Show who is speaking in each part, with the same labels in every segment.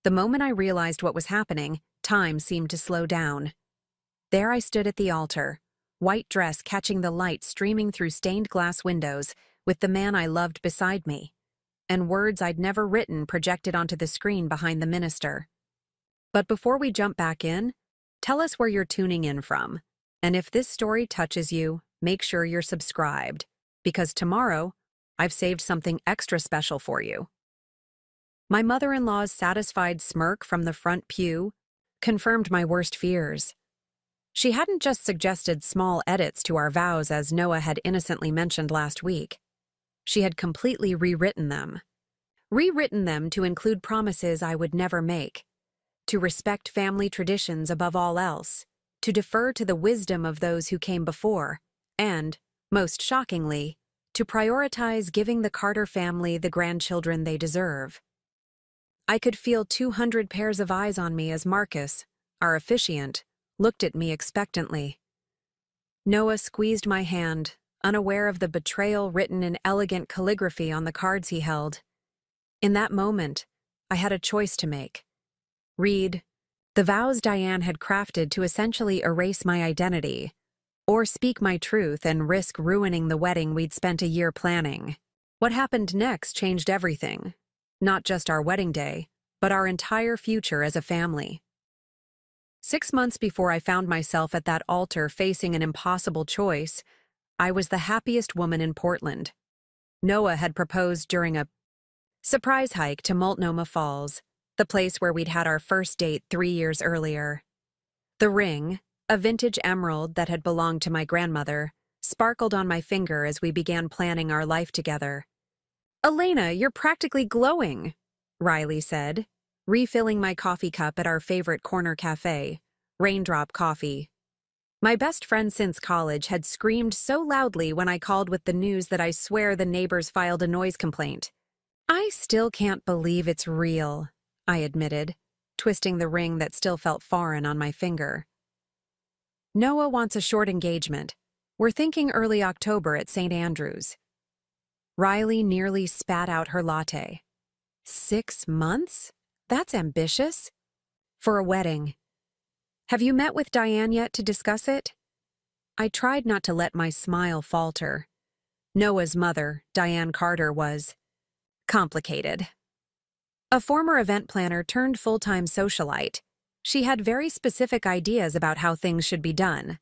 Speaker 1: The moment I realized what was happening, time seemed to slow down. There I stood at the altar, white dress catching the light streaming through stained glass windows, with the man I loved beside me, and words I'd never written projected onto the screen behind the minister. But before we jump back in, tell us where you're tuning in from. And if this story touches you, make sure you're subscribed, because tomorrow, I've saved something extra special for you. My mother-in-law's satisfied smirk from the front pew confirmed my worst fears. She hadn't just suggested small edits to our vows as Noah had innocently mentioned last week. She had completely rewritten them. Rewritten them to include promises I would never make, to respect family traditions above all else, to defer to the wisdom of those who came before, and, most shockingly, to prioritize giving the Carter family the grandchildren they deserve. I could feel 200 pairs of eyes on me as Marcus, our officiant, looked at me expectantly. Noah squeezed my hand, unaware of the betrayal written in elegant calligraphy on the cards he held. In that moment, I had a choice to make. Read the vows Diane had crafted to essentially erase my identity, or speak my truth and risk ruining the wedding we'd spent a year planning. What happened next changed everything, not just our wedding day, but our entire future as a family. 6 months before I found myself at that altar facing an impossible choice, I was the happiest woman in Portland. Noah had proposed during a surprise hike to Multnomah Falls, the place where we'd had our first date 3 years earlier. The ring, a vintage emerald that had belonged to my grandmother, sparkled on my finger as we began planning our life together. "Elena, you're practically glowing," Riley said, refilling my coffee cup at our favorite corner cafe, Raindrop Coffee. My best friend since college had screamed so loudly when I called with the news that I swear the neighbors filed a noise complaint. "I still can't believe it's real," I admitted, twisting the ring that still felt foreign on my finger. "Noah wants a short engagement. We're thinking early October at St. Andrews." Riley nearly spat out her latte. 6 months? That's ambitious. For a wedding. Have you met with Diane yet to discuss it? I tried not to let my smile falter. Noah's mother, Diane Carter, was complicated. A former event planner turned full-time socialite, she had very specific ideas about how things should be done.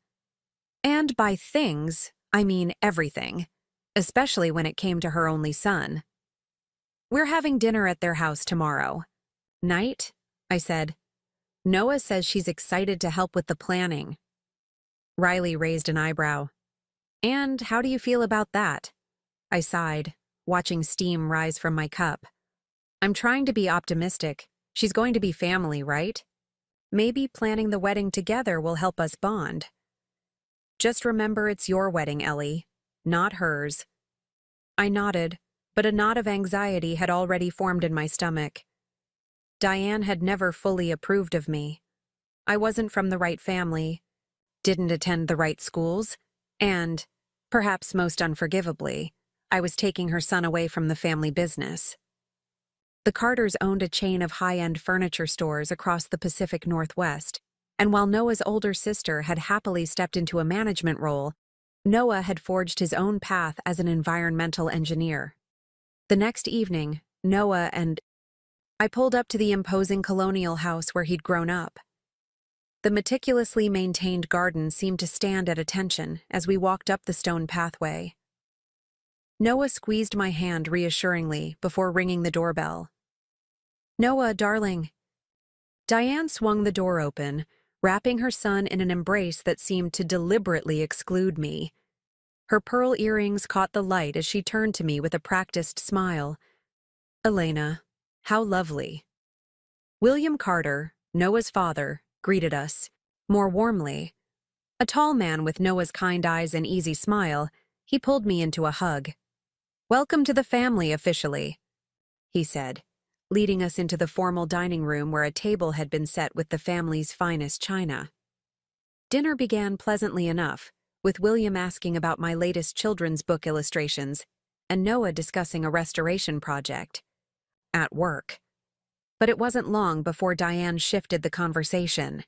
Speaker 1: And by things, I mean everything, especially when it came to her only son. "We're having dinner at their house tomorrow." "Night?" I said. "Noah says she's excited to help with the planning." Riley raised an eyebrow. "And how do you feel about that?" I sighed, watching steam rise from my cup. "I'm trying to be optimistic. She's going to be family, right? Maybe planning the wedding together will help us bond." "Just remember it's your wedding, Ellie, not hers." I nodded, but a knot of anxiety had already formed in my stomach. Diane had never fully approved of me. I wasn't from the right family, didn't attend the right schools, and, perhaps most unforgivably, I was taking her son away from the family business. The Carters owned a chain of high-end furniture stores across the Pacific Northwest, and while Noah's older sister had happily stepped into a management role, Noah had forged his own path as an environmental engineer. The next evening, Noah and I pulled up to the imposing colonial house where he'd grown up. The meticulously maintained garden seemed to stand at attention as we walked up the stone pathway. Noah squeezed my hand reassuringly before ringing the doorbell. "Noah, darling." Diane swung the door open, wrapping her son in an embrace that seemed to deliberately exclude me. Her pearl earrings caught the light as she turned to me with a practiced smile. "Elena, how lovely." William Carter, Noah's father, greeted us, more warmly. A tall man with Noah's kind eyes and easy smile, he pulled me into a hug. "Welcome to the family officially," he said, leading us into the formal dining room where a table had been set with the family's finest china. Dinner began pleasantly enough, with William asking about my latest children's book illustrations, and Noah discussing a restoration project. At work. But it wasn't long before Diane shifted the conversation.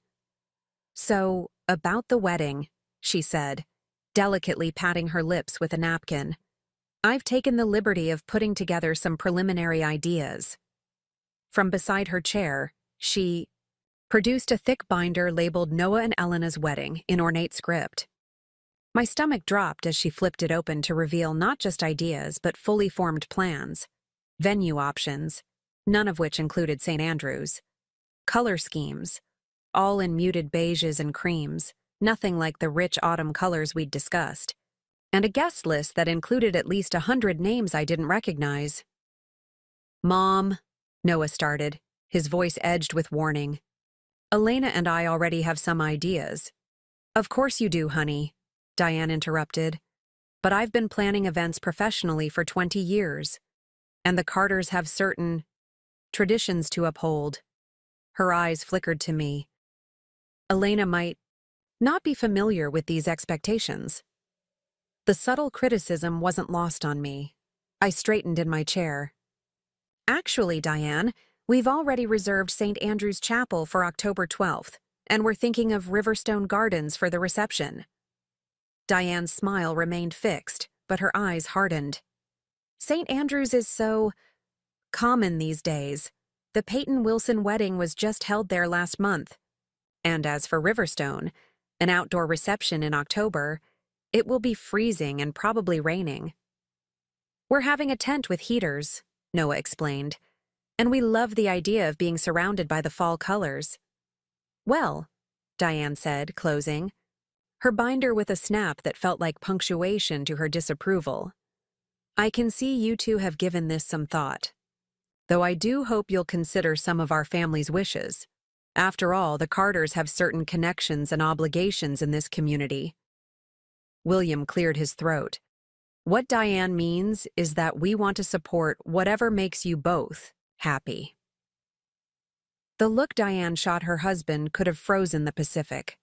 Speaker 1: "So, about the wedding," she said, delicately patting her lips with a napkin. "I've taken the liberty of putting together some preliminary ideas." From beside her chair, she produced a thick binder labeled Noah and Elena's Wedding in ornate script. My stomach dropped as she flipped it open to reveal not just ideas but fully formed plans, venue options, none of which included St. Andrews, color schemes, all in muted beiges and creams, nothing like the rich autumn colors we'd discussed, and a guest list that included at least 100 names I didn't recognize. "Mom," Noah started, his voice edged with warning. "Elena and I already have some ideas." "Of course you do, honey," Diane interrupted. "But I've been planning events professionally for 20 years, and the Carters have certain traditions to uphold." Her eyes flickered to me. Elena might not be familiar with these expectations. The subtle criticism wasn't lost on me. I straightened in my chair. "Actually, Diane, we've already reserved St. Andrew's Chapel for October 12th, and we're thinking of Riverstone Gardens for the reception." Diane's smile remained fixed, but her eyes hardened. "St. Andrew's is so common these days. The Peyton Wilson wedding was just held there last month. And as for Riverstone, an outdoor reception in October, it will be freezing and probably raining." "We're having a tent with heaters," Noah explained, "and we love the idea of being surrounded by the fall colors." "Well," Diane said, closing, her binder with a snap that felt like punctuation to her disapproval, "I can see you two have given this some thought. Though I do hope you'll consider some of our family's wishes. After all, the Carters have certain connections and obligations in this community." William cleared his throat. "What Diane means is that we want to support whatever makes you both happy." The look Diane shot her husband could have frozen the Pacific.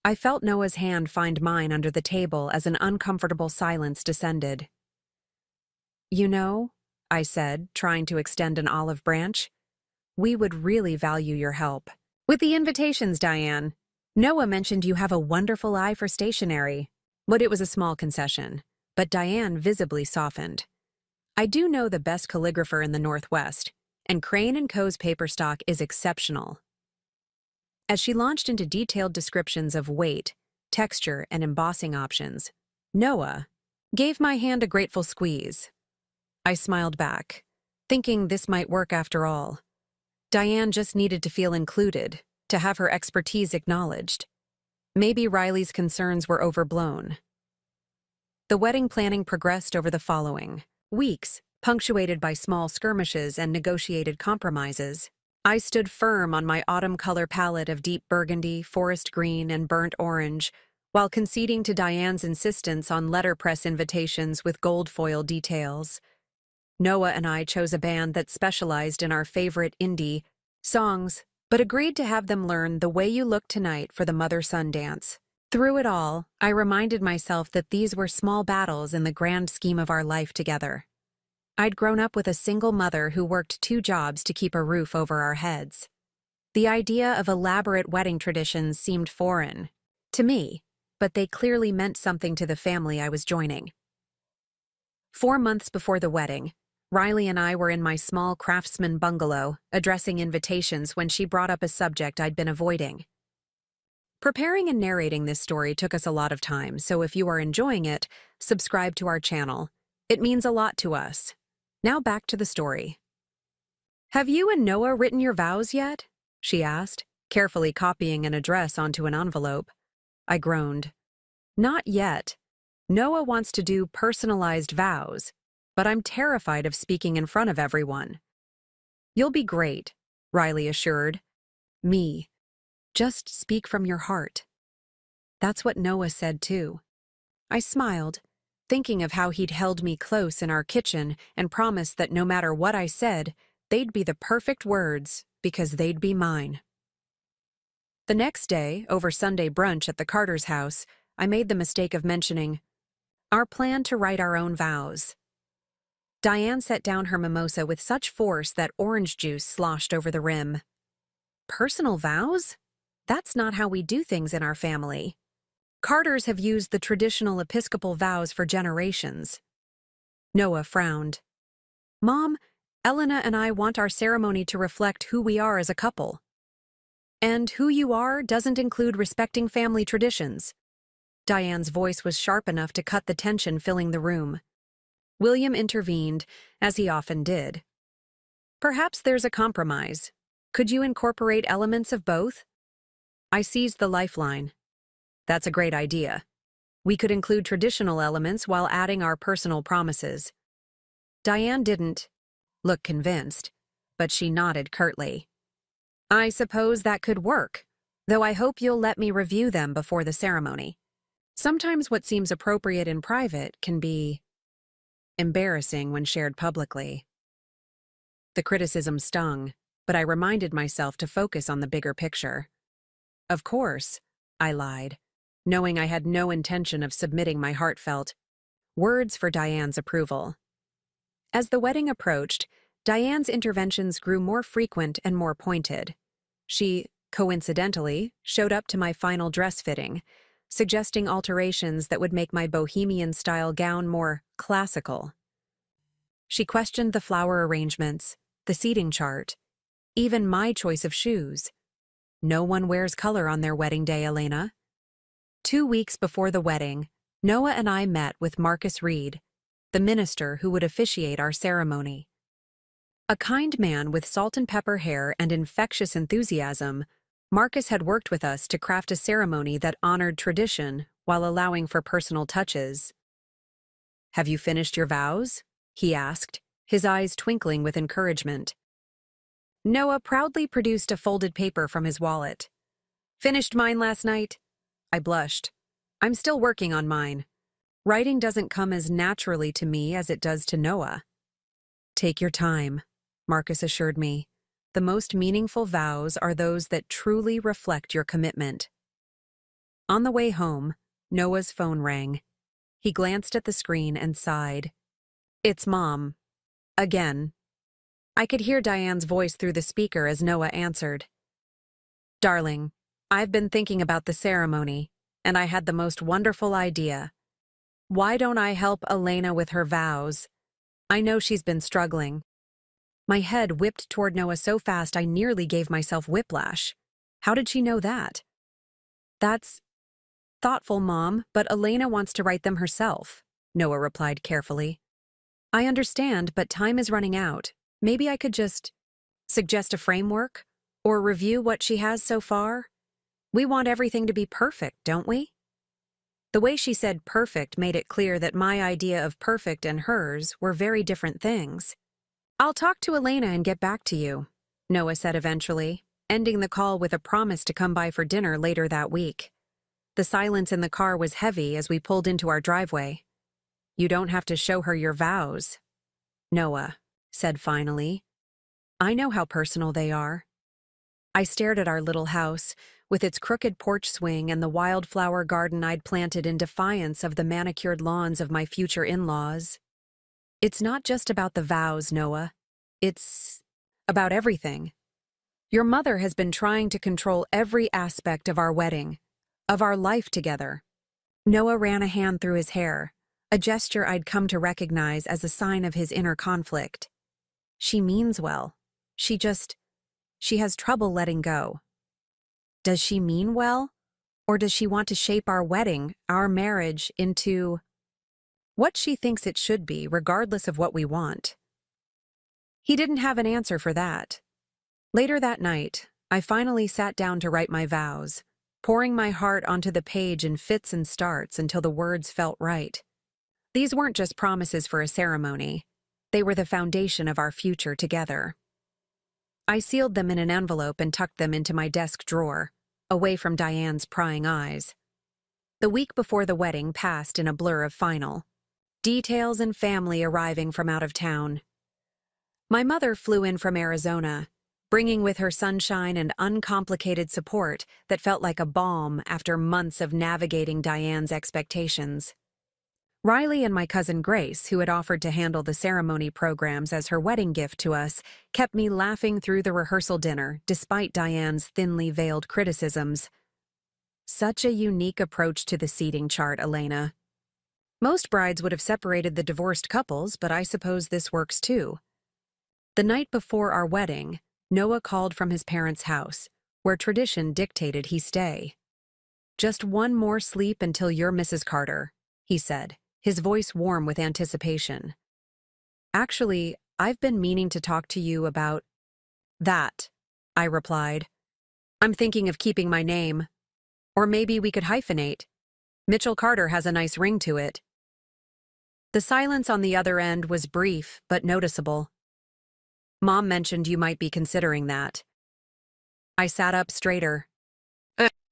Speaker 1: I felt Noah's hand find mine under the table as an uncomfortable silence descended. "You know," I said, trying to extend an olive branch, "we would really value your help with the invitations, Diane. Noah mentioned you have a wonderful eye for stationery." But it was a small concession, but Diane visibly softened. "I do know the best calligrapher in the Northwest, and Crane & Co.'s paper stock is exceptional." As she launched into detailed descriptions of weight, texture, and embossing options, Noah gave my hand a grateful squeeze. I smiled back, thinking this might work after all. Diane just needed to feel included, to have her expertise acknowledged. Maybe Riley's concerns were overblown. The wedding planning progressed over the following weeks, punctuated by small skirmishes and negotiated compromises. I stood firm on my autumn color palette of deep burgundy, forest green, and burnt orange, while conceding to Diane's insistence on letterpress invitations with gold foil details. Noah and I chose a band that specialized in our favorite indie songs, but agreed to have them learn The Way You Look Tonight for the mother-son dance. Through it all, I reminded myself that these were small battles in the grand scheme of our life together. I'd grown up with a single mother who worked 2 jobs to keep a roof over our heads. The idea of elaborate wedding traditions seemed foreign to me, but they clearly meant something to the family I was joining. 4 months before the wedding, Riley and I were in my small craftsman bungalow, addressing invitations when she brought up a subject I'd been avoiding. Preparing and narrating this story took us a lot of time, so if you are enjoying it, subscribe to our channel. It means a lot to us. Now back to the story. "Have you and Noah written your vows yet?" she asked, carefully copying an address onto an envelope. I groaned. "Not yet. Noah wants to do personalized vows, but I'm terrified of speaking in front of everyone." "You'll be great," Riley assured me. "Just speak from your heart." That's what Noah said too. I smiled, thinking of how he'd held me close in our kitchen and promised that no matter what I said, they'd be the perfect words because they'd be mine. The next day, over Sunday brunch at the Carters' house, I made the mistake of mentioning our plan to write our own vows. Diane set down her mimosa with such force that orange juice sloshed over the rim. Personal vows? That's not how we do things in our family. Carters have used the traditional Episcopal vows for generations. Noah frowned. Mom, Elena and I want our ceremony to reflect who we are as a couple. And who you are doesn't include respecting family traditions. Diane's voice was sharp enough to cut the tension filling the room. William intervened, as he often did. Perhaps there's a compromise. Could you incorporate elements of both? I seized the lifeline. That's a great idea. We could include traditional elements while adding our personal promises. Diane didn't look convinced, but she nodded curtly. I suppose that could work, though I hope you'll let me review them before the ceremony. Sometimes what seems appropriate in private can be embarrassing when shared publicly. The criticism stung, but I reminded myself to focus on the bigger picture. Of course, I lied, knowing I had no intention of submitting my heartfelt words for Diane's approval. As the wedding approached, Diane's interventions grew more frequent and more pointed. She, coincidentally, showed up to my final dress fitting, suggesting alterations that would make my bohemian-style gown more classical. She questioned the flower arrangements, the seating chart, even my choice of shoes. No one wears color on their wedding day, Elena. 2 weeks before the wedding, Noah and I met with Marcus Reed, the minister who would officiate our ceremony. A kind man with salt and pepper hair and infectious enthusiasm, Marcus had worked with us to craft a ceremony that honored tradition while allowing for personal touches. Have you finished your vows? He asked, his eyes twinkling with encouragement. Noah proudly produced a folded paper from his wallet. Finished mine last night? I blushed. I'm still working on mine. Writing doesn't come as naturally to me as it does to Noah. Take your time, Marcus assured me. The most meaningful vows are those that truly reflect your commitment. On the way home, Noah's phone rang. He glanced at the screen and sighed. It's Mom. Again. I could hear Diane's voice through the speaker as Noah answered. Darling, I've been thinking about the ceremony, and I had the most wonderful idea. Why don't I help Elena with her vows? I know she's been struggling. My head whipped toward Noah so fast I nearly gave myself whiplash. How did she know that? That's thoughtful, Mom, but Elena wants to write them herself, Noah replied carefully. I understand, but time is running out. Maybe I could just suggest a framework or review what she has so far. We want everything to be perfect, don't we? The way she said perfect made it clear that my idea of perfect and hers were very different things. I'll talk to Elena and get back to you, Noah said eventually, ending the call with a promise to come by for dinner later that week. The silence in the car was heavy as we pulled into our driveway. You don't have to show her your vows, Noah said finally. I know how personal they are. I stared at our little house, with its crooked porch swing and the wildflower garden I'd planted in defiance of the manicured lawns of my future in-laws. It's not just about the vows, Noah. It's about everything. Your mother has been trying to control every aspect of our wedding, of our life together. Noah ran a hand through his hair, a gesture I'd come to recognize as a sign of his inner conflict. She means well. She has trouble letting go. Does she mean well? Or does she want to shape our wedding, our marriage, into what she thinks it should be, regardless of what we want? He didn't have an answer for that. Later that night, I finally sat down to write my vows, pouring my heart onto the page in fits and starts until the words felt right. These weren't just promises for a ceremony. They were the foundation of our future together. I sealed them in an envelope and tucked them into my desk drawer, away from Diane's prying eyes. The week before the wedding passed in a blur of final details and family arriving from out of town. My mother flew in from Arizona, bringing with her sunshine and uncomplicated support that felt like a balm after months of navigating Diane's expectations. Riley and my cousin Grace, who had offered to handle the ceremony programs as her wedding gift to us, kept me laughing through the rehearsal dinner, despite Diane's thinly veiled criticisms. Such a unique approach to the seating chart, Elena. Most brides would have separated the divorced couples, but I suppose this works too. The night before our wedding, Noah called from his parents' house, where tradition dictated he stay. "Just one more sleep until you're Mrs. Carter," he said, his voice warm with anticipation. "Actually, I've been meaning to talk to you about that," I replied. "I'm thinking of keeping my name. Or maybe we could hyphenate. Mitchell Carter has a nice ring to it." The silence on the other end was brief but noticeable. "Mom mentioned you might be considering that." I sat up straighter.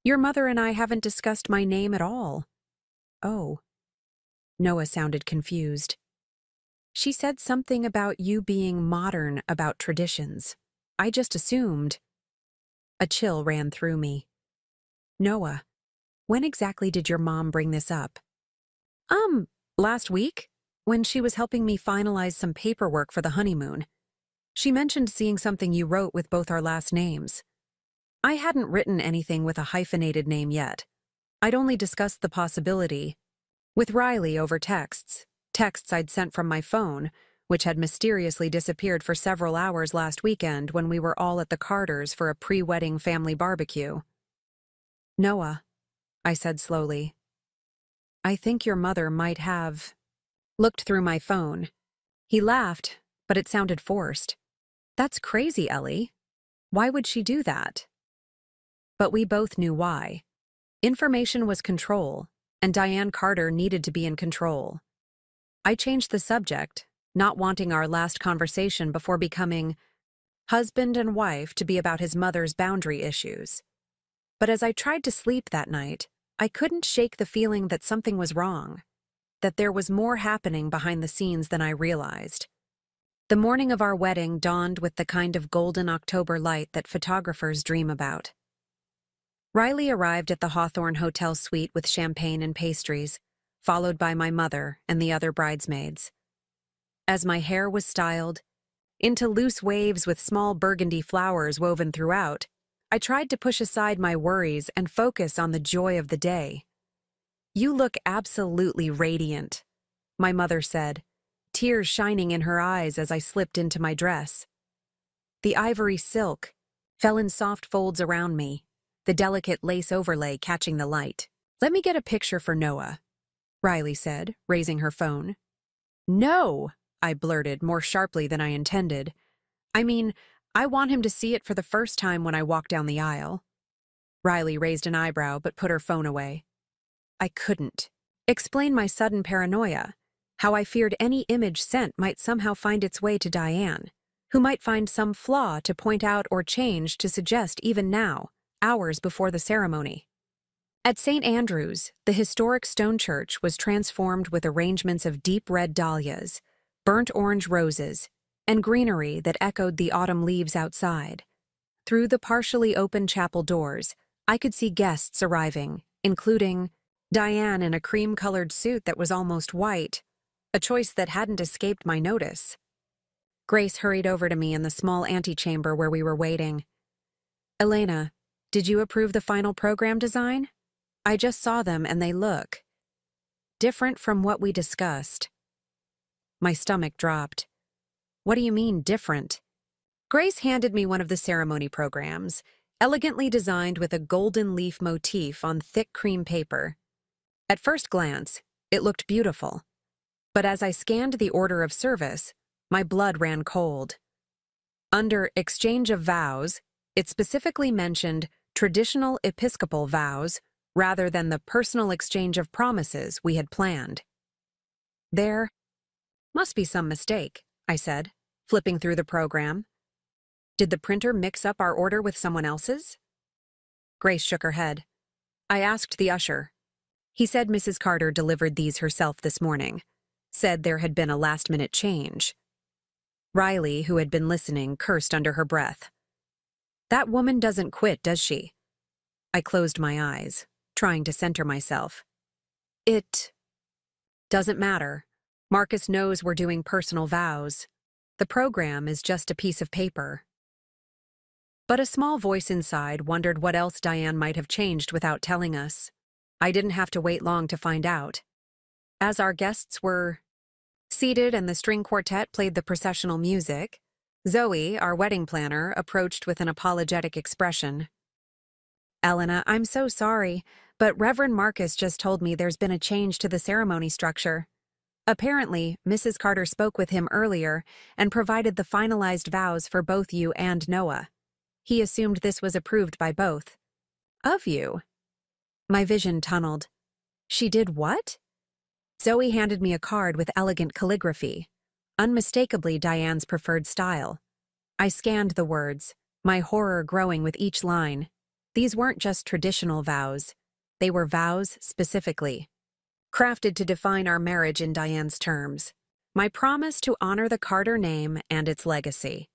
Speaker 1: "Your mother and I haven't discussed my name at all." "Oh." Noah sounded confused. "She said something about you being modern about traditions. I just assumed." A chill ran through me. "Noah, when exactly did your mom bring this up?" Last week, when she was helping me finalize some paperwork for the honeymoon. She mentioned seeing something you wrote with both our last names. I hadn't written anything with a hyphenated name yet. I'd only discussed the possibility with Riley over texts I'd sent from my phone, which had mysteriously disappeared for several hours last weekend when we were all at the Carters for a pre-wedding family barbecue. "Noah," I said slowly, "I think your mother might have looked through my phone." He laughed, but it sounded forced. "That's crazy, Ellie. Why would she do that?" But we both knew why. Information was control, and Diane Carter needed to be in control. I changed the subject, not wanting our last conversation before becoming husband and wife to be about his mother's boundary issues. But as I tried to sleep that night, I couldn't shake the feeling that something was wrong, that there was more happening behind the scenes than I realized. The morning of our wedding dawned with the kind of golden October light that photographers dream about. Riley arrived at the Hawthorne Hotel suite with champagne and pastries, followed by my mother and the other bridesmaids. As my hair was styled into loose waves with small burgundy flowers woven throughout, I tried to push aside my worries and focus on the joy of the day. "You look absolutely radiant," my mother said, tears shining in her eyes as I slipped into my dress. The ivory silk fell in soft folds around me, the delicate lace overlay catching the light. "Let me get a picture for Noah," Riley said, raising her phone. "No," I blurted more sharply than I intended. "I mean, I want him to see it for the first time when I walk down the aisle." Riley raised an eyebrow but put her phone away. I couldn't explain my sudden paranoia, how I feared any image sent might somehow find its way to Diane, who might find some flaw to point out or change to suggest even now, hours before the ceremony. At St. Andrew's, the historic stone church was transformed with arrangements of deep red dahlias, burnt orange roses, and greenery that echoed the autumn leaves outside. Through the partially open chapel doors, I could see guests arriving, including Diane in a cream-colored suit that was almost white, a choice that hadn't escaped my notice. Grace hurried over to me in the small antechamber where we were waiting. "Elena, did you approve the final program design? I just saw them and they look different from what we discussed." My stomach dropped. "What do you mean, different?" Grace handed me one of the ceremony programs, elegantly designed with a golden leaf motif on thick cream paper. At first glance, it looked beautiful. But as I scanned the order of service, my blood ran cold. Under Exchange of Vows, it specifically mentioned traditional Episcopal vows rather than the personal exchange of promises we had planned. "There must be some mistake," I said, flipping through the program. "Did the printer mix up our order with someone else's?" Grace shook her head. "I asked the usher. He said Mrs. Carter delivered these herself this morning. Said there had been a last-minute change." Riley, who had been listening, cursed under her breath. "That woman doesn't quit, does she?" I closed my eyes, trying to center myself. Doesn't matter. Marcus knows we're doing personal vows. The program is just a piece of paper. But a small voice inside wondered what else Diane might have changed without telling us. I didn't have to wait long to find out. As our guests were seated and the string quartet played the processional music, Zoe, our wedding planner, approached with an apologetic expression. "Elena, I'm so sorry, but Reverend Marcus just told me there's been a change to the ceremony structure. Apparently, Mrs. Carter spoke with him earlier and provided the finalized vows for both you and Noah. He assumed this was approved by both of you." My vision tunneled. She did what? Zoe handed me a card with elegant calligraphy, unmistakably Diane's preferred style. I scanned the words, my horror growing with each line. These weren't just traditional vows. They were vows specifically, crafted to define our marriage in Diane's terms. My promise to honor the Carter name and its legacy.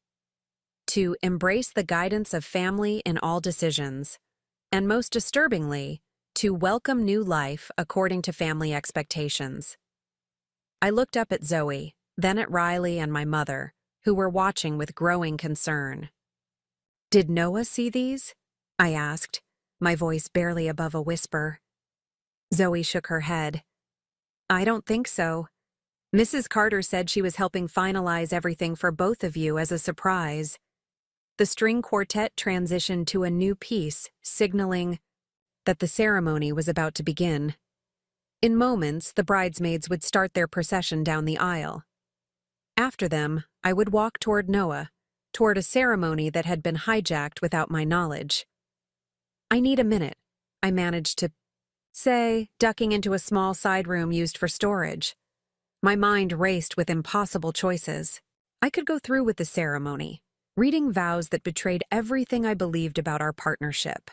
Speaker 1: To embrace the guidance of family in all decisions. And most disturbingly, to welcome new life according to family expectations. I looked up at Zoe, then at Riley and my mother, who were watching with growing concern. "Did Noah see these?" I asked, my voice barely above a whisper. Zoe shook her head. "I don't think so. Mrs. Carter said she was helping finalize everything for both of you as a surprise." The string quartet transitioned to a new piece, signaling that the ceremony was about to begin. In moments, the bridesmaids would start their procession down the aisle. After them, I would walk toward Noah, toward a ceremony that had been hijacked without my knowledge. "I need a minute," I managed to say, ducking into a small side room used for storage. My mind raced with impossible choices. I could go through with the ceremony, reading vows that betrayed everything I believed about our partnership.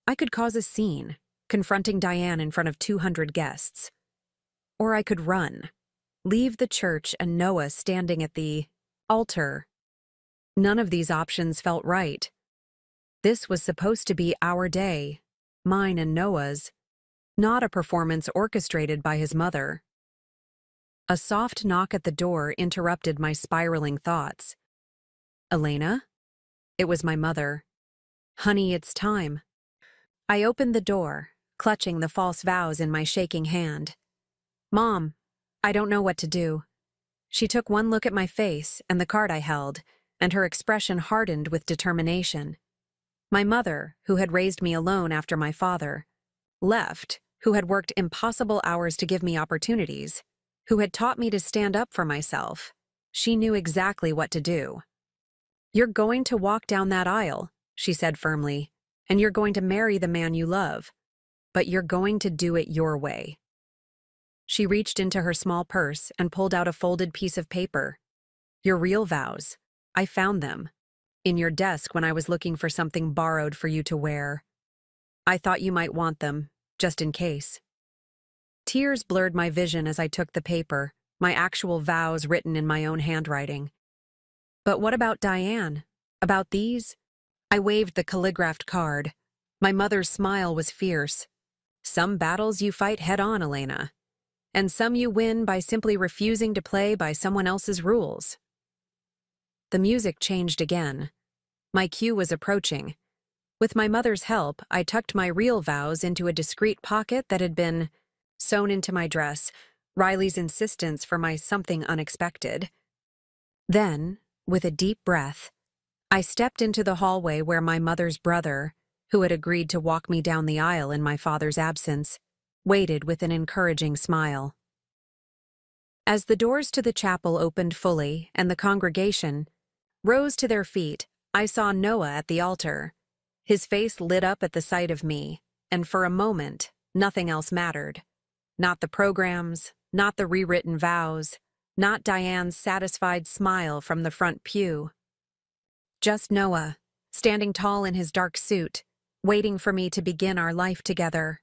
Speaker 1: I could cause a scene, confronting Diane in front of 200 guests. Or I could run, leave the church and Noah standing at the altar. None of these options felt right. This was supposed to be our day, mine and Noah's, not a performance orchestrated by his mother. A soft knock at the door interrupted my spiraling thoughts. "Elena?" It was my mother. "Honey, it's time." I opened the door, clutching the false vows in my shaking hand. "Mom, I don't know what to do." She took one look at my face and the card I held, and her expression hardened with determination. My mother, who had raised me alone after my father, left, who had worked impossible hours to give me opportunities, who had taught me to stand up for myself. She knew exactly what to do. "You're going to walk down that aisle," she said firmly, "and you're going to marry the man you love. But you're going to do it your way." She reached into her small purse and pulled out a folded piece of paper. "Your real vows. I found them. In your desk when I was looking for something borrowed for you to wear. I thought you might want them, just in case." Tears blurred my vision as I took the paper, my actual vows written in my own handwriting. "But what about Diane? About these?" I waved the calligraphed card. My mother's smile was fierce. "Some battles you fight head-on, Elena. And some you win by simply refusing to play by someone else's rules." The music changed again. My cue was approaching. With my mother's help, I tucked my real vows into a discreet pocket that had been sewn into my dress, Riley's insistence for my something unexpected. Then, with a deep breath, I stepped into the hallway where my mother's brother, who had agreed to walk me down the aisle in my father's absence, waited with an encouraging smile. As the doors to the chapel opened fully and the congregation rose to their feet, I saw Noah at the altar. His face lit up at the sight of me, and for a moment, nothing else mattered. Not the programs, not the rewritten vows, not Diane's satisfied smile from the front pew. Just Noah, standing tall in his dark suit, waiting for me to begin our life together.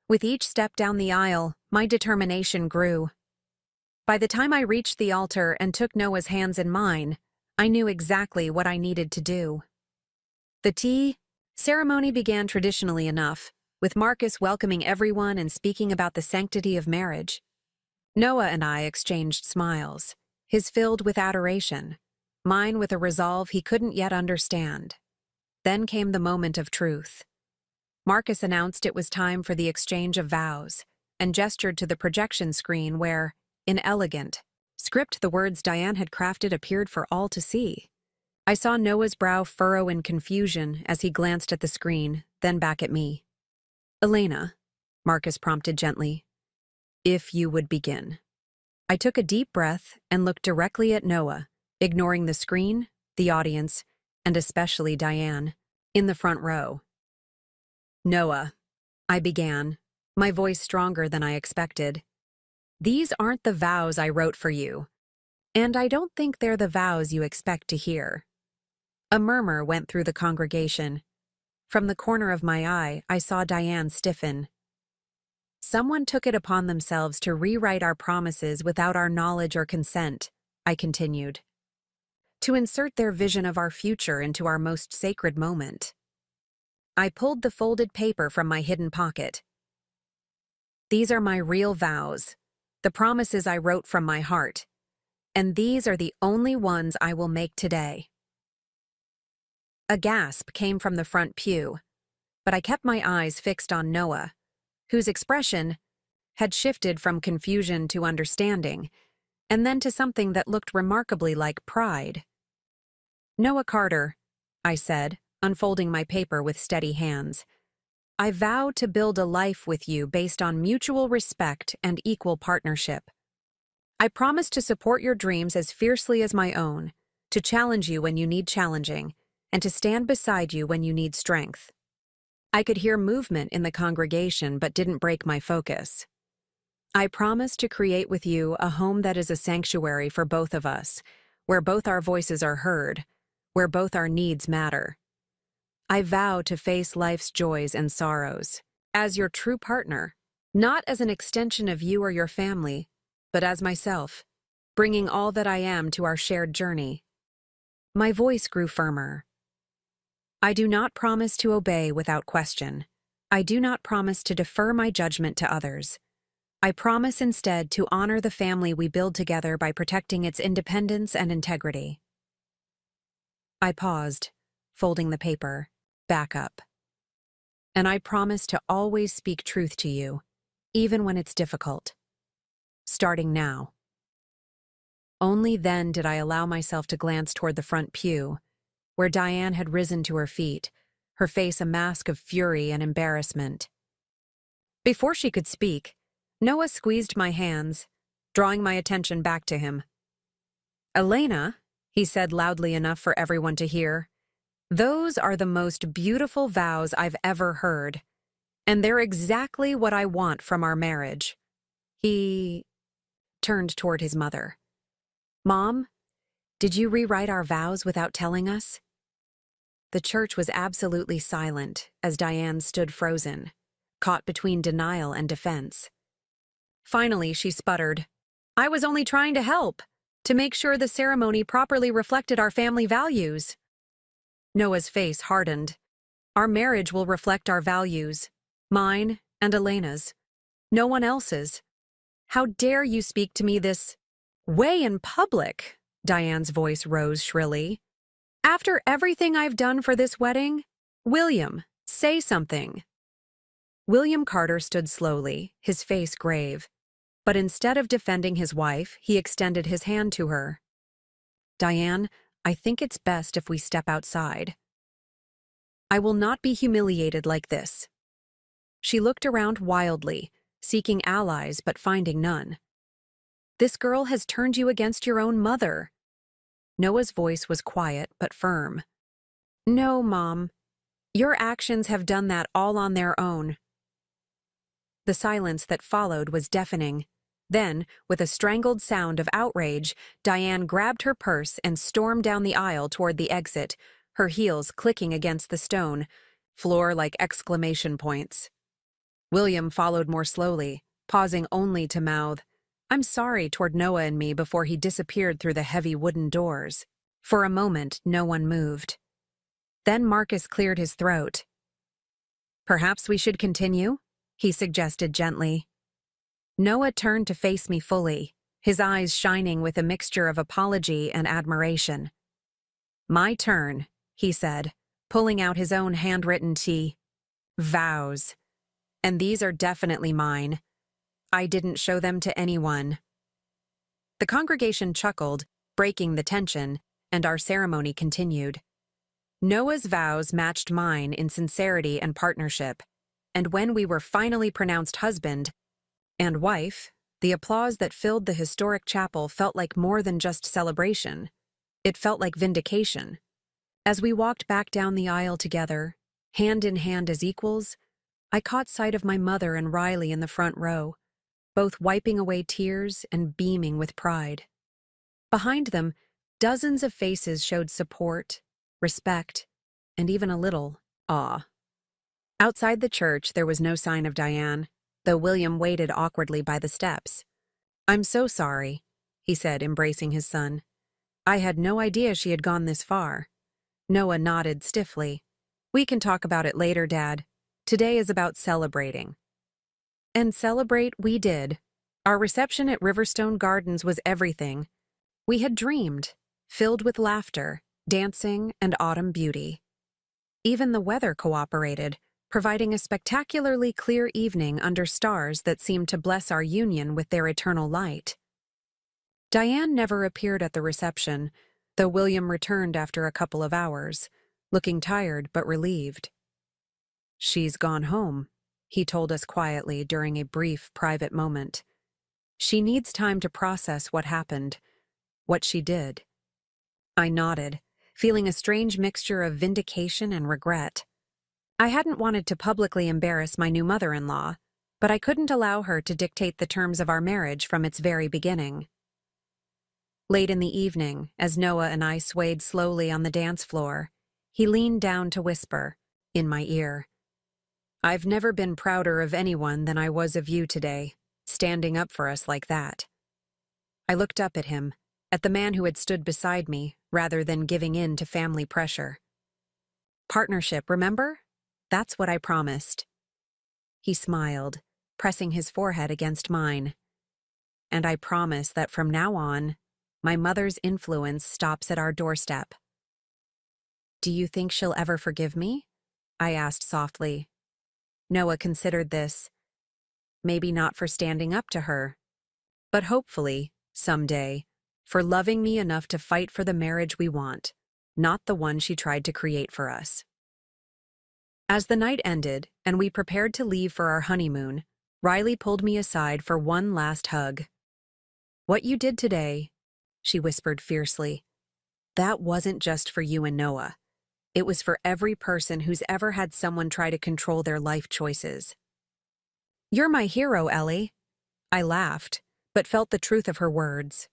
Speaker 1: With each step down the aisle, my determination grew. By the time I reached the altar and took Noah's hands in mine, I knew exactly what I needed to do. The tea ceremony began traditionally enough, with Marcus welcoming everyone and speaking about the sanctity of marriage. Noah and I exchanged smiles, his filled with adoration, mine with a resolve he couldn't yet understand. Then came the moment of truth. Marcus announced it was time for the exchange of vows, and gestured to the projection screen where, in elegant script, the words Diane had crafted appeared for all to see. I saw Noah's brow furrow in confusion as he glanced at the screen, then back at me. "Elena," Marcus prompted gently, "if you would begin." I took a deep breath and looked directly at Noah, ignoring the screen, the audience, and especially Diane, in the front row. "Noah," I began, my voice stronger than I expected, "these aren't the vows I wrote for you, and I don't think they're the vows you expect to hear." A murmur went through the congregation. From the corner of my eye, I saw Diane stiffen. "Someone took it upon themselves to rewrite our promises without our knowledge or consent," I continued. "To insert their vision of our future into our most sacred moment." I pulled the folded paper from my hidden pocket. "These are my real vows, the promises I wrote from my heart, and these are the only ones I will make today." A gasp came from the front pew, but I kept my eyes fixed on Noah, whose expression had shifted from confusion to understanding, and then to something that looked remarkably like pride. "Noah Carter," I said, unfolding my paper with steady hands, "I vow to build a life with you based on mutual respect and equal partnership. I promise to support your dreams as fiercely as my own, to challenge you when you need challenging, and to stand beside you when you need strength." I could hear movement in the congregation but didn't break my focus. "I promise to create with you a home that is a sanctuary for both of us, where both our voices are heard, where both our needs matter. I vow to face life's joys and sorrows as your true partner, not as an extension of you or your family, but as myself, bringing all that I am to our shared journey." My voice grew firmer. "I do not promise to obey without question. I do not promise to defer my judgment to others. I promise instead to honor the family we build together by protecting its independence and integrity." I paused, folding the paper, back up. "And I promise to always speak truth to you, even when it's difficult. Starting now." Only then did I allow myself to glance toward the front pew, where Diane had risen to her feet, her face a mask of fury and embarrassment. Before she could speak, Noah squeezed my hands, drawing my attention back to him. "Elena," he said loudly enough for everyone to hear, "those are the most beautiful vows I've ever heard, and they're exactly what I want from our marriage." He turned toward his mother. "Mom, did you rewrite our vows without telling us?" The church was absolutely silent as Diane stood frozen, caught between denial and defense. Finally, she sputtered, "I was only trying to help, to make sure the ceremony properly reflected our family values." Noah's face hardened. "Our marriage will reflect our values, mine and Elena's, no one else's. How dare you speak to me this way in public?" Diane's voice rose shrilly. "After everything I've done for this wedding? William, say something." William Carter stood slowly, his face grave. But instead of defending his wife, he extended his hand to her. "Diane, I think it's best if we step outside. I will not be humiliated like this." She looked around wildly, seeking allies but finding none. "This girl has turned you against your own mother." Noah's voice was quiet but firm. "No, Mom. Your actions have done that all on their own." The silence that followed was deafening. Then, with a strangled sound of outrage, Diane grabbed her purse and stormed down the aisle toward the exit, her heels clicking against the stone floor like exclamation points. William followed more slowly, pausing only to mouth, "I'm sorry," toward Noah and me before he disappeared through the heavy wooden doors. For a moment, no one moved. Then Marcus cleared his throat. "Perhaps we should continue?" he suggested gently. Noah turned to face me fully, his eyes shining with a mixture of apology and admiration. "My turn," he said, pulling out his own handwritten vows. "And these are definitely mine. I didn't show them to anyone." The congregation chuckled, breaking the tension, and our ceremony continued. Noah's vows matched mine in sincerity and partnership, and when we were finally pronounced husband and wife, the applause that filled the historic chapel felt like more than just celebration. It felt like vindication. As we walked back down the aisle together, hand in hand as equals, I caught sight of my mother and Riley in the front row, both wiping away tears and beaming with pride. Behind them, dozens of faces showed support, respect, and even a little awe. Outside the church, there was no sign of Diane, though William waited awkwardly by the steps. "I'm so sorry," he said, embracing his son. "I had no idea she had gone this far." Noah nodded stiffly. "We can talk about it later, Dad. Today is about celebrating." And celebrate we did. Our reception at Riverstone Gardens was everything we had dreamed, filled with laughter, dancing, and autumn beauty. Even the weather cooperated, providing a spectacularly clear evening under stars that seemed to bless our union with their eternal light. Diane never appeared at the reception, though William returned after a couple of hours, looking tired but relieved. "She's gone home," he told us quietly during a brief, private moment. "She needs time to process what happened, what she did." I nodded, feeling a strange mixture of vindication and regret. I hadn't wanted to publicly embarrass my new mother-in-law, but I couldn't allow her to dictate the terms of our marriage from its very beginning. Late in the evening, as Noah and I swayed slowly on the dance floor, he leaned down to whisper, in my ear, "I've never been prouder of anyone than I was of you today, standing up for us like that." I looked up at him, at the man who had stood beside me, rather than giving in to family pressure. "Partnership, remember? That's what I promised." He smiled, pressing his forehead against mine. "And I promise that from now on, my mother's influence stops at our doorstep." "Do you think she'll ever forgive me?" I asked softly. Noah considered this. "Maybe not for standing up to her, but hopefully, someday, for loving me enough to fight for the marriage we want, not the one she tried to create for us." As the night ended and we prepared to leave for our honeymoon, Riley pulled me aside for one last hug. "What you did today," she whispered fiercely, "that wasn't just for you and Noah. It was for every person who's ever had someone try to control their life choices." "You're my hero, Ellie." I laughed, but felt the truth of her words.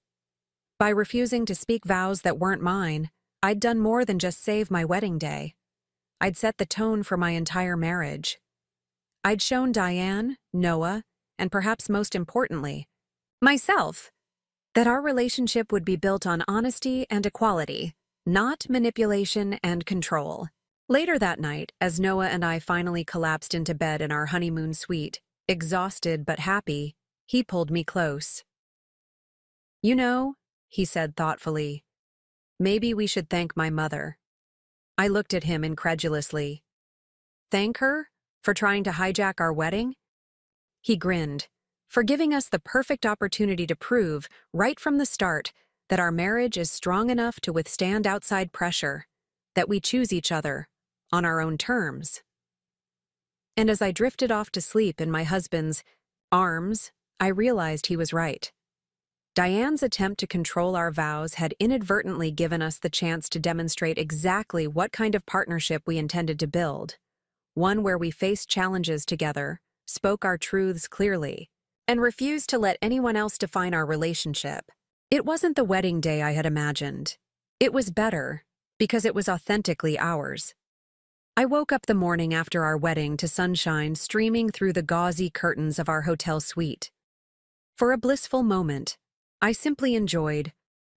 Speaker 1: By refusing to speak vows that weren't mine, I'd done more than just save my wedding day. I'd set the tone for my entire marriage. I'd shown Diane, Noah, and perhaps most importantly, myself, that our relationship would be built on honesty and equality, not manipulation and control. Later that night, as Noah and I finally collapsed into bed in our honeymoon suite, exhausted but happy, he pulled me close. "You know," he said thoughtfully, "maybe we should thank my mother." I looked at him incredulously. "Thank her? For trying to hijack our wedding?" He grinned, for giving us the perfect opportunity to prove, right from the start, that our marriage is strong enough to withstand outside pressure, that we choose each other, on our own terms. And as I drifted off to sleep in my husband's arms, I realized he was right. Diane's attempt to control our vows had inadvertently given us the chance to demonstrate exactly what kind of partnership we intended to build. One where we faced challenges together, spoke our truths clearly, and refused to let anyone else define our relationship. It wasn't the wedding day I had imagined. It was better, because it was authentically ours. I woke up the morning after our wedding to sunshine streaming through the gauzy curtains of our hotel suite. For a blissful moment, I simply enjoyed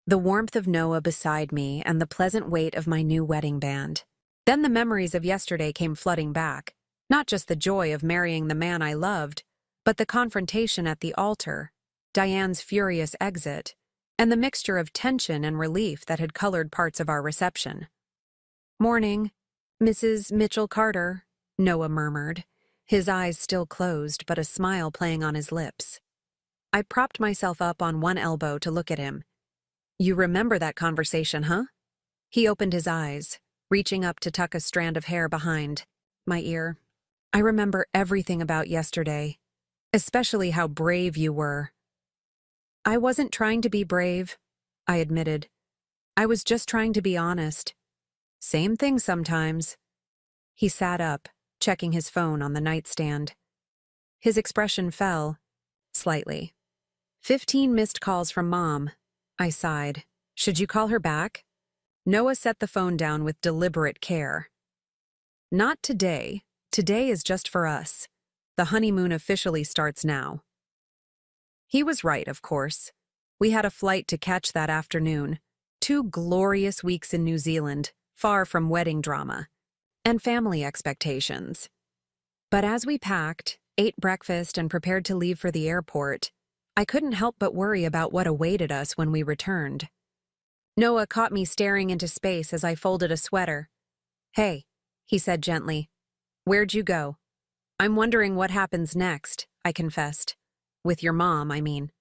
Speaker 1: the warmth of Noah beside me and the pleasant weight of my new wedding band. Then the memories of yesterday came flooding back, not just the joy of marrying the man I loved, But the confrontation at the altar, Diane's furious exit, and the mixture of tension and relief that had colored parts of our reception. "Morning, Mrs. Mitchell-Carter," Noah murmured, his eyes still closed but a smile playing on his lips. I propped myself up on one elbow to look at him. "You remember that conversation, huh?" He opened his eyes, reaching up to tuck a strand of hair behind my ear. "I remember everything about yesterday, especially how brave you were." "I wasn't trying to be brave," I admitted. "I was just trying to be honest. Same thing sometimes." He sat up, checking his phone on the nightstand. His expression fell, slightly. 15 missed calls from Mom," I sighed. "Should you call her back?" Noah set the phone down with deliberate care. "Not today. Today is just for us. The honeymoon officially starts now." He was right, of course. We had a flight to catch that afternoon. 2 glorious weeks in New Zealand, far from wedding drama and family expectations. But as we packed, ate breakfast, and prepared to leave for the airport, I couldn't help but worry about what awaited us when we returned. Noah caught me staring into space as I folded a sweater. "Hey," he said gently. "Where'd you go?" "I'm wondering what happens next," I confessed. "With your mom, I mean."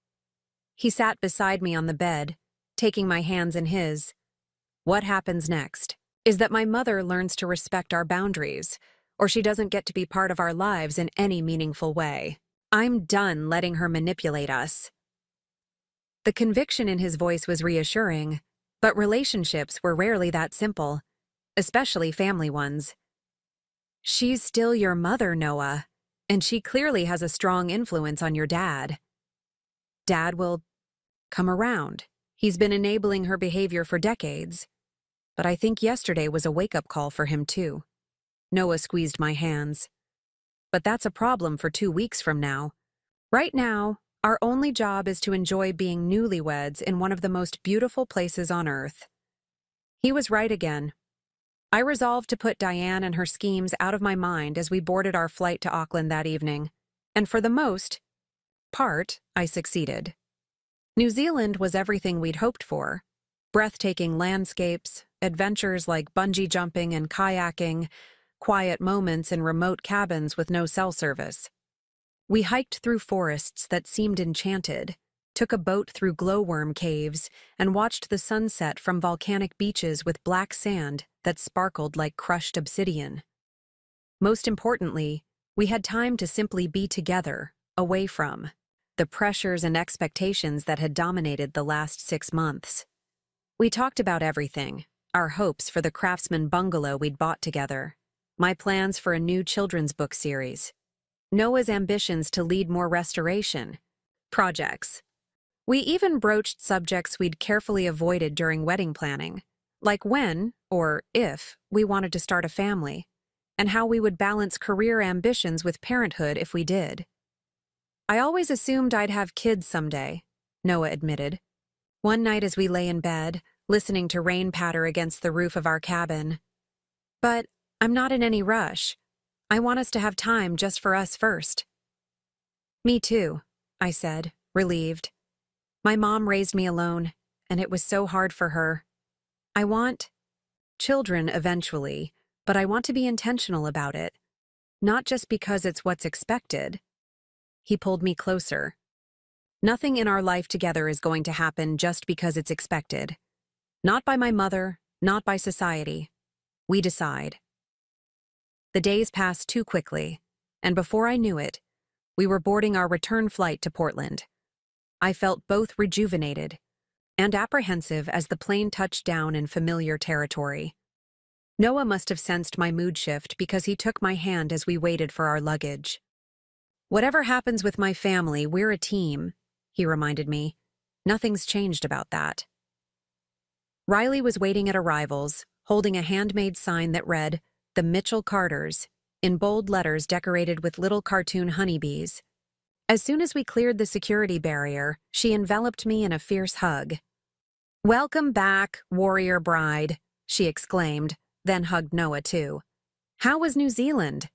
Speaker 1: He sat beside me on the bed, taking my hands in his. "What happens next is that my mother learns to respect our boundaries, or she doesn't get to be part of our lives in any meaningful way. I'm done letting her manipulate us." The conviction in his voice was reassuring, but relationships were rarely that simple, especially family ones. "She's still your mother, Noah, and she clearly has a strong influence on your dad. Dad will come around. He's been enabling her behavior for decades. But I think yesterday was a wake-up call for him, too." Noah squeezed my hands. "But that's a problem for 2 weeks from now. Right now, our only job is to enjoy being newlyweds in one of the most beautiful places on Earth." He was right again. I resolved to put Diane and her schemes out of my mind as we boarded our flight to Auckland that evening, and for the most part, I succeeded. New Zealand was everything we'd hoped for. Breathtaking landscapes, adventures like bungee jumping and kayaking, quiet moments in remote cabins with no cell service. We hiked through forests that seemed enchanted, took a boat through glowworm caves, and watched the sunset from volcanic beaches with black sand that sparkled like crushed obsidian. Most importantly, we had time to simply be together, away from the pressures and expectations that had dominated the last 6 months. We talked about everything: our hopes for the craftsman bungalow we'd bought together, my plans for a new children's book series, Noah's ambitions to lead more restoration projects. We even broached subjects we'd carefully avoided during wedding planning, like when, or if, we wanted to start a family, and how we would balance career ambitions with parenthood if we did. "I always assumed I'd have kids someday," Noah admitted. One night as we lay in bed, listening to rain patter against the roof of our cabin. "But I'm not in any rush. I want us to have time just for us first." "Me too," I said, relieved. "My mom raised me alone, and it was so hard for her. I want children eventually, but I want to be intentional about it, not just because it's what's expected." He pulled me closer. "Nothing in our life together is going to happen just because it's expected. Not by my mother, not by society. We decide." The days passed too quickly, and before I knew it, we were boarding our return flight to Portland. I felt both rejuvenated and apprehensive as the plane touched down in familiar territory. Noah must have sensed my mood shift because he took my hand as we waited for our luggage. "Whatever happens with my family, we're a team," he reminded me. "Nothing's changed about that." Riley was waiting at arrivals, holding a handmade sign that read, "The Mitchell-Carters," in bold letters decorated with little cartoon honeybees. As soon as we cleared the security barrier, she enveloped me in a fierce hug. "Welcome back, warrior bride," she exclaimed, then hugged Noah too. "How was New Zealand?"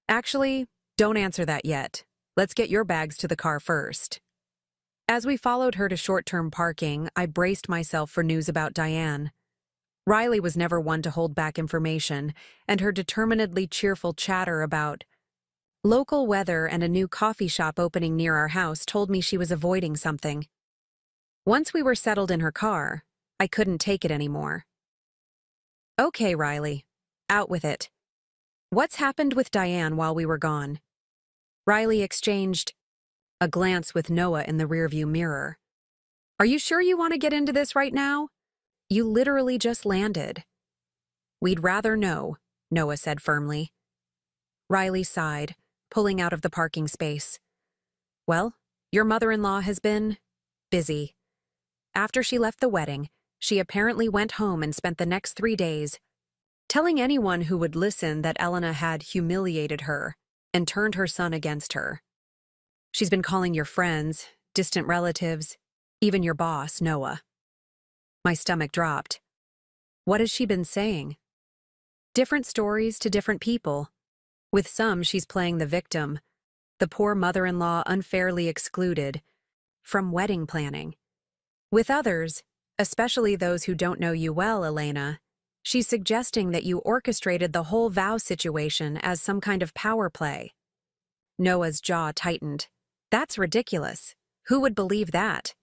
Speaker 1: "Actually, don't answer that yet," Let's get your bags to the car first. As we followed her to short-term parking, I braced myself for news about Diane. Riley was never one to hold back information, and her determinedly cheerful chatter about local weather and a new coffee shop opening near our house told me she was avoiding something. Once we were settled in her car, I couldn't take it anymore. Okay, Riley. Out with it. What's happened with Diane while we were gone? Riley exchanged a glance with Noah in the rearview mirror. Are you sure you want to get into this right now? You literally just landed. We'd rather know, Noah said firmly. Riley sighed, pulling out of the parking space. Well, your mother-in-law has been busy. After she left the wedding, she apparently went home and spent the next 3 days telling anyone who would listen that Elena had humiliated her and turned her son against her. She's been calling your friends, distant relatives, even your boss, Noah. My stomach dropped. What has she been saying? Different stories to different people. With some, she's playing the victim, the poor mother-in-law unfairly excluded from wedding planning. With others, especially those who don't know you well, Elena, she's suggesting that you orchestrated the whole Vows situation as some kind of power play. Noah's jaw tightened. That's ridiculous. Who would believe that?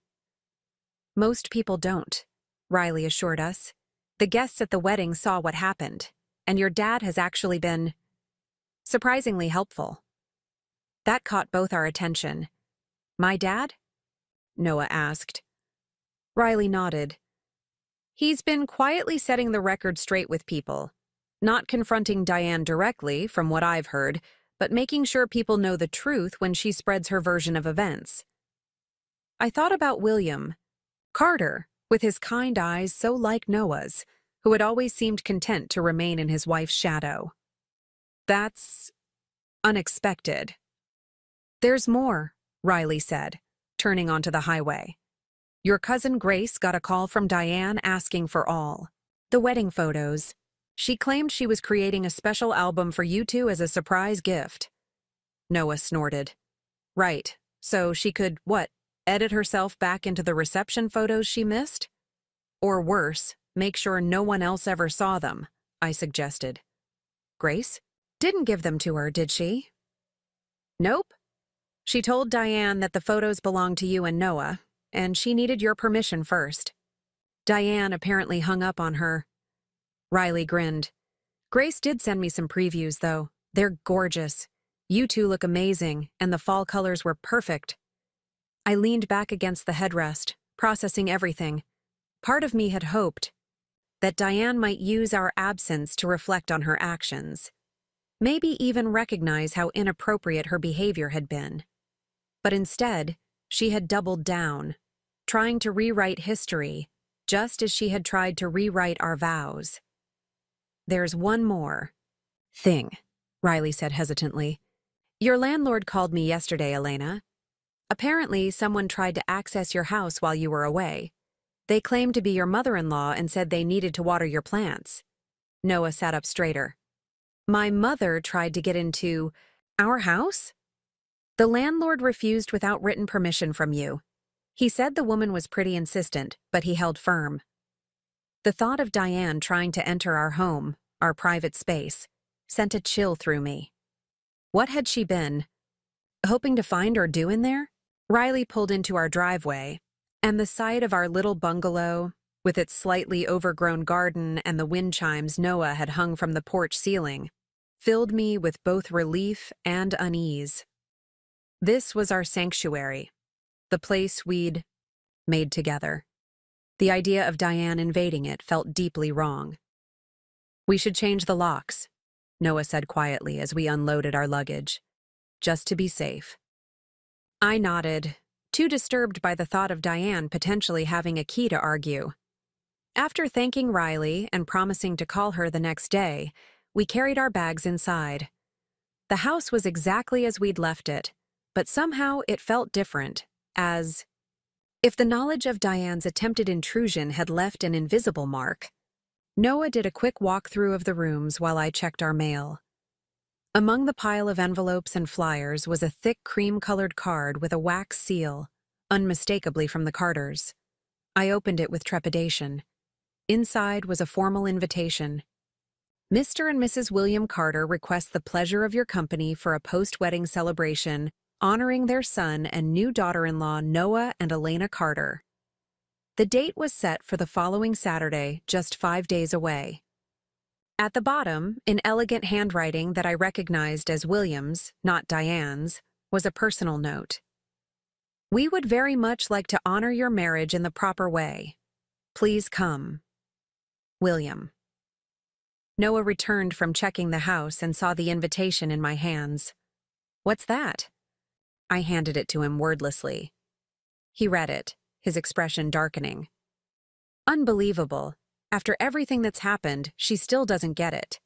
Speaker 1: Most people don't, Riley assured us. The guests at the wedding saw what happened, and your dad has actually been surprisingly helpful. That caught both our attention. My dad? Noah asked. Riley nodded. He's been quietly setting the record straight with people, not confronting Diane directly, from what I've heard, but making sure people know the truth when she spreads her version of events. I thought about William Carter, with his kind eyes so like Noah's, who had always seemed content to remain in his wife's shadow. That's unexpected. There's more, Riley said, turning onto the highway. Your cousin Grace got a call from Diane asking for all the wedding photos. She claimed she was creating a special album for you two as a surprise gift. Noah snorted. Right, so she could, edit herself back into the reception photos she missed? Or worse, make sure no one else ever saw them, I suggested. Grace? Didn't give them to her, did she? Nope. She told Diane that the photos belonged to you and Noah, and she needed your permission first. Diane apparently hung up on her. Riley grinned. Grace did send me some previews, though. They're gorgeous. You two look amazing, and the fall colors were perfect. I leaned back against the headrest, processing everything. Part of me had hoped that Diane might use our absence to reflect on her actions. Maybe even recognize how inappropriate her behavior had been. But instead, she had doubled down, trying to rewrite history, just as she had tried to rewrite our vows. There's one more thing, Riley said hesitantly. Your landlord called me yesterday, Elena. Apparently, someone tried to access your house while you were away. They claimed to be your mother-in-law and said they needed to water your plants. Noah sat up straighter. My mother tried to get into our house? The landlord refused without written permission from you. He said the woman was pretty insistent, but he held firm. The thought of Diane trying to enter our home, our private space, sent a chill through me. What had she been hoping to find or do in there? Riley pulled into our driveway, and the sight of our little bungalow, with its slightly overgrown garden and the wind chimes Noah had hung from the porch ceiling, filled me with both relief and unease. This was our sanctuary, the place we'd made together. The idea of Diane invading it felt deeply wrong. We should change the locks, Noah said quietly as we unloaded our luggage, just to be safe. I nodded, too disturbed by the thought of Diane potentially having a key to argue. After thanking Riley and promising to call her the next day, we carried our bags inside. The house was exactly as we'd left it, but somehow it felt different, as if the knowledge of Diane's attempted intrusion had left an invisible mark. Noah did a quick walkthrough of the rooms while I checked our mail. Among the pile of envelopes and flyers was a thick cream-colored card with a wax seal, unmistakably from the Carters. I opened it with trepidation. Inside was a formal invitation. Mr. and Mrs. William Carter request the pleasure of your company for a post-wedding celebration honoring their son and new daughter-in-law Noah and Elena Carter. The date was set for the following Saturday, just 5 days away. At the bottom, in elegant handwriting that I recognized as William's, not Diane's, was a personal note. We would very much like to honor your marriage in the proper way. Please come. William. Noah returned from checking the house and saw the invitation in my hands. What's that? I handed it to him wordlessly. He read it, his expression darkening. Unbelievable. After everything that's happened, she still doesn't get it.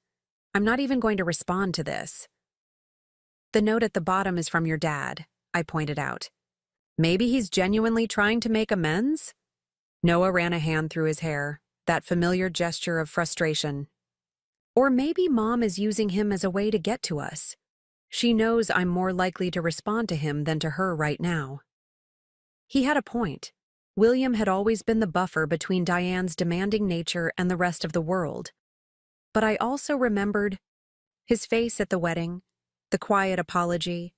Speaker 1: I'm not even going to respond to this. The note at the bottom is from your dad, I pointed out. Maybe he's genuinely trying to make amends? Noah ran a hand through his hair, that familiar gesture of frustration. Or maybe Mom is using him as a way to get to us. She knows I'm more likely to respond to him than to her right now. He had a point. William had always been the buffer between Diane's demanding nature and the rest of the world. But I also remembered his face at the wedding, the quiet apology,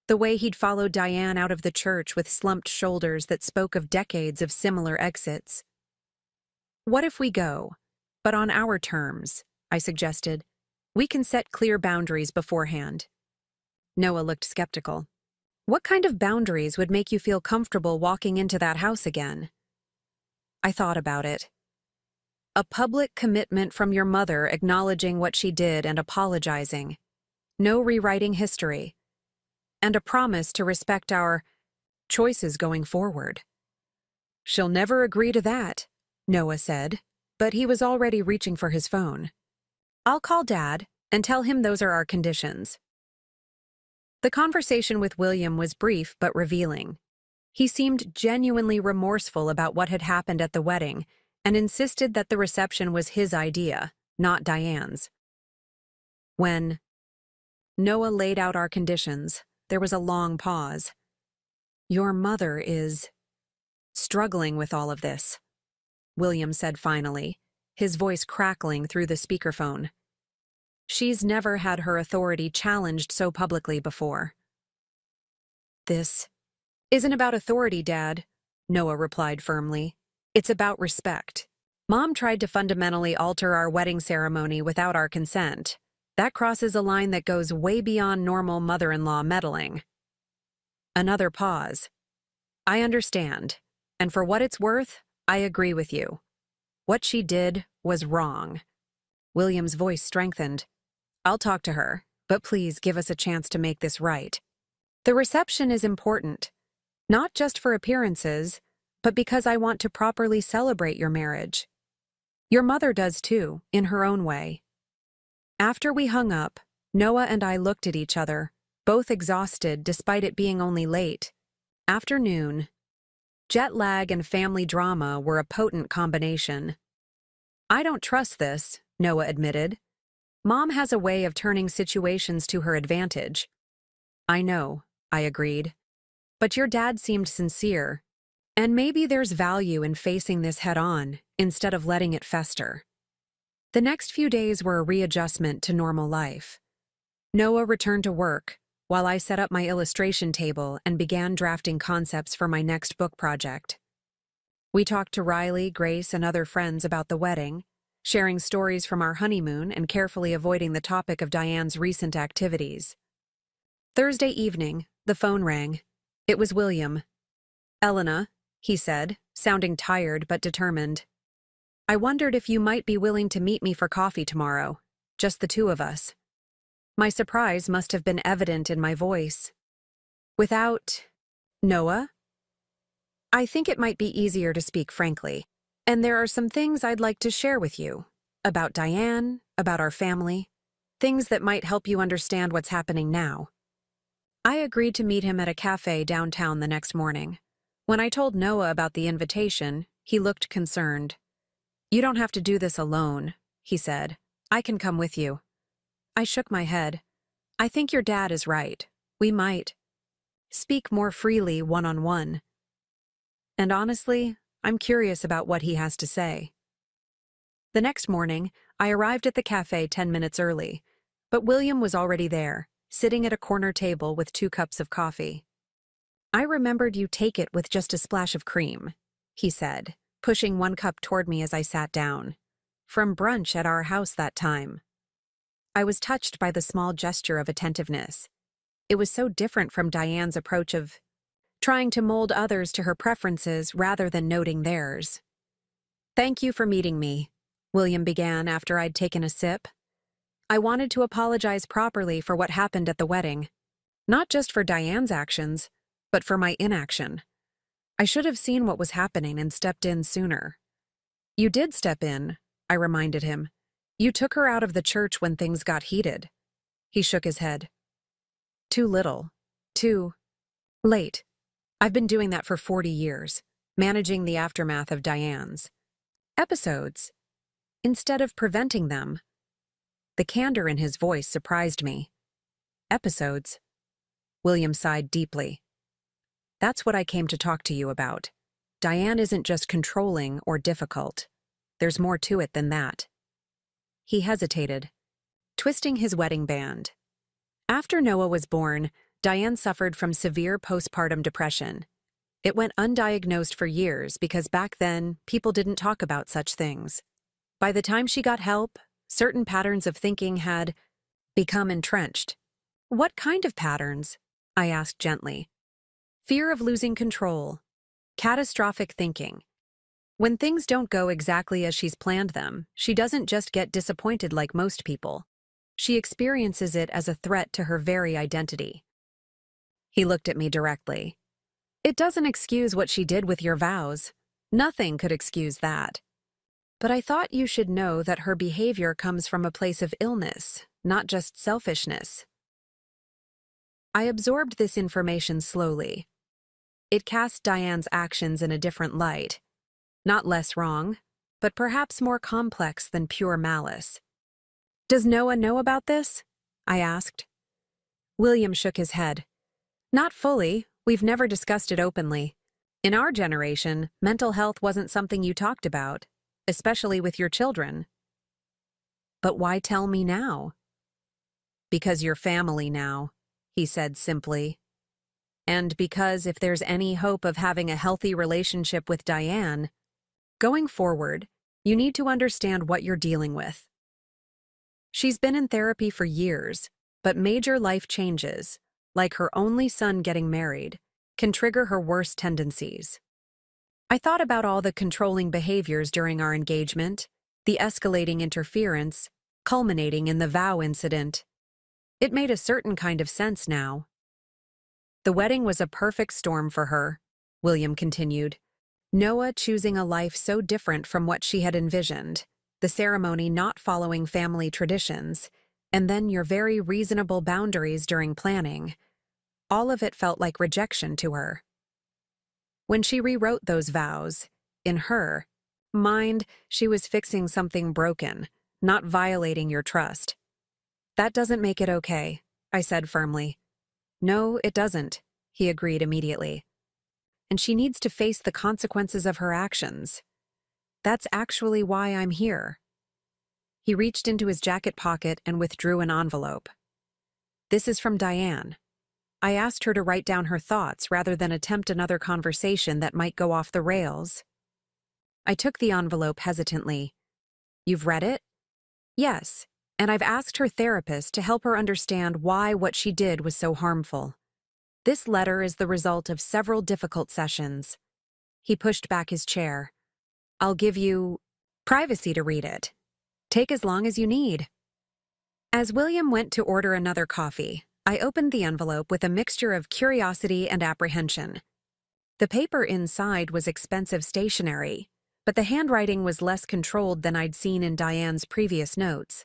Speaker 1: the way he'd followed Diane out of the church with slumped shoulders that spoke of decades of similar exits. What if we go, but on our terms, I suggested. We can set clear boundaries beforehand. Noah looked skeptical. What kind of boundaries would make you feel comfortable walking into that house again? I thought about it. A public commitment from your mother acknowledging what she did and apologizing. No rewriting history. And a promise to respect our choices going forward. She'll never agree to that, Noah said, but he was already reaching for his phone. I'll call Dad and tell him those are our conditions. The conversation with William was brief but revealing. He seemed genuinely remorseful about what had happened at the wedding and insisted that the reception was his idea, not Diane's. When Noah laid out our conditions, there was a long pause. Your mother is struggling with all of this, William said finally, his voice crackling through the speakerphone. She's never had her authority challenged so publicly before. This isn't about authority, Dad, Noah replied firmly. It's about respect. Mom tried to fundamentally alter our wedding ceremony without our consent. That crosses a line that goes way beyond normal mother-in-law meddling. Another pause. I understand, and for what it's worth, I agree with you. What she did was wrong. William's voice strengthened. I'll talk to her, but please give us a chance to make this right. The reception is important, not just for appearances, but because I want to properly celebrate your marriage. Your mother does too, in her own way. After we hung up, Noah and I looked at each other, both exhausted despite it being only late. Afternoon. Jet lag and family drama were a potent combination. I don't trust this, Noah admitted. Mom has a way of turning situations to her advantage. I know, I agreed. But your dad seemed sincere. And maybe there's value in facing this head-on, instead of letting it fester. The next few days were a readjustment to normal life. Noah returned to work, while I set up my illustration table and began drafting concepts for my next book project. We talked to Riley, Grace, and other friends about the wedding, sharing stories from our honeymoon and carefully avoiding the topic of Diane's recent activities. Thursday evening, the phone rang. It was William. Elena, he said, sounding tired but determined. I wondered if you might be willing to meet me for coffee tomorrow, just the two of us. My surprise must have been evident in my voice. Without Noah? I think it might be easier to speak frankly. And there are some things I'd like to share with you, about Diane, about our family, things that might help you understand what's happening now. I agreed to meet him at a cafe downtown the next morning. When I told Noah about the invitation, he looked concerned. You don't have to do this alone, he said. I can come with you. I shook my head. I think your dad is right. We might speak more freely one-on-one. And honestly, I'm curious about what he has to say. The next morning, I arrived at the cafe 10 minutes early, but William was already there, sitting at a corner table with 2 cups of coffee. I remembered you take it with just a splash of cream, he said, pushing 1 cup toward me as I sat down. From brunch at our house that time. I was touched by the small gesture of attentiveness. It was so different from Diane's approach of trying to mold others to her preferences rather than noting theirs. Thank you for meeting me, William began after I'd taken a sip. I wanted to apologize properly for what happened at the wedding. Not just for Diane's actions, but for my inaction. I should have seen what was happening and stepped in sooner. You did step in, I reminded him. You took her out of the church when things got heated. He shook his head. Too little. Too late. I've been doing that for 40 years, managing the aftermath of Diane's episodes, instead of preventing them. The candor in his voice surprised me. Episodes? William sighed deeply. That's what I came to talk to you about. Diane isn't just controlling or difficult. There's more to it than that. He hesitated, twisting his wedding band. After Noah was born, Diane suffered from severe postpartum depression. It went undiagnosed for years because back then, people didn't talk about such things. By the time she got help, certain patterns of thinking had become entrenched. What kind of patterns? I asked gently. Fear of losing control. Catastrophic thinking. When things don't go exactly as she's planned them, she doesn't just get disappointed like most people. She experiences it as a threat to her very identity. He looked at me directly. It doesn't excuse what she did with your vows. Nothing could excuse that. But I thought you should know that her behavior comes from a place of illness, not just selfishness. I absorbed this information slowly. It cast Diane's actions in a different light. Not less wrong, but perhaps more complex than pure malice. Does Noah know about this? I asked. William shook his head. Not fully. We've never discussed it openly. In our generation, mental health wasn't something you talked about, especially with your children. But why tell me now? Because you're family now, he said simply. And because if there's any hope of having a healthy relationship with Diane, going forward, you need to understand what you're dealing with. She's been in therapy for years, but major life changes, like her only son getting married, can trigger her worst tendencies. I thought about all the controlling behaviors during our engagement, the escalating interference, culminating in the vow incident. It made a certain kind of sense now. The wedding was a perfect storm for her, William continued. Noah choosing a life so different from what she had envisioned, the ceremony not following family traditions, and then your very reasonable boundaries during planning. All of it felt like rejection to her. When she rewrote those vows, in her mind, she was fixing something broken, not violating your trust. That doesn't make it okay, I said firmly. No, it doesn't, he agreed immediately. And she needs to face the consequences of her actions. That's actually why I'm here. He reached into his jacket pocket and withdrew an envelope. This is from Diane. I asked her to write down her thoughts rather than attempt another conversation that might go off the rails. I took the envelope hesitantly. You've read it? Yes, and I've asked her therapist to help her understand why what she did was so harmful. This letter is the result of several difficult sessions. He pushed back his chair. I'll give you privacy to read it. Take as long as you need. As William went to order another coffee, I opened the envelope with a mixture of curiosity and apprehension. The paper inside was expensive stationery, but the handwriting was less controlled than I'd seen in Diane's previous notes.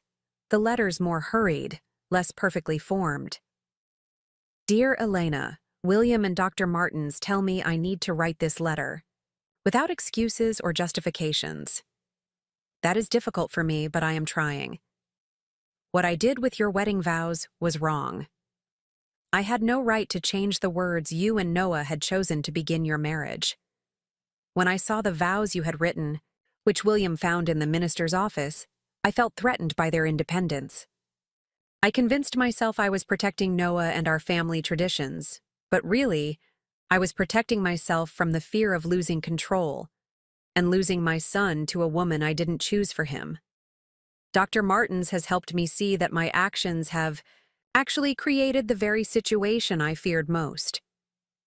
Speaker 1: The letters more hurried, less perfectly formed. Dear Elena, William and Dr. Martins tell me I need to write this letter, without excuses or justifications. That is difficult for me, but I am trying. What I did with your wedding vows was wrong. I had no right to change the words you and Noah had chosen to begin your marriage. When I saw the vows you had written, which William found in the minister's office, I felt threatened by their independence. I convinced myself I was protecting Noah and our family traditions, but really, I was protecting myself from the fear of losing control and losing my son to a woman I didn't choose for him. Dr. Martins has helped me see that my actions have actually created the very situation I feared most.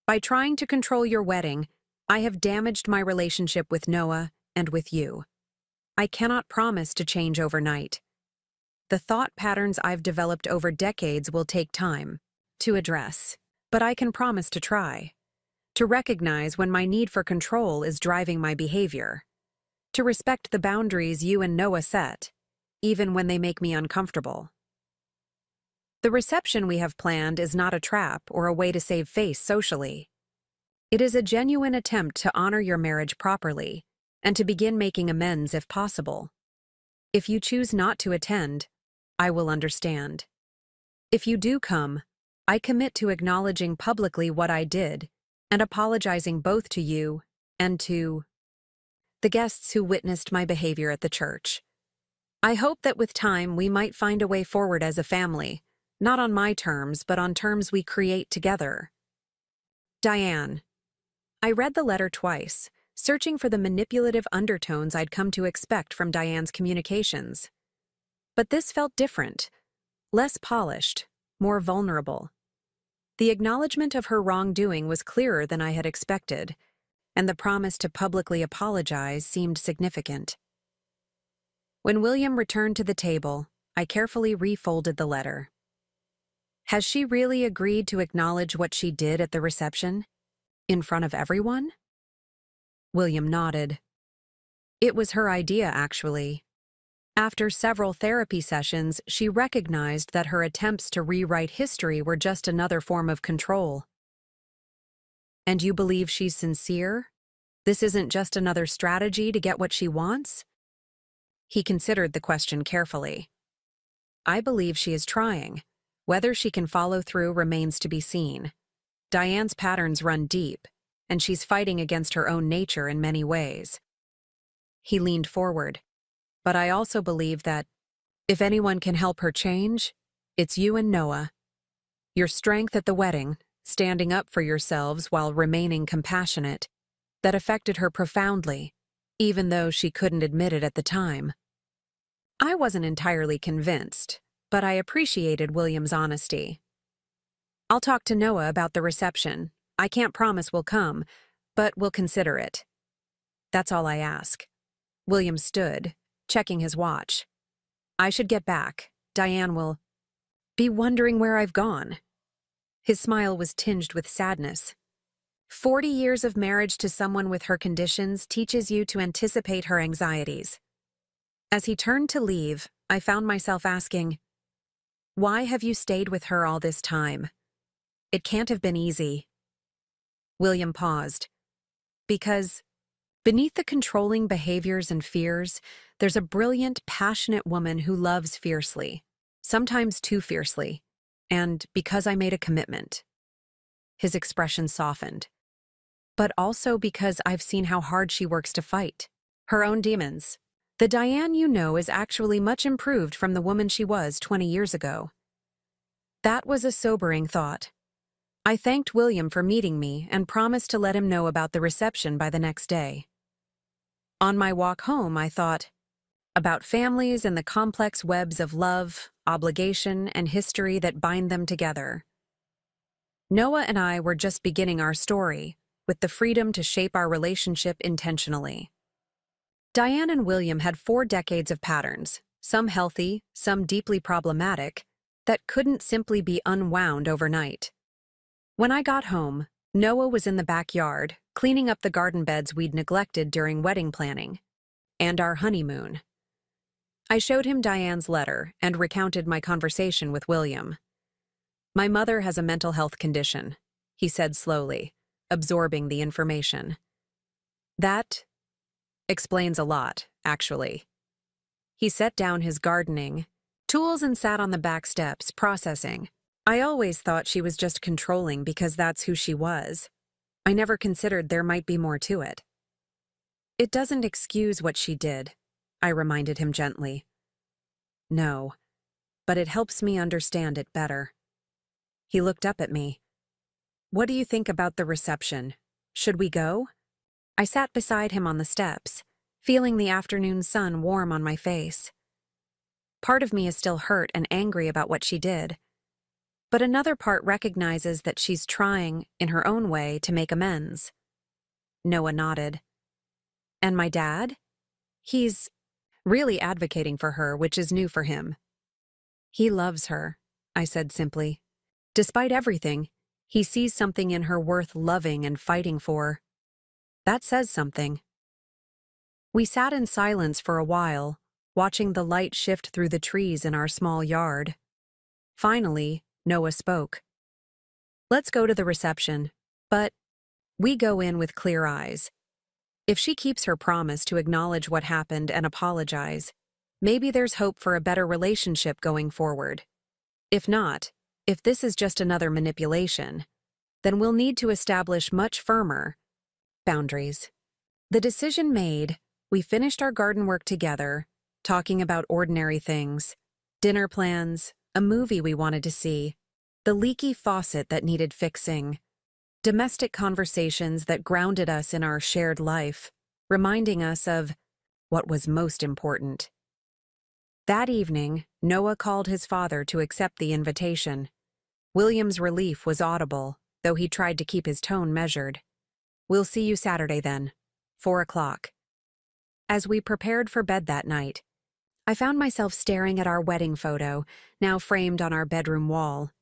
Speaker 1: By trying to control your wedding, I have damaged my relationship with Noah and with you. I cannot promise to change overnight. The thought patterns I've developed over decades will take time to address, but I can promise to try. To recognize when my need for control is driving my behavior. To respect the boundaries you and Noah set, even when they make me uncomfortable. The reception we have planned is not a trap or a way to save face socially. It is a genuine attempt to honor your marriage properly and to begin making amends if possible. If you choose not to attend, I will understand. If you do come, I commit to acknowledging publicly what I did and apologizing both to you and to the guests who witnessed my behavior at the church. I hope that with time we might find a way forward as a family, not on my terms, but on terms we create together. Diane. I read the letter twice, searching for the manipulative undertones I'd come to expect from Diane's communications. But this felt different, less polished, more vulnerable. The acknowledgement of her wrongdoing was clearer than I had expected, and the promise to publicly apologize seemed significant. When William returned to the table, I carefully refolded the letter. Has she really agreed to acknowledge what she did at the reception? In front of everyone? William nodded. It was her idea, actually. After several therapy sessions, she recognized that her attempts to rewrite history were just another form of control. And you believe she's sincere? This isn't just another strategy to get what she wants? He considered the question carefully. I believe she is trying. Whether she can follow through remains to be seen. Diane's patterns run deep, and she's fighting against her own nature in many ways. He leaned forward. But I also believe that, if anyone can help her change, it's you and Noah. Your strength at the wedding, standing up for yourselves while remaining compassionate, that affected her profoundly, even though she couldn't admit it at the time. I wasn't entirely convinced, but I appreciated William's honesty. I'll talk to Noah about the reception. I can't promise we'll come, but we'll consider it. That's all I ask. William stood, checking his watch. I should get back. Diane will be wondering where I've gone. His smile was tinged with sadness. 40 years of marriage to someone with her conditions teaches you to anticipate her anxieties. As he turned to leave, I found myself asking, why have you stayed with her all this time? It can't have been easy. William paused. Because beneath the controlling behaviors and fears, there's a brilliant, passionate woman who loves fiercely, sometimes too fiercely, and because I made a commitment. His expression softened. But also because I've seen how hard she works to fight. Her own demons. The Diane you know is actually much improved from the woman she was 20 years ago. That was a sobering thought. I thanked William for meeting me and promised to let him know about the reception by the next day. On my walk home, I thought about families and the complex webs of love, obligation, and history that bind them together. Noah and I were just beginning our story, with the freedom to shape our relationship intentionally. Diane and William had 4 decades of patterns, some healthy, some deeply problematic, that couldn't simply be unwound overnight. When I got home, Noah was in the backyard, cleaning up the garden beds we'd neglected during wedding planning, and our honeymoon. I showed him Diane's letter and recounted my conversation with William. My mother has a mental health condition, he said slowly, absorbing the information. That explains a lot, actually. He set down his gardening tools and sat on the back steps, processing. I always thought she was just controlling because that's who she was. I never considered there might be more to it. It doesn't excuse what she did, I reminded him gently. No, but it helps me understand it better. He looked up at me. What do you think about the reception? Should we go? I sat beside him on the steps, feeling the afternoon sun warm on my face. Part of me is still hurt and angry about what she did, but another part recognizes that she's trying, in her own way, to make amends. Noah nodded. And my dad? He's really advocating for her, which is new for him. He loves her, I said simply. Despite everything, he sees something in her worth loving and fighting for. That says something. We sat in silence for a while, watching the light shift through the trees in our small yard. Finally, Noah spoke. Let's go to the reception, but we go in with clear eyes. If she keeps her promise to acknowledge what happened and apologize, maybe there's hope for a better relationship going forward. If not, if this is just another manipulation, then we'll need to establish much firmer boundaries. The decision made, we finished our garden work together, talking about ordinary things, dinner plans, a movie we wanted to see, the leaky faucet that needed fixing, domestic conversations that grounded us in our shared life, reminding us of what was most important. That evening, Noah called his father to accept the invitation. William's relief was audible, though he tried to keep his tone measured. We'll see you Saturday then, 4 o'clock. As we prepared for bed that night, I found myself staring at our wedding photo, now framed on our bedroom wall.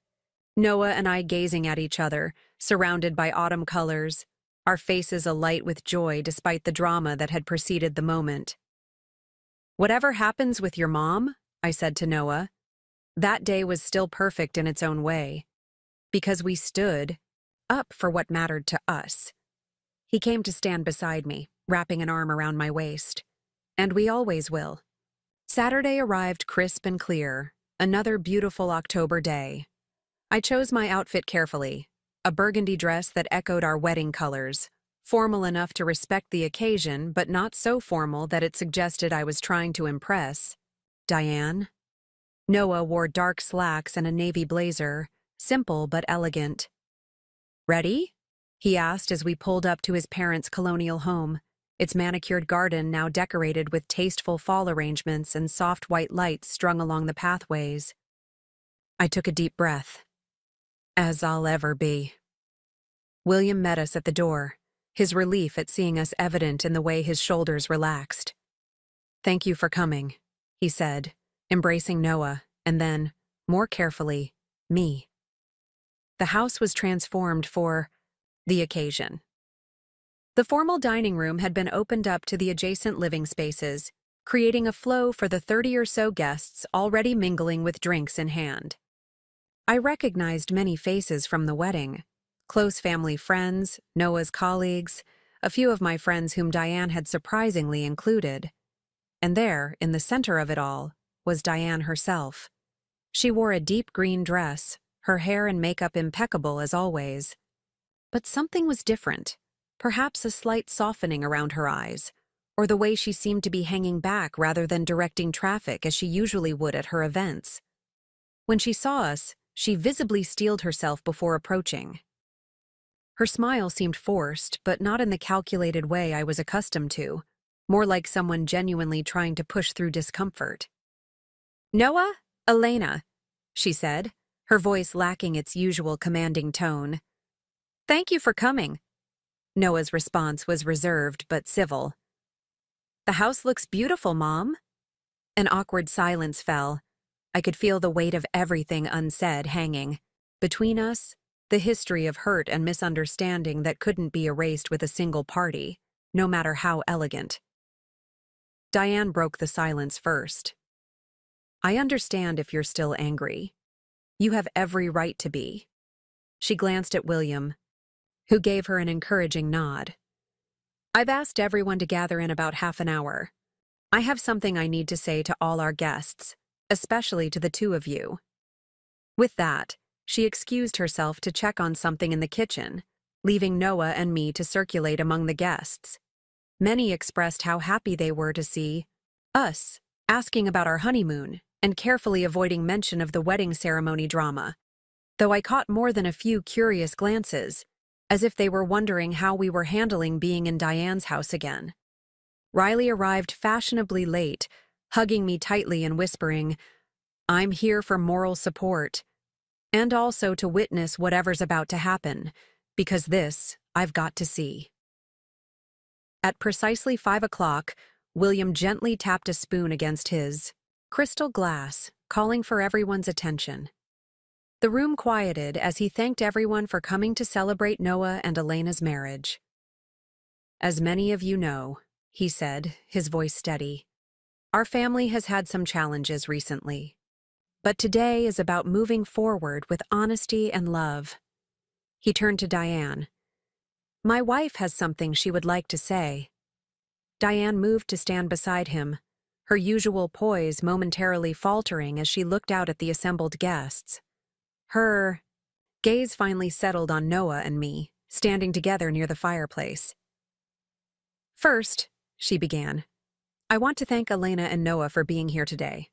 Speaker 1: Noah and I gazing at each other, surrounded by autumn colors, our faces alight with joy despite the drama that had preceded the moment. Whatever happens with your mom, I said to Noah, that day was still perfect in its own way, because we stood up for what mattered to us. He came to stand beside me, wrapping an arm around my waist. And we always will. Saturday arrived crisp and clear, another beautiful October day. I chose my outfit carefully, a burgundy dress that echoed our wedding colors, formal enough to respect the occasion, but not so formal that it suggested I was trying to impress Diane. Noah wore dark slacks and a navy blazer, simple but elegant. Ready? He asked as we pulled up to his parents' colonial home, its manicured garden now decorated with tasteful fall arrangements and soft white lights strung along the pathways. I took a deep breath. As I'll ever be. William met us at the door, his relief at seeing us evident in the way his shoulders relaxed. Thank you for coming, he said, embracing Noah, and then, more carefully, me. The house was transformed for the occasion. The formal dining room had been opened up to the adjacent living spaces, creating a flow for the 30 or so guests already mingling with drinks in hand. I recognized many faces from the wedding, close family friends, Noah's colleagues, a few of my friends whom Diane had surprisingly included. And there, in the center of it all, was Diane herself. She wore a deep green dress, her hair and makeup impeccable as always. But something was different, perhaps a slight softening around her eyes, or the way she seemed to be hanging back rather than directing traffic as she usually would at her events. When she saw us, she visibly steeled herself before approaching. Her smile seemed forced, but not in the calculated way I was accustomed to, more like someone genuinely trying to push through discomfort. "Noah, Elena," she said, her voice lacking its usual commanding tone. "Thank you for coming." Noah's response was reserved but civil. "The house looks beautiful, Mom." An awkward silence fell. I could feel the weight of everything unsaid hanging. Between us, the history of hurt and misunderstanding that couldn't be erased with a single party, no matter how elegant. Diane broke the silence first. "I understand if you're still angry. You have every right to be." She glanced at William, who gave her an encouraging nod. "I've asked everyone to gather in about half an hour. I have something I need to say to all our guests, especially to the two of you." With that, she excused herself to check on something in the kitchen, leaving Noah and me to circulate among the guests. Many expressed how happy they were to see us, asking about our honeymoon, and carefully avoiding mention of the wedding ceremony drama, though I caught more than a few curious glances, as if they were wondering how we were handling being in Diane's house again. Riley arrived fashionably late, hugging me tightly and whispering, "I'm here for moral support, and also to witness whatever's about to happen, because this I've got to see." At precisely 5 o'clock, William gently tapped a spoon against his crystal glass, calling for everyone's attention. The room quieted as he thanked everyone for coming to celebrate Noah and Elena's marriage. "As many of you know," he said, his voice steady, "our family has had some challenges recently. But today is about moving forward with honesty and love." He turned to Diane. "My wife has something she would like to say." Diane moved to stand beside him, her usual poise momentarily faltering as she looked out at the assembled guests. Her gaze finally settled on Noah and me, standing together near the fireplace. "First," she began, "I want to thank Elena and Noah for being here today.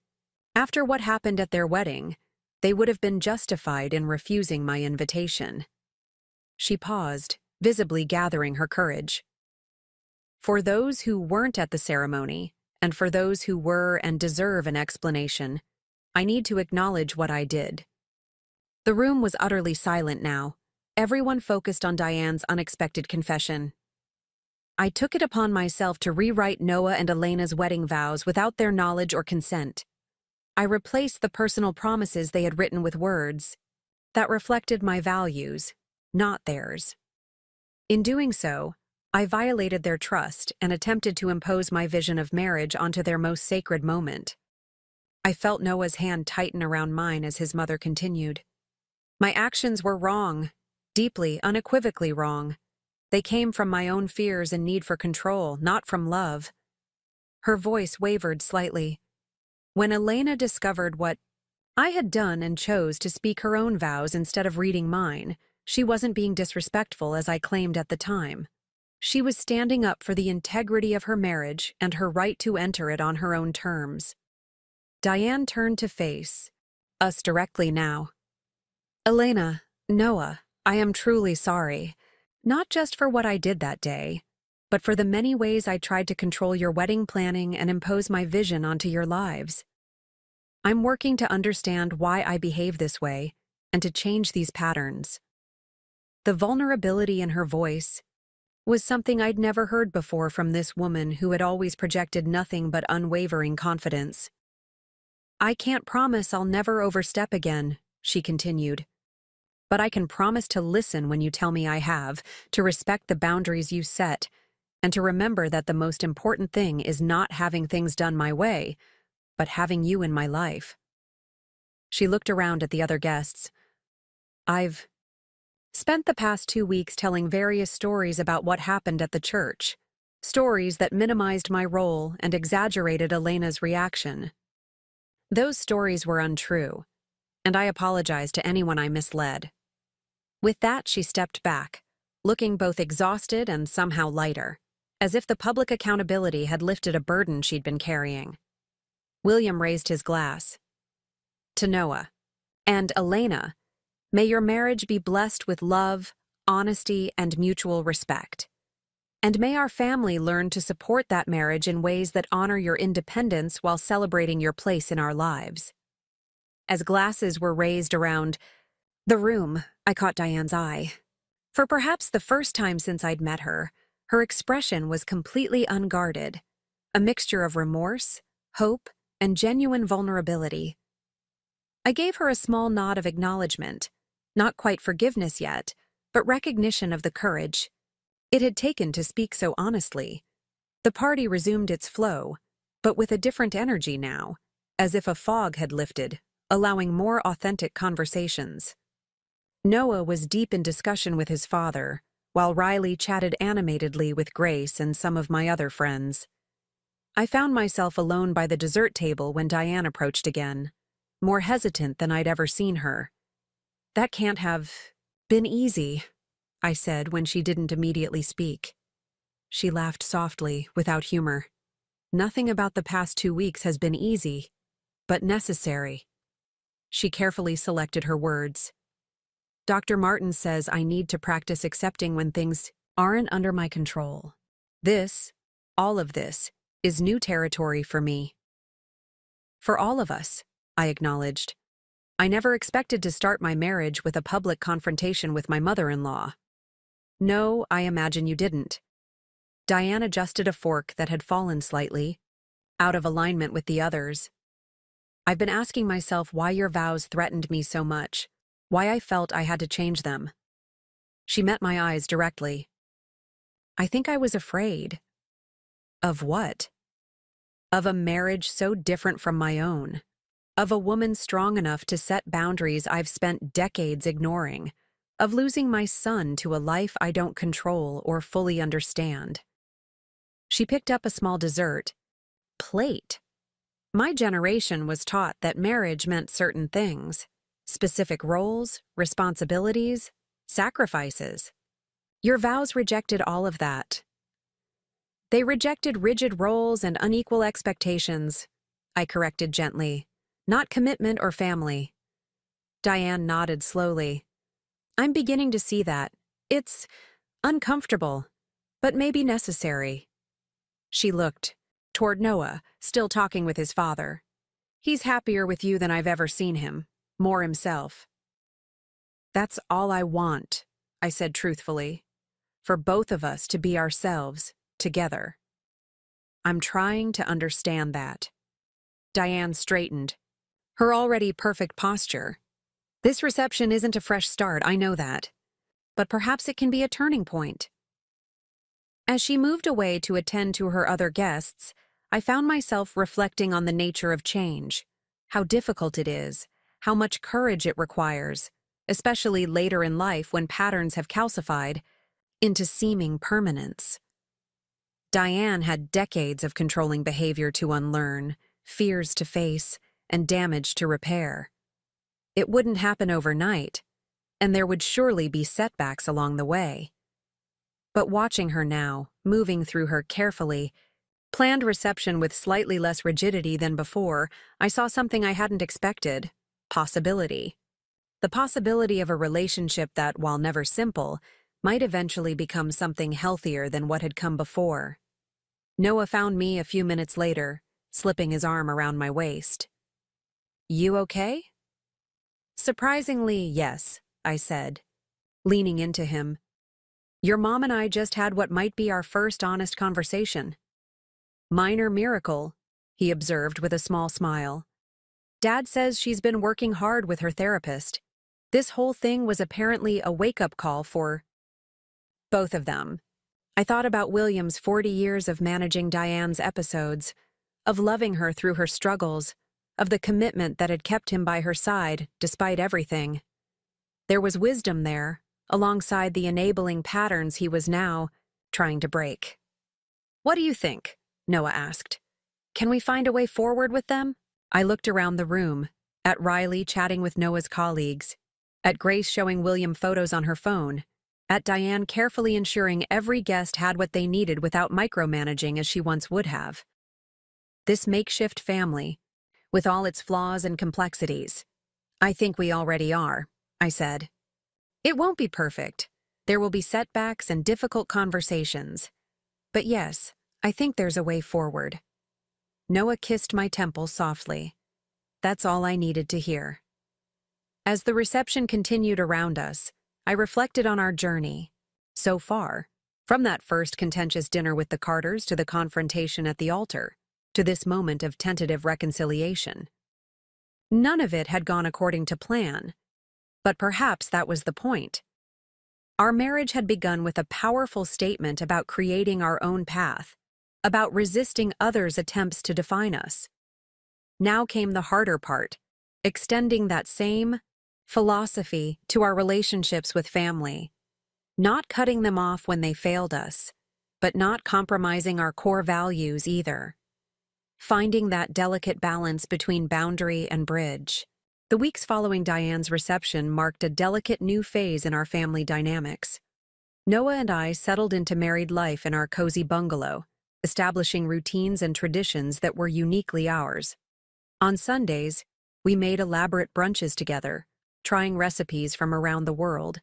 Speaker 1: After what happened at their wedding, they would have been justified in refusing my invitation." She paused, visibly gathering her courage. "For those who weren't at the ceremony, and for those who were and deserve an explanation, I need to acknowledge what I did." The room was utterly silent now, everyone focused on Diane's unexpected confession. "I took it upon myself to rewrite Noah and Elena's wedding vows without their knowledge or consent. I replaced the personal promises they had written with words that reflected my values, not theirs. In doing so, I violated their trust and attempted to impose my vision of marriage onto their most sacred moment." I felt Noah's hand tighten around mine as his mother continued. "My actions were wrong, deeply, unequivocally wrong. They came from my own fears and need for control, not from love." Her voice wavered slightly. "When Elena discovered what I had done and chose to speak her own vows instead of reading mine, she wasn't being disrespectful as I claimed at the time. She was standing up for the integrity of her marriage and her right to enter it on her own terms." Diane turned to face us directly now. "Elena, Noah, I am truly sorry. Not just for what I did that day, but for the many ways I tried to control your wedding planning and impose my vision onto your lives. I'm working to understand why I behave this way and to change these patterns." The vulnerability in her voice was something I'd never heard before from this woman who had always projected nothing but unwavering confidence. "I can't promise I'll never overstep again," she continued. "But I can promise to listen when you tell me I have, to respect the boundaries you set, and to remember that the most important thing is not having things done my way, but having you in my life." She looked around at the other guests. "I've spent the past 2 weeks telling various stories about what happened at the church, stories that minimized my role and exaggerated Elena's reaction. Those stories were untrue, and I apologize to anyone I misled." With that, she stepped back, looking both exhausted and somehow lighter, as if the public accountability had lifted a burden she'd been carrying. William raised his glass. "To Noah and Elena, may your marriage be blessed with love, honesty, and mutual respect. And may our family learn to support that marriage in ways that honor your independence while celebrating your place in our lives." As glasses were raised around the room, I caught Diane's eye. For perhaps the first time since I'd met her, her expression was completely unguarded, a mixture of remorse, hope, and genuine vulnerability. I gave her a small nod of acknowledgement, not quite forgiveness yet, but recognition of the courage it had taken to speak so honestly. The party resumed its flow, but with a different energy now, as if a fog had lifted, allowing more authentic conversations. Noah was deep in discussion with his father, while Riley chatted animatedly with Grace and some of my other friends. I found myself alone by the dessert table when Diane approached again, more hesitant than I'd ever seen her. "That can't have been easy," I said when she didn't immediately speak. She laughed softly, without humor. "Nothing about the past 2 weeks has been easy, but necessary." She carefully selected her words. "Dr. Martin says I need to practice accepting when things aren't under my control. All of this, is new territory for me." "For all of us," I acknowledged. "I never expected to start my marriage with a public confrontation with my mother-in-law." "No, I imagine you didn't." Diane adjusted a fork that had fallen slightly, out of alignment with the others. "I've been asking myself why your vows threatened me so much, why I felt I had to change them." She met my eyes directly. "I think I was afraid." "Of what?" "Of a marriage so different from my own. Of a woman strong enough to set boundaries I've spent decades ignoring. Of losing my son to a life I don't control or fully understand." She picked up a small dessert plate. My generation was taught that marriage meant certain things. Specific roles, responsibilities, sacrifices. Your vows rejected all of that. "They rejected rigid roles and unequal expectations," I corrected gently. "Not commitment or family." Diane nodded slowly. "I'm beginning to see that. It's uncomfortable, but maybe necessary." She looked toward Noah, still talking with his father. "He's happier with you than I've ever seen him, more himself." "That's all I want," I said truthfully. "For both of us to be ourselves, together." "I'm trying to understand that." Diane straightened, her already perfect posture. "This reception isn't a fresh start, I know that. But perhaps it can be a turning point." As she moved away to attend to her other guests, I found myself reflecting on the nature of change, how difficult it is, how much courage it requires, especially later in life when patterns have calcified into seeming permanence. Diane had decades of controlling behavior to unlearn, fears to face, and damage to repair. It wouldn't happen overnight, and there would surely be setbacks along the way. But watching her now, moving through her carefully, planned reception with slightly less rigidity than before, I saw something I hadn't expected: possibility. The possibility of a relationship that, while never simple, might eventually become something healthier than what had come before. Noah found me a few minutes later, slipping his arm around my waist. "You okay?" "Surprisingly, yes," I said, leaning into him. "Your mom and I just had what might be our first honest conversation." "Minor miracle," he observed with a small smile. "Dad says she's been working hard with her therapist. This whole thing was apparently a wake-up call for both of them." I thought about William's 40 years of managing Diane's episodes, of loving her through her struggles, of the commitment that had kept him by her side despite everything. There was wisdom there, alongside the enabling patterns he was now trying to break. "What do you think?" Noah asked. "Can we find a way forward with them?" I looked around the room, at Riley chatting with Noah's colleagues, at Grace showing William photos on her phone, at Diane carefully ensuring every guest had what they needed without micromanaging as she once would have. This makeshift family, with all its flaws and complexities. "I think we already are," I said. "It won't be perfect. There will be setbacks and difficult conversations. But yes, I think there's a way forward." Noah kissed my temple softly. That's all I needed to hear. As the reception continued around us, I reflected on our journey. So far, from that first contentious dinner with the Carters to the confrontation at the altar, to this moment of tentative reconciliation. None of it had gone according to plan, but perhaps that was the point. Our marriage had begun with a powerful statement about creating our own path, about resisting others' attempts to define us. Now came the harder part, extending that same philosophy to our relationships with family, not cutting them off when they failed us, but not compromising our core values either. finding that delicate balance between boundary and bridge. The weeks following Diane's reception marked a delicate new phase in our family dynamics. Noah and I settled into married life in our cozy bungalow, establishing routines and traditions that were uniquely ours. On Sundays, we made elaborate brunches together, trying recipes from around the world.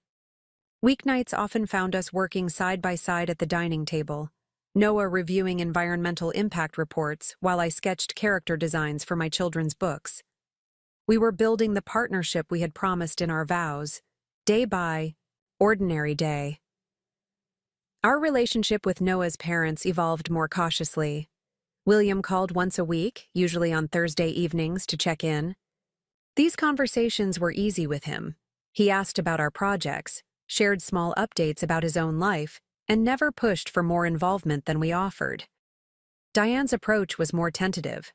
Speaker 1: Weeknights often found us working side by side at the dining table, Noah reviewing environmental impact reports while I sketched character designs for my children's books. We were building the partnership we had promised in our vows, day by ordinary day. Our relationship with Noah's parents evolved more cautiously. William called once a week, usually on Thursday evenings, to check in. These conversations were easy with him. He asked about our projects, shared small updates about his own life, and never pushed for more involvement than we offered. Diane's approach was more tentative.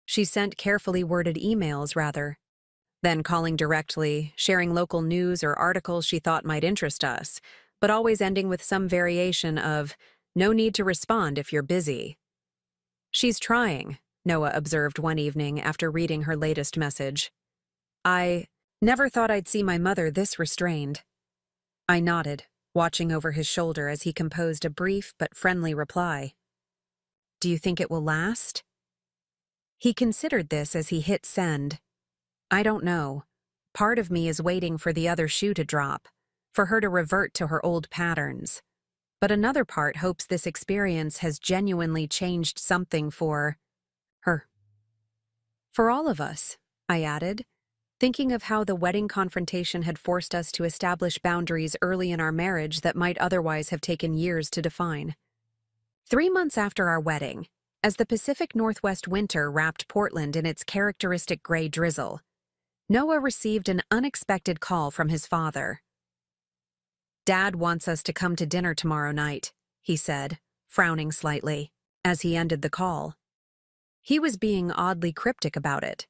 Speaker 1: She sent carefully worded emails, rather than calling directly, sharing local news or articles she thought might interest us, but always ending with some variation of, "No need to respond if you're busy." "She's trying," Noah observed one evening after reading her latest message. "I never thought I'd see my mother this restrained." I nodded, watching over his shoulder as he composed a brief but friendly reply. "Do you think it will last?" He considered this as he hit send. "I don't know. Part of me is waiting for the other shoe to drop, for her to revert to her old patterns. But another part hopes this experience has genuinely changed something for her. For all of us," I added, thinking of how the wedding confrontation had forced us to establish boundaries early in our marriage that might otherwise have taken years to define. 3 months after our wedding, as the Pacific Northwest winter wrapped Portland in its characteristic gray drizzle, Noah received an unexpected call from his father. "Dad wants us to come to dinner tomorrow night," he said, frowning slightly, as he ended the call. He was being oddly cryptic about it.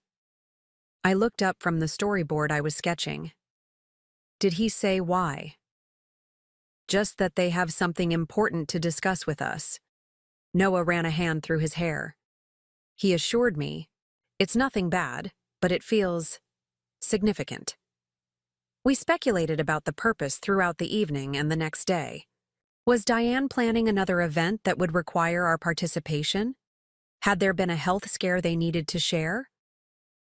Speaker 1: I looked up from the storyboard I was sketching. "Did he say why?" "Just that they have something important to discuss with us." Noah ran a hand through his hair. He assured me, "It's nothing bad, but it feels significant." We speculated about the purpose throughout the evening and the next day. Was Diane planning another event that would require our participation? Had there been a health scare they needed to share?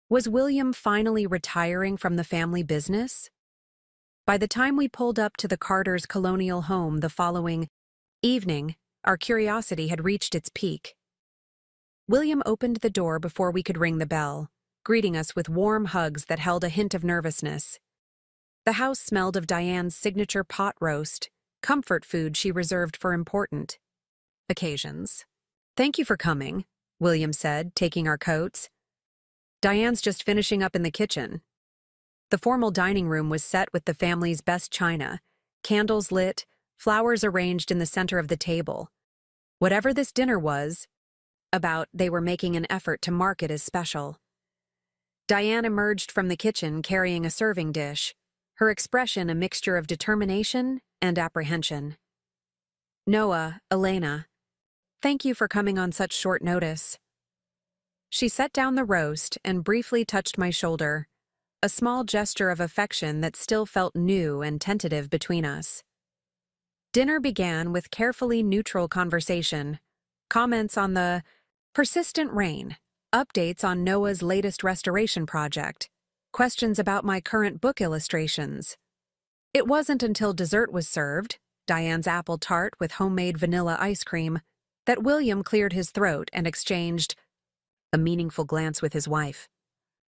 Speaker 1: Was William finally retiring from the family business? By the time we pulled up to the Carters' colonial home the following evening, our curiosity had reached its peak. William opened the door before we could ring the bell, greeting us with warm hugs that held a hint of nervousness. The house smelled of Diane's signature pot roast, comfort food she reserved for important occasions. "Thank you for coming," William said, taking our coats. "Diane's just finishing up in the kitchen." The formal dining room was set with the family's best china, candles lit, flowers arranged in the center of the table. Whatever this dinner was about, they were making an effort to mark it as special. Diane emerged from the kitchen carrying a serving dish, her expression a mixture of determination and apprehension. "Noah, Elena, thank you for coming on such short notice." She set down the roast and briefly touched my shoulder, a small gesture of affection that still felt new and tentative between us. Dinner began with carefully neutral conversation, comments on the persistent rain, updates on Noah's latest restoration project, questions about my current book illustrations. It wasn't until dessert was served, Diane's apple tart with homemade vanilla ice cream, that William cleared his throat and exchanged a meaningful glance with his wife.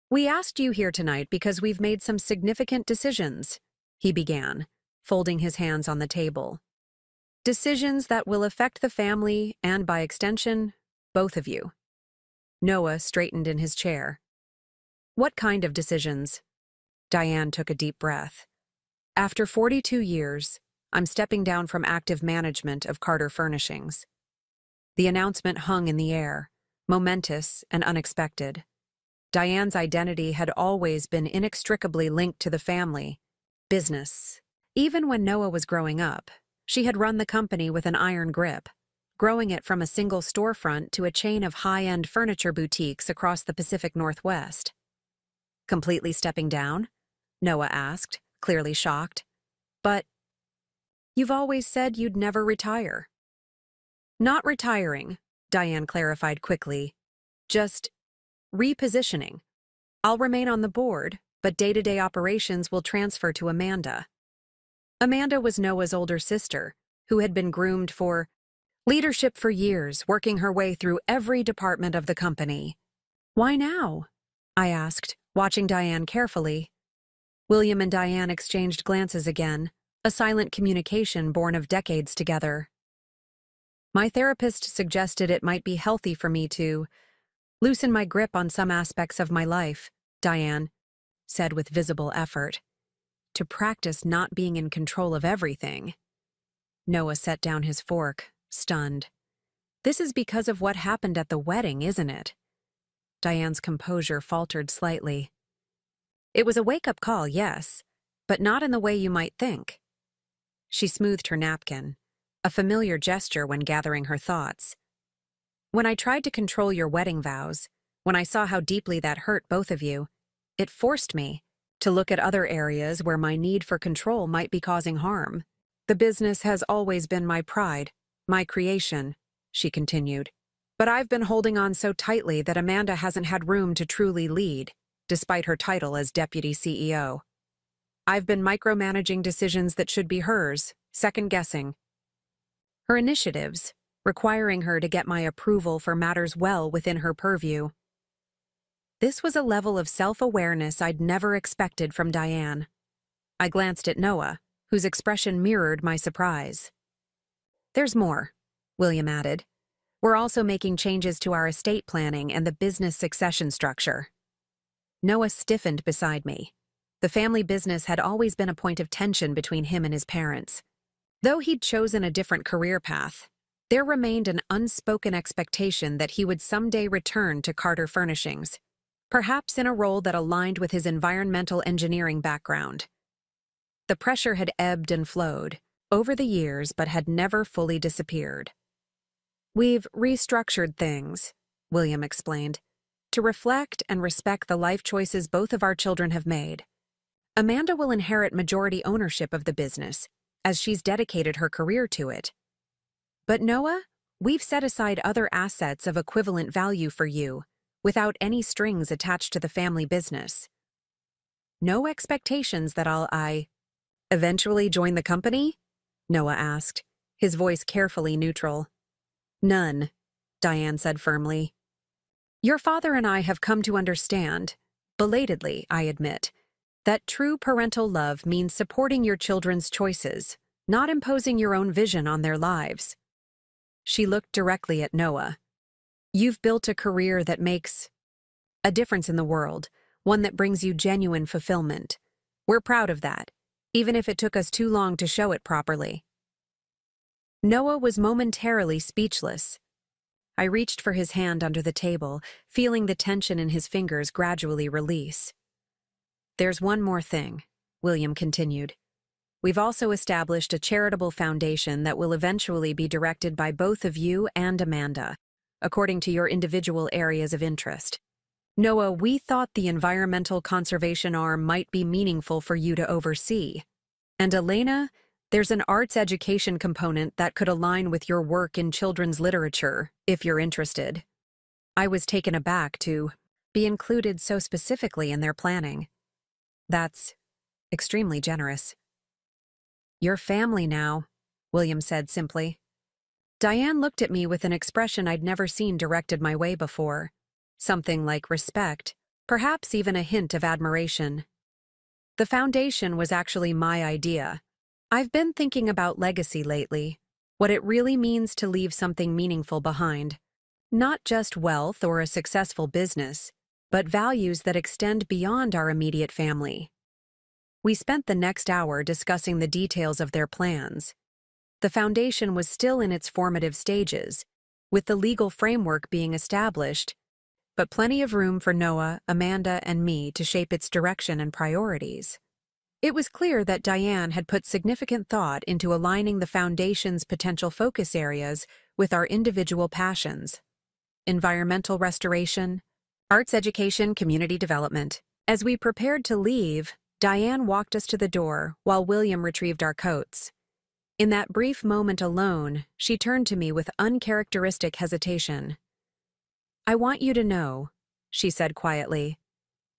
Speaker 1: "We asked you here tonight because we've made some significant decisions," he began, folding his hands on the table. "Decisions that will affect the family and, by extension, both of you." Noah straightened in his chair. "What kind of decisions?" Diane took a deep breath. "After 42 years, I'm stepping down from active management of Carter Furnishings." The announcement hung in the air, momentous and unexpected. Diane's identity had always been inextricably linked to the family business. Even when Noah was growing up, she had run the company with an iron grip. growing it from a single storefront to a chain of high-end furniture boutiques across the Pacific Northwest. Completely stepping down? Noah asked, clearly shocked. But you've always said you'd never retire. Not retiring, Diane clarified quickly. Just repositioning. I'll remain on the board, but day-to-day operations will transfer to Amanda. Amanda was Noah's older sister, who had been groomed for leadership for years, working her way through every department of the company. Why now? I asked, watching Diane carefully. William and Diane exchanged glances again, a silent communication born of decades together. My therapist suggested it might be healthy for me to loosen my grip on some aspects of my life, Diane said with visible effort. To practice not being in control of everything. Noah set down his fork, stunned. This is because of what happened at the wedding, isn't it? Diane's composure faltered slightly. It was a wake-up call, yes, but not in the way you might think. She smoothed her napkin, a familiar gesture when gathering her thoughts. When I tried to control your wedding vows, when I saw how deeply that hurt both of you, it forced me to look at other areas where my need for control might be causing harm. The business has always been my pride, my creation, she continued. But I've been holding on so tightly that Amanda hasn't had room to truly lead, despite her title as Deputy CEO. I've been micromanaging decisions that should be hers, second-guessing her initiatives, requiring her to get my approval for matters well within her purview. This was a level of self-awareness I'd never expected from Diane. I glanced at Noah, whose expression mirrored my surprise. There's more, William added. We're also making changes to our estate planning and the business succession structure. Noah stiffened beside me. The family business had always been a point of tension between him and his parents. Though he'd chosen a different career path, there remained an unspoken expectation that he would someday return to Carter Furnishings, perhaps in a role that aligned with his environmental engineering background. The pressure had ebbed and flowed over the years but had never fully disappeared. We've restructured things, William explained, to reflect and respect the life choices both of our children have made. Amanda will inherit majority ownership of the business, as she's dedicated her career to it. But Noah, we've set aside other assets of equivalent value for you, without any strings attached to the family business. No expectations that I eventually join the company? Noah asked, his voice carefully neutral. None, Diane said firmly. Your father and I have come to understand, belatedly, I admit, that true parental love means supporting your children's choices, not imposing your own vision on their lives. She looked directly at Noah. You've built a career that makes a difference in the world, one that brings you genuine fulfillment. We're proud of that, even if it took us too long to show it properly. Noah was momentarily speechless. I reached for his hand under the table, feeling the tension in his fingers gradually release. There's one more thing, William continued. We've also established a charitable foundation that will eventually be directed by both of you and Amanda, according to your individual areas of interest. Noah, we thought the environmental conservation arm might be meaningful for you to oversee. And Elena, there's an arts education component that could align with your work in children's literature, if you're interested. I was taken aback to be included so specifically in their planning. That's extremely generous. Your family now, William said simply. Diane looked at me with an expression I'd never seen directed my way before. Something like respect, perhaps even a hint of admiration. The foundation was actually my idea. I've been thinking about legacy lately, what it really means to leave something meaningful behind. Not just wealth or a successful business, but values that extend beyond our immediate family. We spent the next hour discussing the details of their plans. The foundation was still in its formative stages, with the legal framework being established, but plenty of room for Noah, Amanda, and me to shape its direction and priorities. It was clear that Diane had put significant thought into aligning the foundation's potential focus areas with our individual passions: environmental restoration, arts education, community development. As we prepared to leave, Diane walked us to the door while William retrieved our coats. In that brief moment alone, she turned to me with uncharacteristic hesitation. "I want you to know," she said quietly,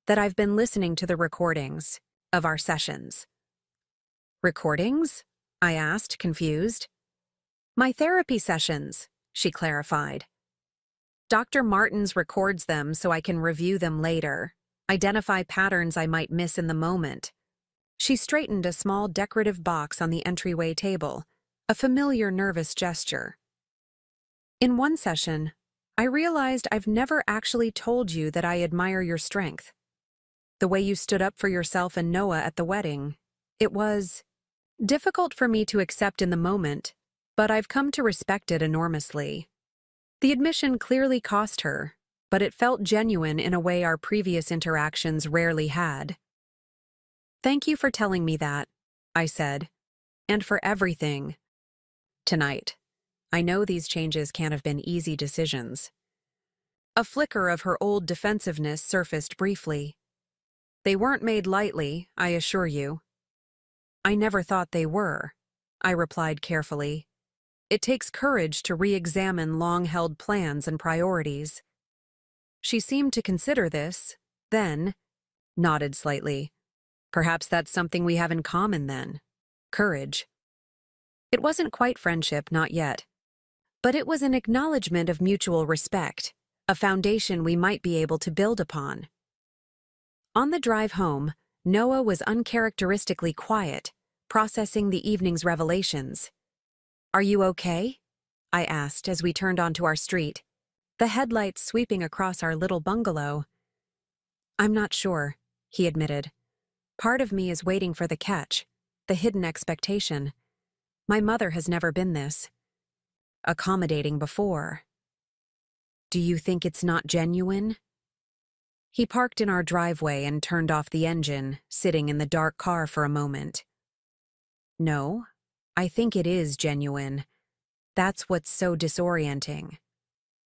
Speaker 1: "that I've been listening to the recordings of our sessions." "Recordings?" I asked, confused. "My therapy sessions," she clarified. "Dr. Martins records them so I can review them later, identify patterns I might miss in the moment." She straightened a small decorative box on the entryway table, a familiar nervous gesture. "In one session, I realized I've never actually told you that I admire your strength. The way you stood up for yourself and Noah at the wedding. It was difficult for me to accept in the moment, but I've come to respect it enormously." The admission clearly cost her, but it felt genuine in a way our previous interactions rarely had. "Thank you for telling me that," I said, "and for everything tonight. I know these changes can't have been easy decisions." A flicker of her old defensiveness surfaced briefly. "They weren't made lightly, I assure you." "I never thought they were," I replied carefully. "It takes courage to re-examine long-held plans and priorities." She seemed to consider this, then nodded slightly. "Perhaps that's something we have in common then. Courage." It wasn't quite friendship, not yet. But it was an acknowledgement of mutual respect, a foundation we might be able to build upon. On the drive home, Noah was uncharacteristically quiet, processing the evening's revelations. "Are you okay?" I asked as we turned onto our street, the headlights sweeping across our little bungalow. "I'm not sure," he admitted. "Part of me is waiting for the catch, the hidden expectation. My mother has never been this accommodating before." "Do you think it's not genuine?" He parked in our driveway and turned off the engine, sitting in the dark car for a moment. "No, I think it is genuine. That's what's so disorienting.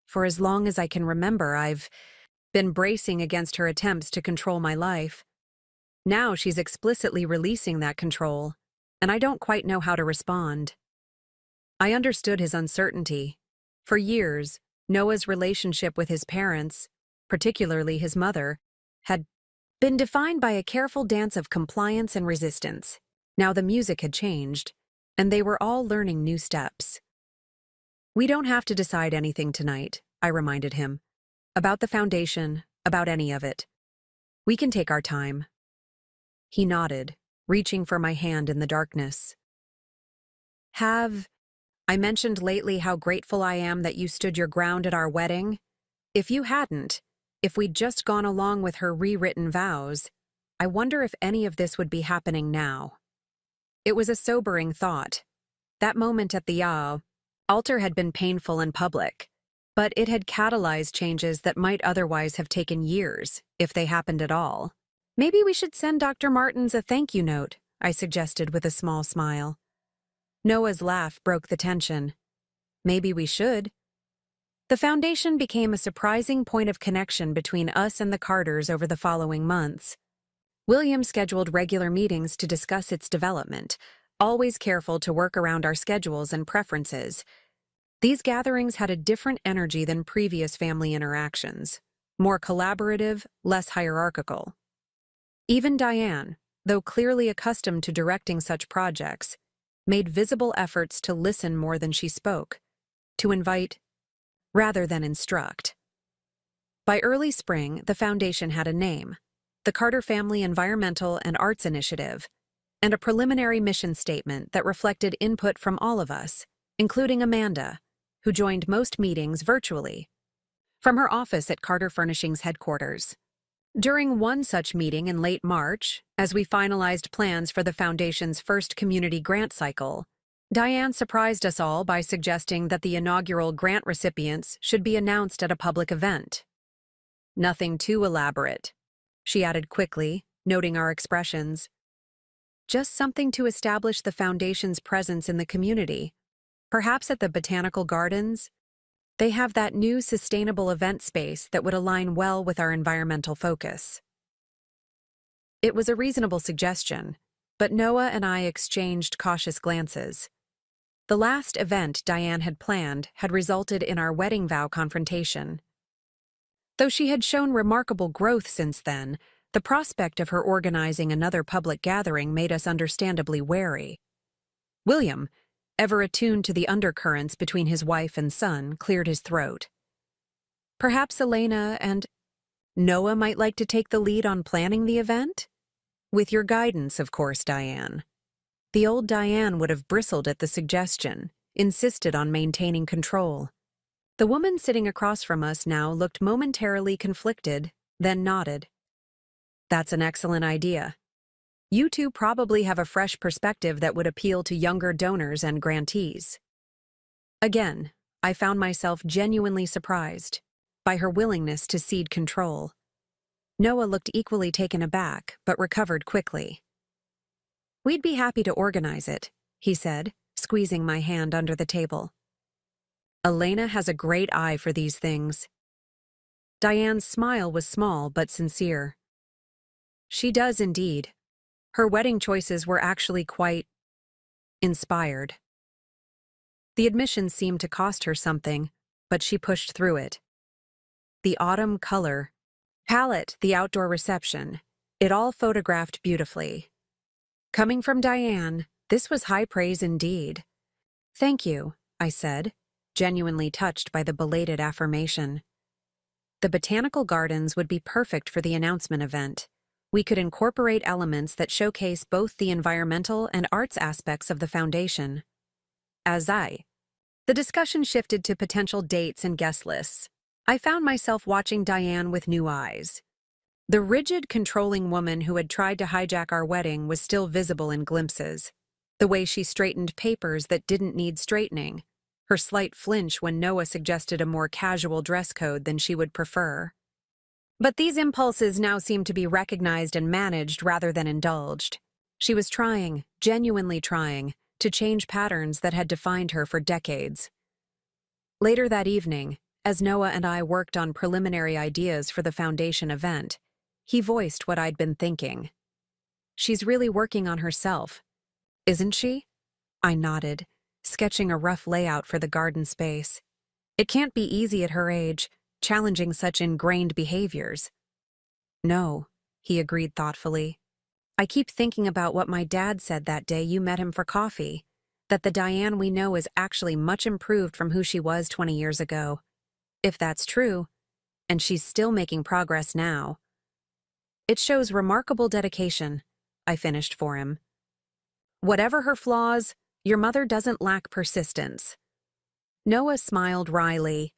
Speaker 1: For as long as I can remember, I've been bracing against her attempts to control my life. Now she's explicitly releasing that control, and I don't quite know how to respond." I understood his uncertainty. For years, Noah's relationship with his parents, particularly his mother, had been defined by a careful dance of compliance and resistance. Now the music had changed, and they were all learning new steps. "We don't have to decide anything tonight," I reminded him. "About the foundation, about any of it. We can take our time." He nodded, reaching for my hand in the darkness. "Have I mentioned lately how grateful I am that you stood your ground at our wedding? If you hadn't, if we'd just gone along with her rewritten vows, I wonder if any of this would be happening now." It was a sobering thought. That moment at the altar had been painful and public, but it had catalyzed changes that might otherwise have taken years, if they happened at all. "Maybe we should send Dr. Martins a thank you note," I suggested with a small smile. Noah's laugh broke the tension. "Maybe we should." The foundation became a surprising point of connection between us and the Carters over the following months. William scheduled regular meetings to discuss its development, always careful to work around our schedules and preferences. These gatherings had a different energy than previous family interactions, more collaborative, less hierarchical. Even Diane, though clearly accustomed to directing such projects, made visible efforts to listen more than she spoke, to invite rather than instruct. By early spring, the foundation had a name: the Carter Family Environmental and Arts Initiative, and a preliminary mission statement that reflected input from all of us, including Amanda, who joined most meetings virtually, from her office at Carter Furnishings headquarters. During one such meeting in late March, as we finalized plans for the Foundation's first community grant cycle, Diane surprised us all by suggesting that the inaugural grant recipients should be announced at a public event. "Nothing too elaborate," she added quickly, noting our expressions. "Just something to establish the Foundation's presence in the community. Perhaps at the Botanical Gardens? They have that new sustainable event space that would align well with our environmental focus. It was a reasonable suggestion, but Noah and I exchanged cautious glances. The last event Diane had planned had resulted in our wedding vow confrontation. Though she had shown remarkable growth since then, the prospect of her organizing another public gathering made us understandably wary. William, ever attuned to the undercurrents between his wife and son, cleared his throat. Perhaps Elena and Noah might like to take the lead on planning the event? With your guidance, of course, Diane. The old Diane would have bristled at the suggestion, insisted on maintaining control. The woman sitting across from us now looked momentarily conflicted, then nodded. That's an excellent idea. You two probably have a fresh perspective that would appeal to younger donors and grantees. Again, I found myself genuinely surprised by her willingness to cede control. Noah looked equally taken aback, but recovered quickly. We'd be happy to organize it, he said, squeezing my hand under the table. Elena has a great eye for these things. Diane's smile was small but sincere. She does indeed. Her wedding choices were actually quite inspired. The admission seemed to cost her something, but she pushed through it. The autumn color palette, the outdoor reception, it all photographed beautifully. Coming from Diane, this was high praise indeed. Thank you, I said, genuinely touched by the belated affirmation. The Botanical Gardens would be perfect for the announcement event. We could incorporate elements that showcase both the environmental and arts aspects of the foundation. The discussion shifted to potential dates and guest lists. I found myself watching Diane with new eyes. The rigid, controlling woman who had tried to hijack our wedding was still visible in glimpses. The way she straightened papers that didn't need straightening, her slight flinch when Noah suggested a more casual dress code than she would prefer. But these impulses now seemed to be recognized and managed rather than indulged. She was trying, genuinely trying, to change patterns that had defined her for decades. Later that evening, as Noah and I worked on preliminary ideas for the foundation event, he voiced what I'd been thinking. She's really working on herself, isn't she? I nodded, sketching a rough layout for the garden space. It can't be easy at her age, challenging such ingrained behaviors. No, he agreed thoughtfully. I keep thinking about what my dad said that day you met him for coffee, that the Diane we know is actually much improved from who she was 20 years ago. If that's true, and she's still making progress now, it shows remarkable dedication, I finished for him. Whatever her flaws, your mother doesn't lack persistence. Noah smiled wryly.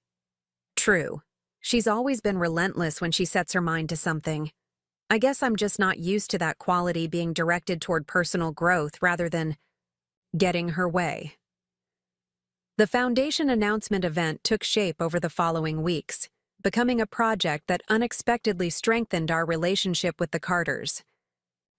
Speaker 1: True. She's always been relentless when she sets her mind to something. I guess I'm just not used to that quality being directed toward personal growth rather than getting her way. The foundation announcement event took shape over the following weeks, becoming a project that unexpectedly strengthened our relationship with the Carters.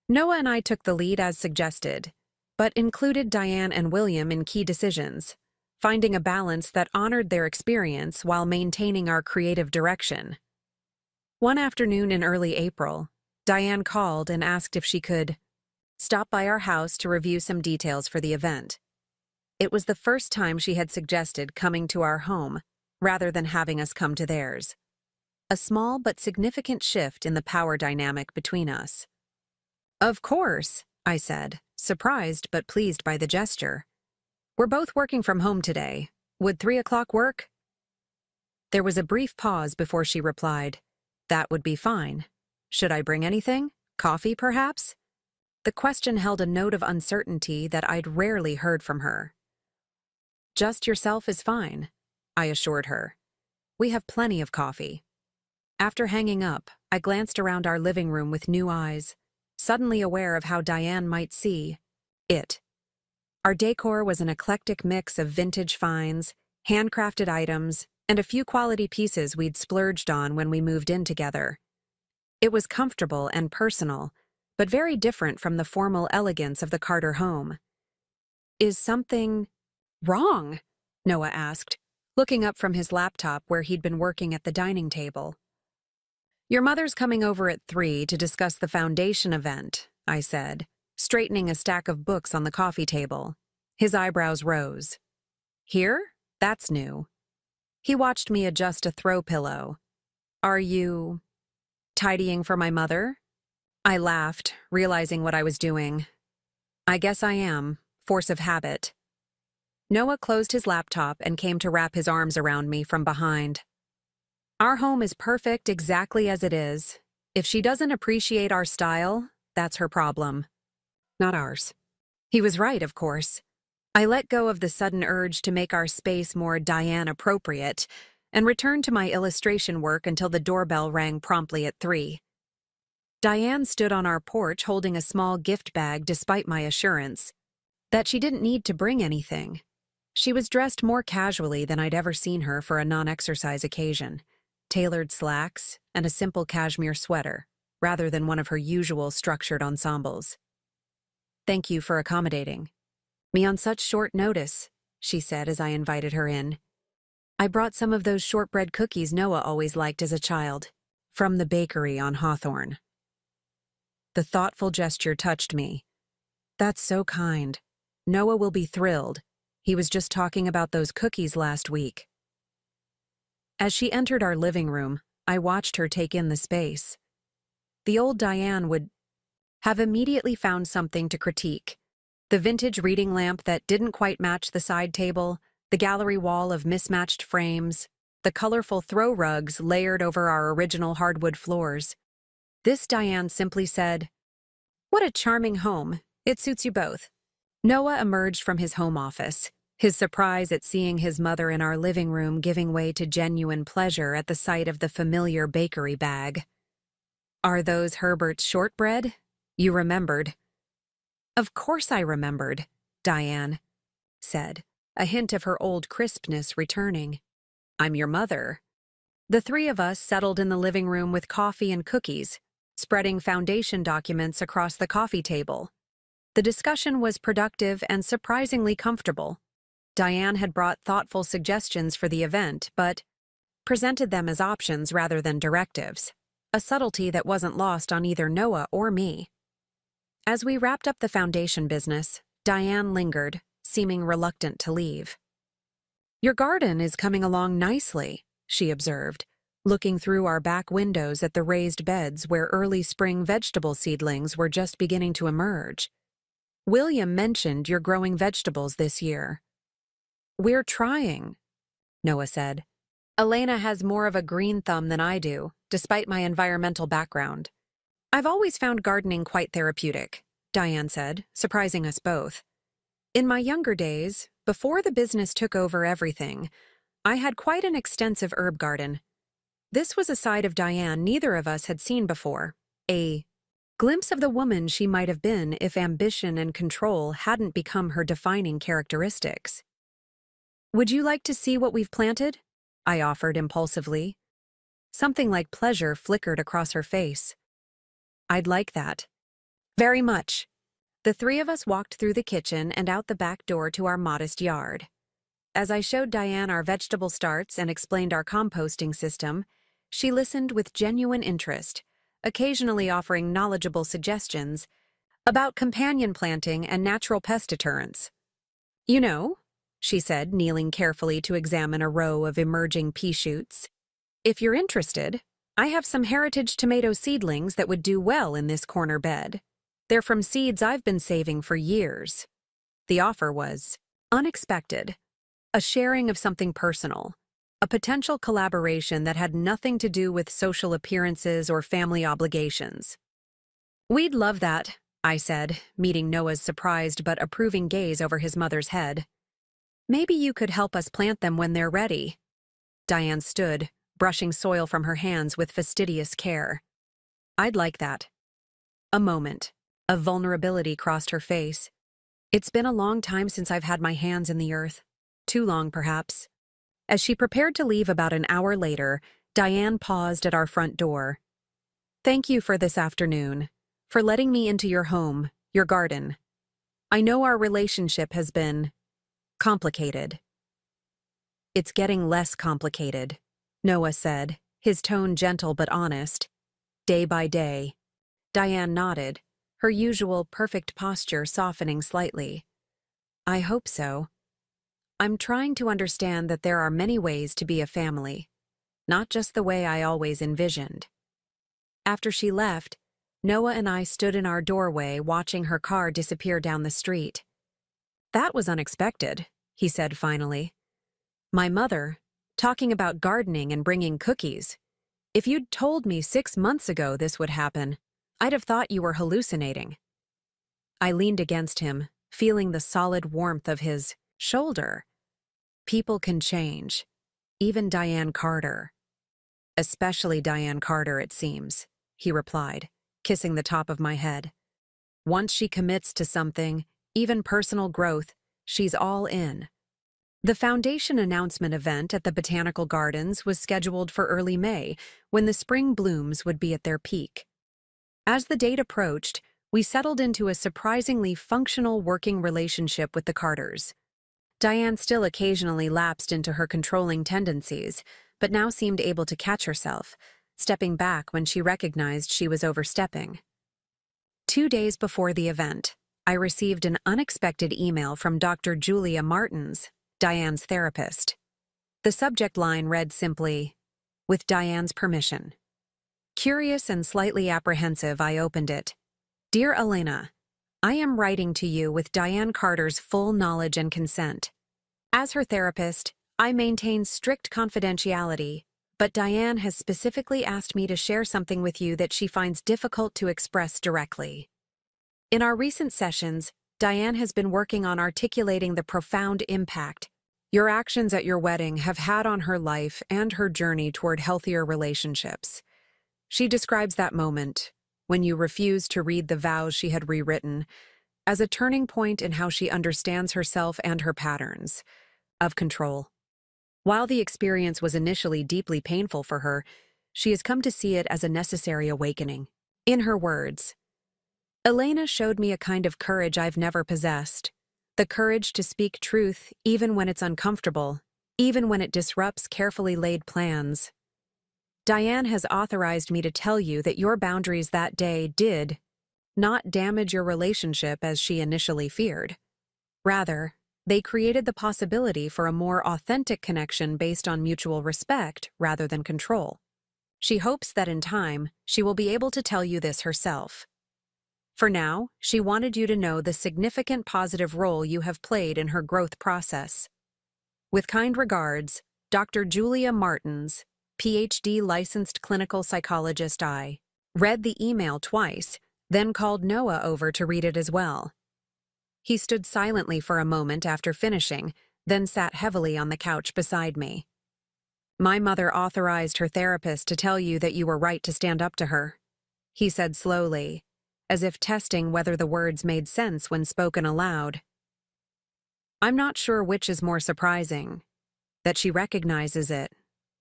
Speaker 1: Noah and I took the lead as suggested, but included Diane and William in key decisions, finding a balance that honored their experience while maintaining our creative direction. One afternoon in early April, Diane called and asked if she could stop by our house to review some details for the event. It was the first time she had suggested coming to our home, rather than having us come to theirs. A small but significant shift in the power dynamic between us. Of course, I said, surprised but pleased by the gesture. We're both working from home today. Would 3 o'clock work? There was a brief pause before she replied, That would be fine. Should I bring anything? Coffee, perhaps? The question held a note of uncertainty that I'd rarely heard from her. Just yourself is fine, I assured her. We have plenty of coffee. After hanging up, I glanced around our living room with new eyes, suddenly aware of how Diane might see it. Our decor was an eclectic mix of vintage finds, handcrafted items, and a few quality pieces we'd splurged on when we moved in together. It was comfortable and personal, but very different from the formal elegance of the Carter home. Is something Wrong? Noah asked, looking up from his laptop where he'd been working at the dining table. Your mother's coming over at 3 to discuss the foundation event, I said, straightening a stack of books on the coffee table. His eyebrows rose. Here? That's new. He watched me adjust a throw pillow. Are you tidying for my mother? I laughed, realizing what I was doing. I guess I am, force of habit. Noah closed his laptop and came to wrap his arms around me from behind. Our home is perfect exactly as it is. If she doesn't appreciate our style, that's her problem, not ours. He was right, of course. I let go of the sudden urge to make our space more Diane appropriate and returned to my illustration work until the doorbell rang promptly at 3. Diane stood on our porch holding a small gift bag despite my assurance that she didn't need to bring anything. She was dressed more casually than I'd ever seen her for a non-exercise occasion. Tailored slacks and a simple cashmere sweater, rather than one of her usual structured ensembles. Thank you for accommodating me on such short notice, she said as I invited her in. I brought some of those shortbread cookies Noah always liked as a child, from the bakery on Hawthorne. The thoughtful gesture touched me. That's so kind. Noah will be thrilled. He was just talking about those cookies last week. As she entered our living room, I watched her take in the space. The old Diane would have immediately found something to critique. The vintage reading lamp that didn't quite match the side table, the gallery wall of mismatched frames, the colorful throw rugs layered over our original hardwood floors. This Diane simply said, "What a charming home. It suits you both." Noah emerged from his home office, his surprise at seeing his mother in our living room giving way to genuine pleasure at the sight of the familiar bakery bag. Are those Herbert's shortbread? You remembered. Of course I remembered, Diane said, a hint of her old crispness returning. I'm your mother. The 3 of us settled in the living room with coffee and cookies, spreading foundation documents across the coffee table. The discussion was productive and surprisingly comfortable. Diane had brought thoughtful suggestions for the event, but presented them as options rather than directives, a subtlety that wasn't lost on either Noah or me. As we wrapped up the foundation business, Diane lingered, seeming reluctant to leave. Your garden is coming along nicely, she observed, looking through our back windows at the raised beds where early spring vegetable seedlings were just beginning to emerge. William mentioned you're growing vegetables this year. We're trying, Noah said. Elena has more of a green thumb than I do, despite my environmental background. I've always found gardening quite therapeutic, Diane said, surprising us both. In my younger days, before the business took over everything, I had quite an extensive herb garden. This was a side of Diane neither of us had seen before, a glimpse of the woman she might have been if ambition and control hadn't become her defining characteristics. Would you like to see what we've planted? I offered impulsively. Something like pleasure flickered across her face. I'd like that. Very much. The 3 of us walked through the kitchen and out the back door to our modest yard. As I showed Diane our vegetable starts and explained our composting system, she listened with genuine interest, occasionally offering knowledgeable suggestions about companion planting and natural pest deterrents. You know, she said, kneeling carefully to examine a row of emerging pea shoots. If you're interested, I have some heritage tomato seedlings that would do well in this corner bed. They're from seeds I've been saving for years. The offer was unexpected, a sharing of something personal, a potential collaboration that had nothing to do with social appearances or family obligations. We'd love that, I said, meeting Noah's surprised but approving gaze over his mother's head. Maybe you could help us plant them when they're ready. Diane stood, brushing soil from her hands with fastidious care. I'd like that. A moment of vulnerability crossed her face. It's been a long time since I've had my hands in the earth. Too long, perhaps. As she prepared to leave about an hour later, Diane paused at our front door. Thank you for this afternoon, for letting me into your home, your garden. I know our relationship has been Complicated. It's getting less complicated, Noah said, his tone gentle but honest. Day by day. Diane nodded, her usual perfect posture softening slightly. I hope so. I'm trying to understand that there are many ways to be a family, not just the way I always envisioned. After she left, Noah and I stood in our doorway watching her car disappear down the street. That was unexpected, he said finally. My mother, talking about gardening and bringing cookies. If you'd told me 6 months ago this would happen, I'd have thought you were hallucinating. I leaned against him, feeling the solid warmth of his shoulder. People can change. Even Diane Carter. Especially Diane Carter, it seems, he replied, kissing the top of my head. Once she commits to something, even personal growth, she's all in. The foundation announcement event at the Botanical Gardens was scheduled for early May, when the spring blooms would be at their peak. As the date approached, we settled into a surprisingly functional working relationship with the Carters. Diane still occasionally lapsed into her controlling tendencies, but now seemed able to catch herself, stepping back when she recognized she was overstepping. 2 days before the event, I received an unexpected email from Dr. Julia Martins, Diane's therapist. The subject line read simply, "With Diane's permission." Curious and slightly apprehensive, I opened it. Dear Elena, I am writing to you with Diane Carter's full knowledge and consent. As her therapist, I maintain strict confidentiality, but Diane has specifically asked me to share something with you that she finds difficult to express directly. In our recent sessions, Diane has been working on articulating the profound impact your actions at your wedding have had on her life and her journey toward healthier relationships. She describes that moment, when you refused to read the vows she had rewritten, as a turning point in how she understands herself and her patterns of control. While the experience was initially deeply painful for her, she has come to see it as a necessary awakening. In her words, Elena showed me a kind of courage I've never possessed. The courage to speak truth even when it's uncomfortable, even when it disrupts carefully laid plans. Diane has authorized me to tell you that your boundaries that day did not damage your relationship as she initially feared. Rather, they created the possibility for a more authentic connection based on mutual respect rather than control. She hopes that in time, she will be able to tell you this herself. For now, she wanted you to know the significant positive role you have played in her growth process. With kind regards, Dr. Julia Martins, PhD licensed clinical psychologist. I read the email twice, then called Noah over to read it as well. He stood silently for a moment after finishing, then sat heavily on the couch beside me. My mother authorized her therapist to tell you that you were right to stand up to her, he said slowly, as if testing whether the words made sense when spoken aloud. I'm not sure which is more surprising, that she recognizes it,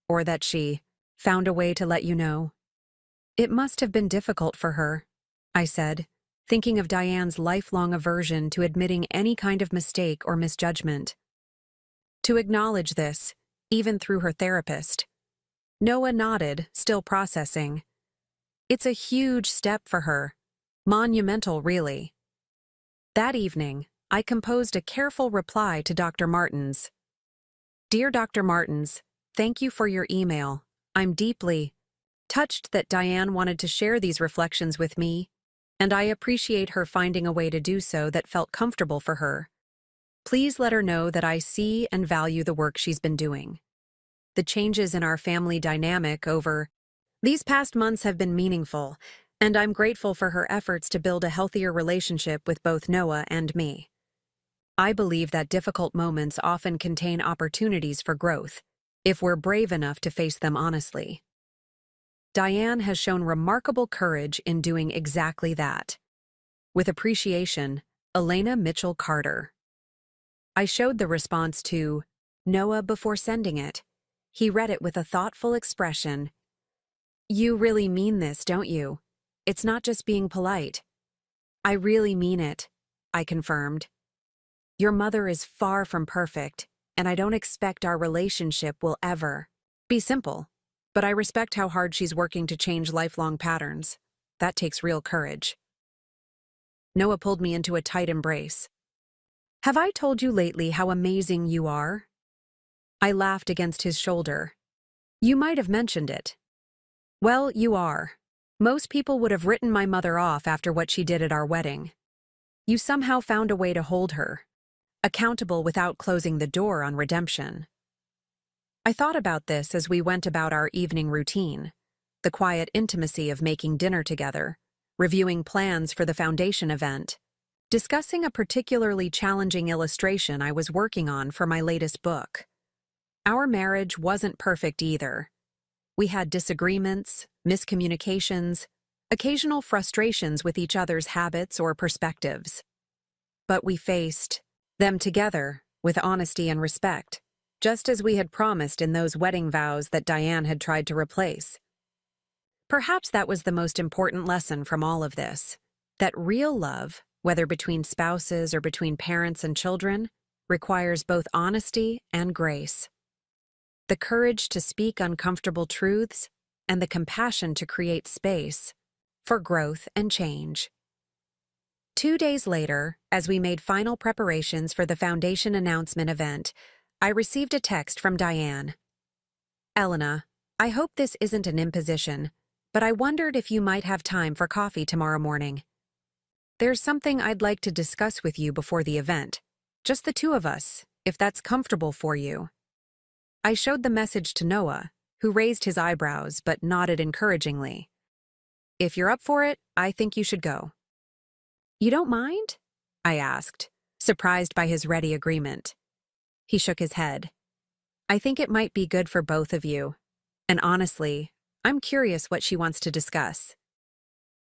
Speaker 1: or that she found a way to let you know. It must have been difficult for her, I said, thinking of Diane's lifelong aversion to admitting any kind of mistake or misjudgment. To acknowledge this, even through her therapist. Noah nodded, still processing. It's a huge step for her. Monumental, really. That evening, I composed a careful reply to Dr. Martins. Dear Dr. Martins, thank you for your email. I'm deeply touched that Diane wanted to share these reflections with me, and I appreciate her finding a way to do so that felt comfortable for her. Please let her know that I see and value the work she's been doing. The changes in our family dynamic over these past months have been meaningful, and I'm grateful for her efforts to build a healthier relationship with both Noah and me. I believe that difficult moments often contain opportunities for growth, if we're brave enough to face them honestly. Diane has shown remarkable courage in doing exactly that. With appreciation, Elena Mitchell Carter. I showed the response to Noah before sending it. He read it with a thoughtful expression. You really mean this, don't you? It's not just being polite. I really mean it, I confirmed. Your mother is far from perfect, and I don't expect our relationship will ever be simple. But I respect how hard she's working to change lifelong patterns. That takes real courage. Noah pulled me into a tight embrace. Have I told you lately how amazing you are? I laughed against his shoulder. You might have mentioned it. Well, you are. Most people would have written my mother off after what she did at our wedding. You somehow found a way to hold her, accountable without closing the door on redemption. I thought about this as we went about our evening routine, the quiet intimacy of making dinner together, reviewing plans for the foundation event, discussing a particularly challenging illustration I was working on for my latest book. Our marriage wasn't perfect either. We had disagreements, miscommunications, occasional frustrations with each other's habits or perspectives. But we faced them together with honesty and respect, just as we had promised in those wedding vows that Diane had tried to replace. Perhaps that was the most important lesson from all of this, that real love, whether between spouses or between parents and children, requires both honesty and grace. The courage to speak uncomfortable truths and the compassion to create space for growth and change. 2 days later, as we made final preparations for the foundation announcement event, I received a text from Diane. Elena, I hope this isn't an imposition, but I wondered if you might have time for coffee tomorrow morning. There's something I'd like to discuss with you before the event. Just the two of us, if that's comfortable for you. I showed the message to Noah, who raised his eyebrows but nodded encouragingly. If you're up for it, I think you should go. You don't mind? I asked, surprised by his ready agreement. He shook his head. I think it might be good for both of you. And honestly, I'm curious what she wants to discuss.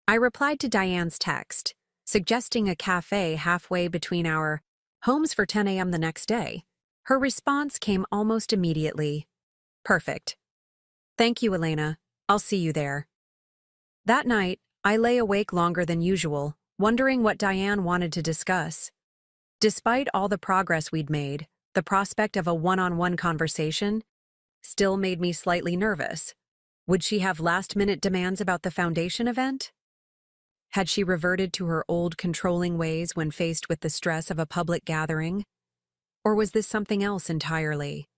Speaker 1: I replied to Diane's text, suggesting a cafe halfway between our homes for 10 a.m. the next day. Her response came almost immediately. Perfect. Thank you, Elena. I'll see you there. That night, I lay awake longer than usual, wondering what Diane wanted to discuss. Despite all the progress we'd made, the prospect of a one-on-one conversation still made me slightly nervous. Would she have last-minute demands about the foundation event? Had she reverted to her old controlling ways when faced with the stress of a public gathering? Or was this something else entirely?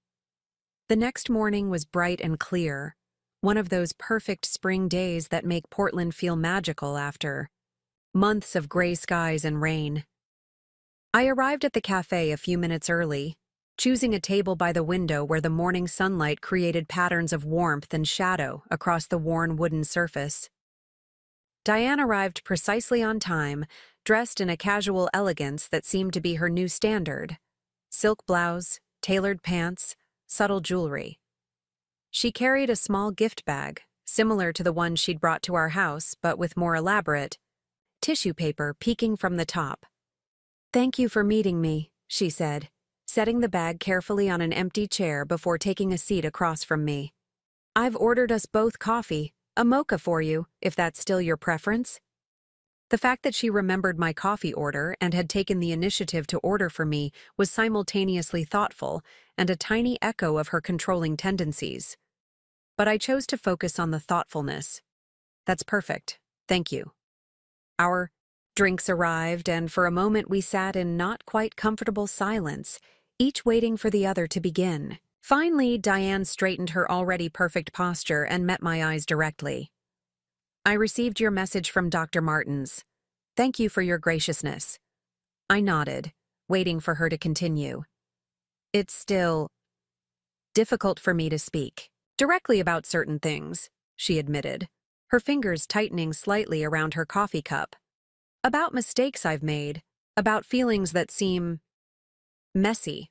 Speaker 1: The next morning was bright and clear, one of those perfect spring days that make Portland feel magical after months of gray skies and rain. I arrived at the cafe a few minutes early, choosing a table by the window where the morning sunlight created patterns of warmth and shadow across the worn wooden surface. Diane arrived precisely on time, dressed in a casual elegance that seemed to be her new standard. Silk blouse, tailored pants, subtle jewelry. She carried a small gift bag, similar to the one she'd brought to our house, but with more elaborate tissue paper peeking from the top. Thank you for meeting me, she said, setting the bag carefully on an empty chair before taking a seat across from me. I've ordered us both coffee, a mocha for you, if that's still your preference. The fact that she remembered my coffee order and had taken the initiative to order for me was simultaneously thoughtful and a tiny echo of her controlling tendencies. But I chose to focus on the thoughtfulness. That's perfect. Thank you. Our drinks arrived, and for a moment we sat in not quite comfortable silence, each waiting for the other to begin. Finally, Diane straightened her already perfect posture and met my eyes directly. I received your message from Dr. Martens. Thank you for your graciousness. I nodded, waiting for her to continue. It's still difficult for me to speak directly about certain things, she admitted, her fingers tightening slightly around her coffee cup. About mistakes I've made, about feelings that seem messy.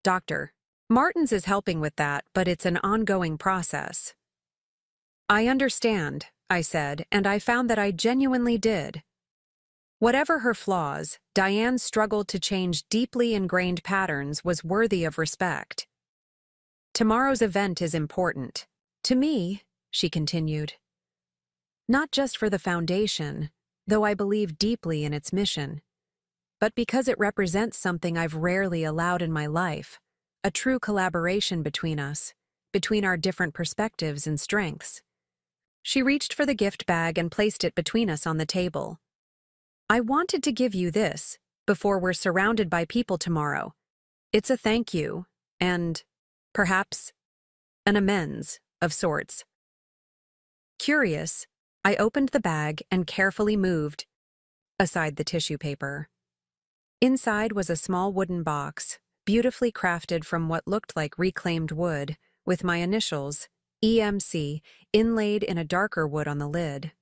Speaker 1: Dr. Martens is helping with that, but it's an ongoing process. I understand, I said, and I found that I genuinely did. Whatever her flaws, Diane's struggle to change deeply ingrained patterns was worthy of respect. Tomorrow's event is important. To me, she continued. Not just for the foundation, though I believe deeply in its mission, but because it represents something I've rarely allowed in my life, a true collaboration between us, between our different perspectives and strengths. She reached for the gift bag and placed it between us on the table. I wanted to give you this before we're surrounded by people tomorrow. It's a thank you, and perhaps an amends of sorts. Curious, I opened the bag and carefully moved aside the tissue paper. Inside was a small wooden box, beautifully crafted from what looked like reclaimed wood, with my initials, EMC, inlaid in a darker wood on the lid.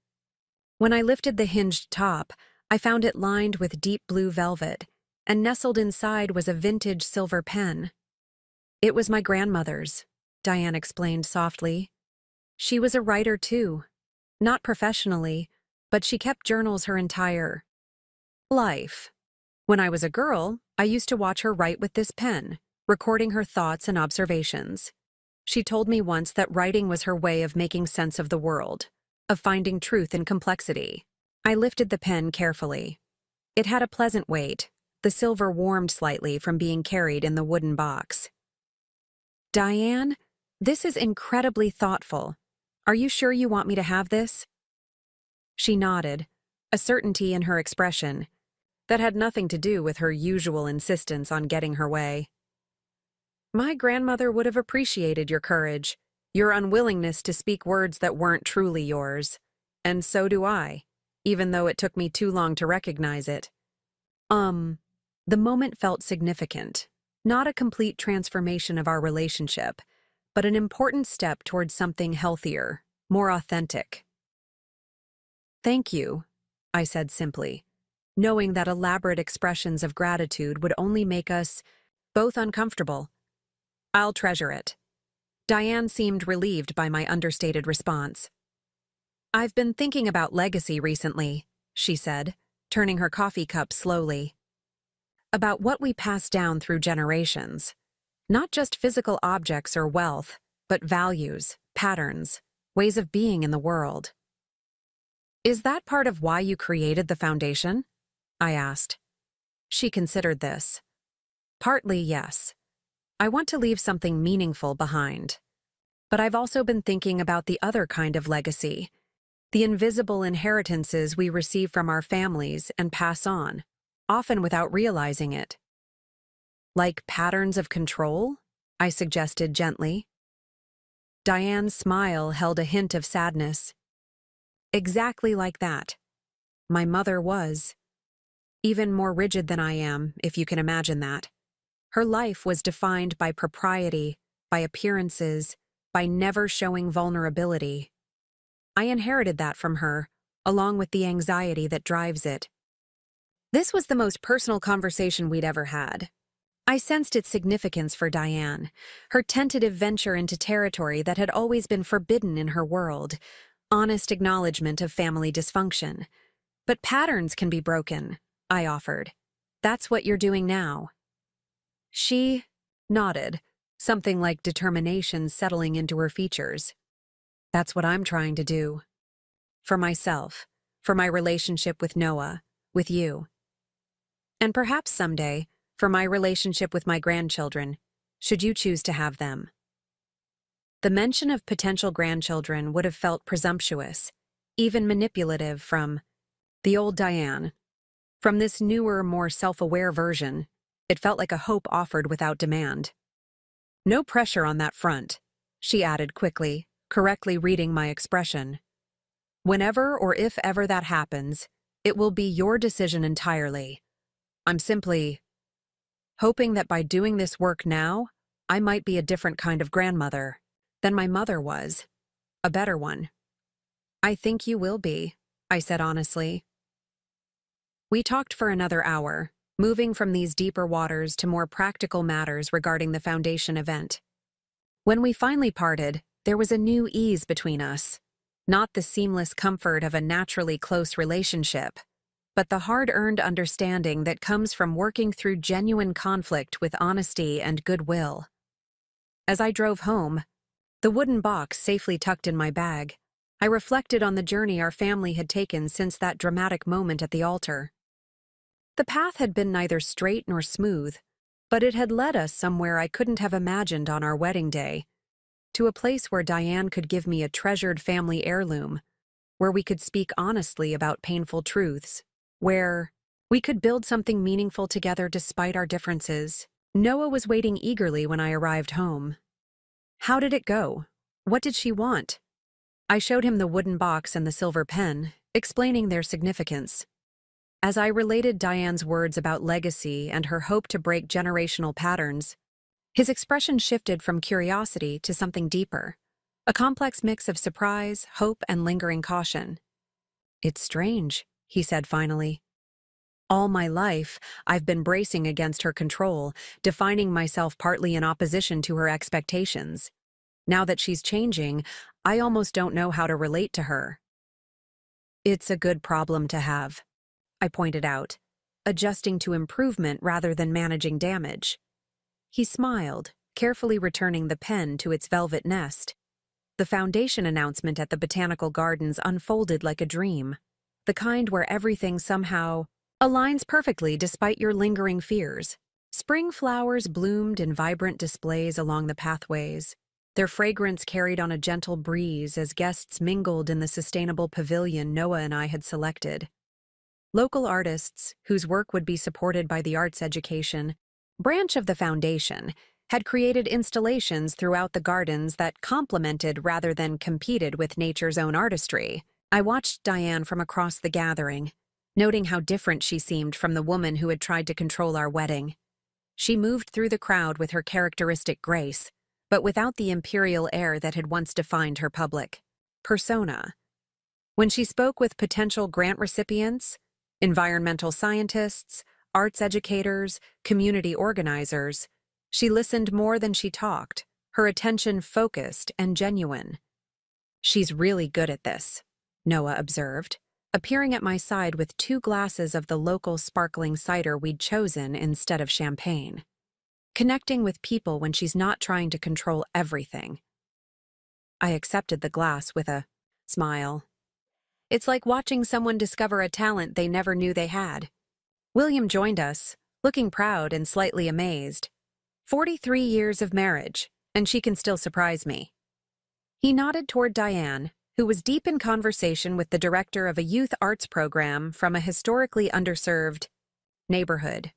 Speaker 1: When I lifted the hinged top, I found it lined with deep blue velvet, and nestled inside was a vintage silver pen. It was my grandmother's, Diane explained softly. She was a writer too. Not professionally, but she kept journals her entire life. When I was a girl, I used to watch her write with this pen, recording her thoughts and observations. She told me once that writing was her way of making sense of the world, of finding truth in complexity. I lifted the pen carefully. It had a pleasant weight. The silver warmed slightly from being carried in the wooden box. Diane, this is incredibly thoughtful. Are you sure you want me to have this? She nodded, a certainty in her expression that had nothing to do with her usual insistence on getting her way. My grandmother would have appreciated your courage, your unwillingness to speak words that weren't truly yours. And so do I, even though it took me too long to recognize it. The moment felt significant, not a complete transformation of our relationship, but an important step towards something healthier, more authentic. Thank you, I said simply, knowing that elaborate expressions of gratitude would only make us both uncomfortable. I'll treasure it. Diane seemed relieved by my understated response. I've been thinking about legacy recently, she said, turning her coffee cup slowly. About what we pass down through generations. Not just physical objects or wealth, but values, patterns, ways of being in the world. Is that part of why you created the foundation? I asked. She considered this. Partly, yes. I want to leave something meaningful behind. But I've also been thinking about the other kind of legacy, the invisible inheritances we receive from our families and pass on, often without realizing it. Like patterns of control? I suggested gently. Diane's smile held a hint of sadness. Exactly like that. My mother was. Even more rigid than I am, if you can imagine that. Her life was defined by propriety, by appearances, by never showing vulnerability. I inherited that from her, along with the anxiety that drives it. This was the most personal conversation we'd ever had. I sensed its significance for Diane, her tentative venture into territory that had always been forbidden in her world, honest acknowledgement of family dysfunction. But patterns can be broken, I offered. That's what you're doing now. She nodded, something like determination settling into her features. That's what I'm trying to do. For myself, for my relationship with Noah, with you. And perhaps someday, for my relationship with my grandchildren, should you choose to have them. The mention of potential grandchildren would have felt presumptuous, even manipulative from the old Diane. From this newer, more self-aware version, it felt like a hope offered without demand. No pressure on that front, she added quickly, correctly reading my expression. Whenever or if ever that happens, it will be your decision entirely. I'm simply hoping that by doing this work now, I might be a different kind of grandmother than my mother was, a better one. I think you will be, I said honestly. We talked for another hour, moving from these deeper waters to more practical matters regarding the foundation event. When we finally parted, there was a new ease between us, not the seamless comfort of a naturally close relationship, but the hard-earned understanding that comes from working through genuine conflict with honesty and goodwill. As I drove home, the wooden box safely tucked in my bag, I reflected on the journey our family had taken since that dramatic moment at the altar. The path had been neither straight nor smooth, but it had led us somewhere I couldn't have imagined on our wedding day, to a place where Diane could give me a treasured family heirloom, where we could speak honestly about painful truths, where we could build something meaningful together despite our differences. Noah was waiting eagerly when I arrived home. How did it go? What did she want? I showed him the wooden box and the silver pen, explaining their significance. As I related Diane's words about legacy and her hope to break generational patterns, his expression shifted from curiosity to something deeper, a complex mix of surprise, hope, and lingering caution. "It's strange," he said finally. "All my life, I've been bracing against her control, defining myself partly in opposition to her expectations. Now that she's changing, I almost don't know how to relate to her." "It's a good problem to have," I pointed out, adjusting to improvement rather than managing damage. He smiled, carefully returning the pen to its velvet nest. The foundation announcement at the Botanical Gardens unfolded like a dream, the kind where everything somehow aligns perfectly despite your lingering fears. Spring flowers bloomed in vibrant displays along the pathways, their fragrance carried on a gentle breeze as guests mingled in the sustainable pavilion Noah and I had selected. Local artists, whose work would be supported by the Arts Education branch of the foundation, had created installations throughout the gardens that complemented rather than competed with nature's own artistry. I watched Diane from across the gathering, noting how different she seemed from the woman who had tried to control our wedding. She moved through the crowd with her characteristic grace, but without the imperial air that had once defined her public persona. When she spoke with potential grant recipients, environmental scientists, arts educators, community organizers, she listened more than she talked, her attention focused and genuine. "She's really good at this," Noah observed, appearing at my side with 2 glasses of the local sparkling cider we'd chosen instead of champagne. "Connecting with people when she's not trying to control everything." I accepted the glass with a smile. "It's like watching someone discover a talent they never knew they had." William joined us, looking proud and slightly amazed. 43 years of marriage, and she can still surprise me. He nodded toward Diane, who was deep in conversation with the director of a youth arts program from a historically underserved neighborhood.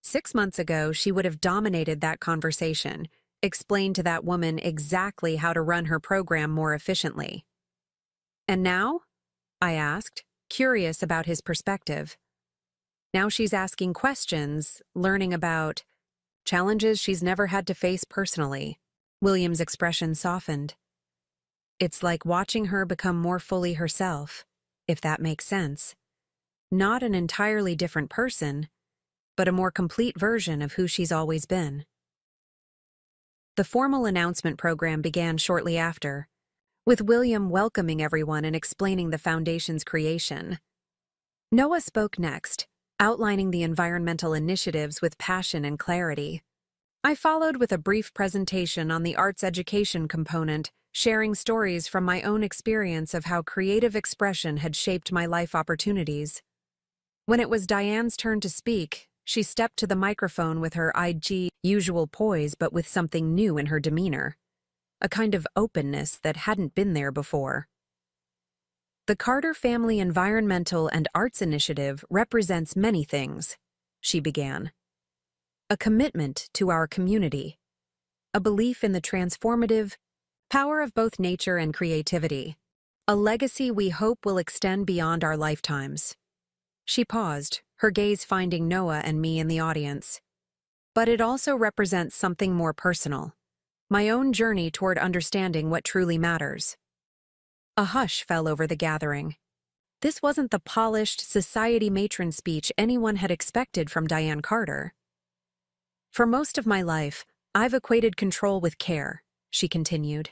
Speaker 1: 6 months ago, she would have dominated that conversation, explained to that woman exactly how to run her program more efficiently. "And now?" I asked, curious about his perspective. "Now she's asking questions, learning about challenges she's never had to face personally." William's expression softened. "It's like watching her become more fully herself, if that makes sense. Not an entirely different person, but a more complete version of who she's always been." The formal announcement program began shortly after, with William welcoming everyone and explaining the foundation's creation. Noah spoke next, outlining the environmental initiatives with passion and clarity. I followed with a brief presentation on the arts education component, sharing stories from my own experience of how creative expression had shaped my life opportunities. When it was Diane's turn to speak, she stepped to the microphone with her usual poise but with something new in her demeanor, a kind of openness that hadn't been there before. "The Carter Family Environmental and Arts Initiative represents many things," she began. "A commitment to our community, a belief in the transformative power of both nature and creativity, a legacy we hope will extend beyond our lifetimes." She paused, her gaze finding Noah and me in the audience. "But it also represents something more personal, my own journey toward understanding what truly matters." A hush fell over the gathering. This wasn't the polished society matron speech anyone had expected from Diane Carter. "For most of my life, I've equated control with care," she continued.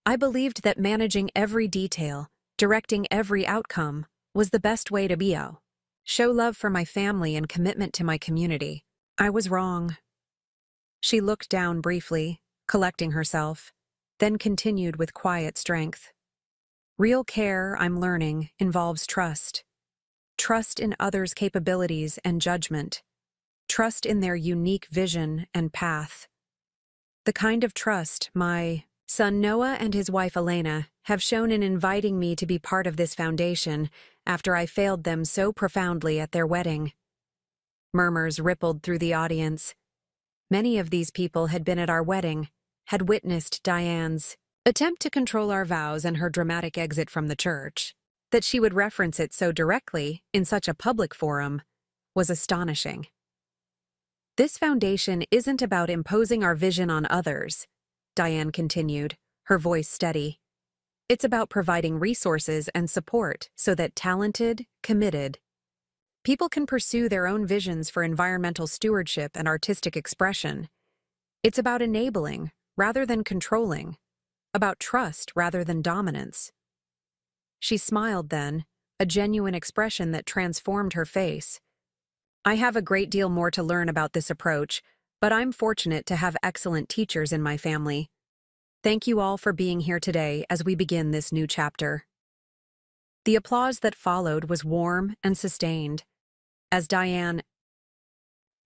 Speaker 1: "I believed that managing every detail, directing every outcome, was the best way to show love for my family and commitment to my community. I was wrong." She looked down briefly, collecting herself, then continued with quiet strength. "Real care, I'm learning, involves trust. Trust in others' capabilities and judgment. Trust in their unique vision and path. The kind of trust my son Noah and his wife Elena have shown in inviting me to be part of this foundation after I failed them so profoundly at their wedding. Murmurs rippled through the audience. Many of these people had been at our wedding, had witnessed Diane's attempt to control our vows and her dramatic exit from the church. That she would reference it so directly, in such a public forum, was astonishing. This foundation isn't about imposing our vision on others, Diane continued, her voice steady. It's about providing resources and support so that talented, committed people can pursue their own visions for environmental stewardship and artistic expression. It's about enabling, rather than controlling, about trust rather than dominance. She smiled then, a genuine expression that transformed her face. I have a great deal more to learn about this approach, but I'm fortunate to have excellent teachers in my family. Thank you all for being here today as we begin this new chapter. The applause that followed was warm and sustained. As Diane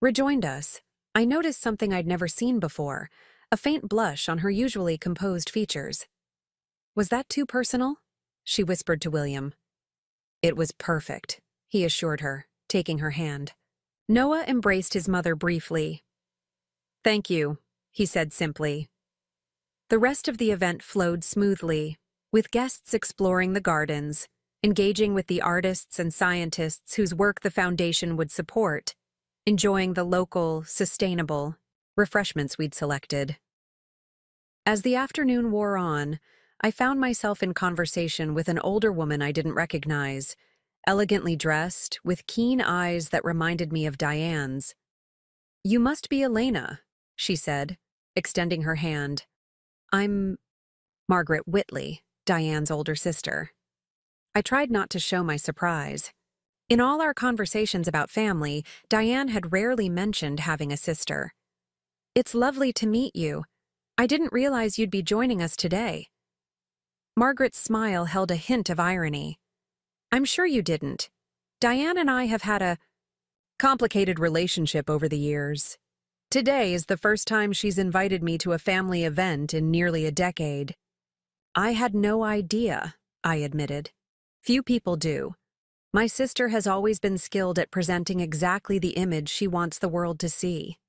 Speaker 1: rejoined us, I noticed something I'd never seen before, a faint blush on her usually composed features. Was that too personal? She whispered to William. It was perfect, he assured her, taking her hand. Noah embraced his mother briefly. Thank you, he said simply. The rest of the event flowed smoothly, with guests exploring the gardens, engaging with the artists and scientists whose work the foundation would support, enjoying the local, sustainable refreshments we'd selected. As the afternoon wore on, I found myself in conversation with an older woman I didn't recognize, elegantly dressed, with keen eyes that reminded me of Diane's. You must be Elena, she said, extending her hand. I'm Margaret Whitley, Diane's older sister. I tried not to show my surprise. In all our conversations about family, Diane had rarely mentioned having a sister. It's lovely to meet you. I didn't realize you'd be joining us today. Margaret's smile held a hint of irony. I'm sure you didn't. Diane and I have had a complicated relationship over the years. Today is the first time she's invited me to a family event in nearly a decade. I had no idea, I admitted. Few people do. My sister has always been skilled at presenting exactly the image she wants the world to see.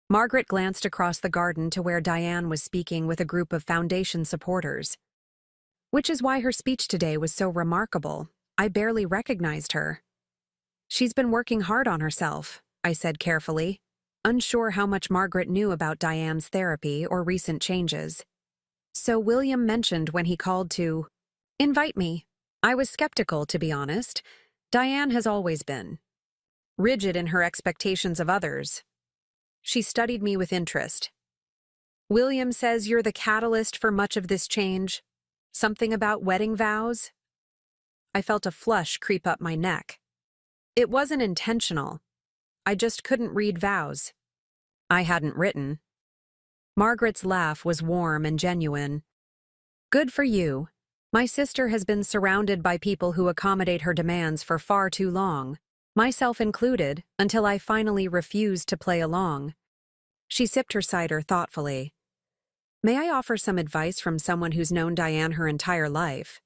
Speaker 1: Margaret glanced across the garden to where Diane was speaking with a group of foundation supporters. Which is why her speech today was so remarkable. I barely recognized her. She's been working hard on herself, I said carefully, unsure how much Margaret knew about Diane's therapy or recent changes. So William mentioned when he called to invite me. I was skeptical, to be honest. Diane has always been rigid in her expectations of others. She studied me with interest. William says you're the catalyst for much of this change. Something about wedding vows? I felt a flush creep up my neck. It wasn't intentional. I just couldn't read vows. I hadn't written. Margaret's laugh was warm and genuine. Good for you. My sister has been surrounded by people who accommodate her demands for far too long, myself included, until I finally refused to play along. She sipped her cider thoughtfully. May I offer some advice from someone who's known Diane her entire life?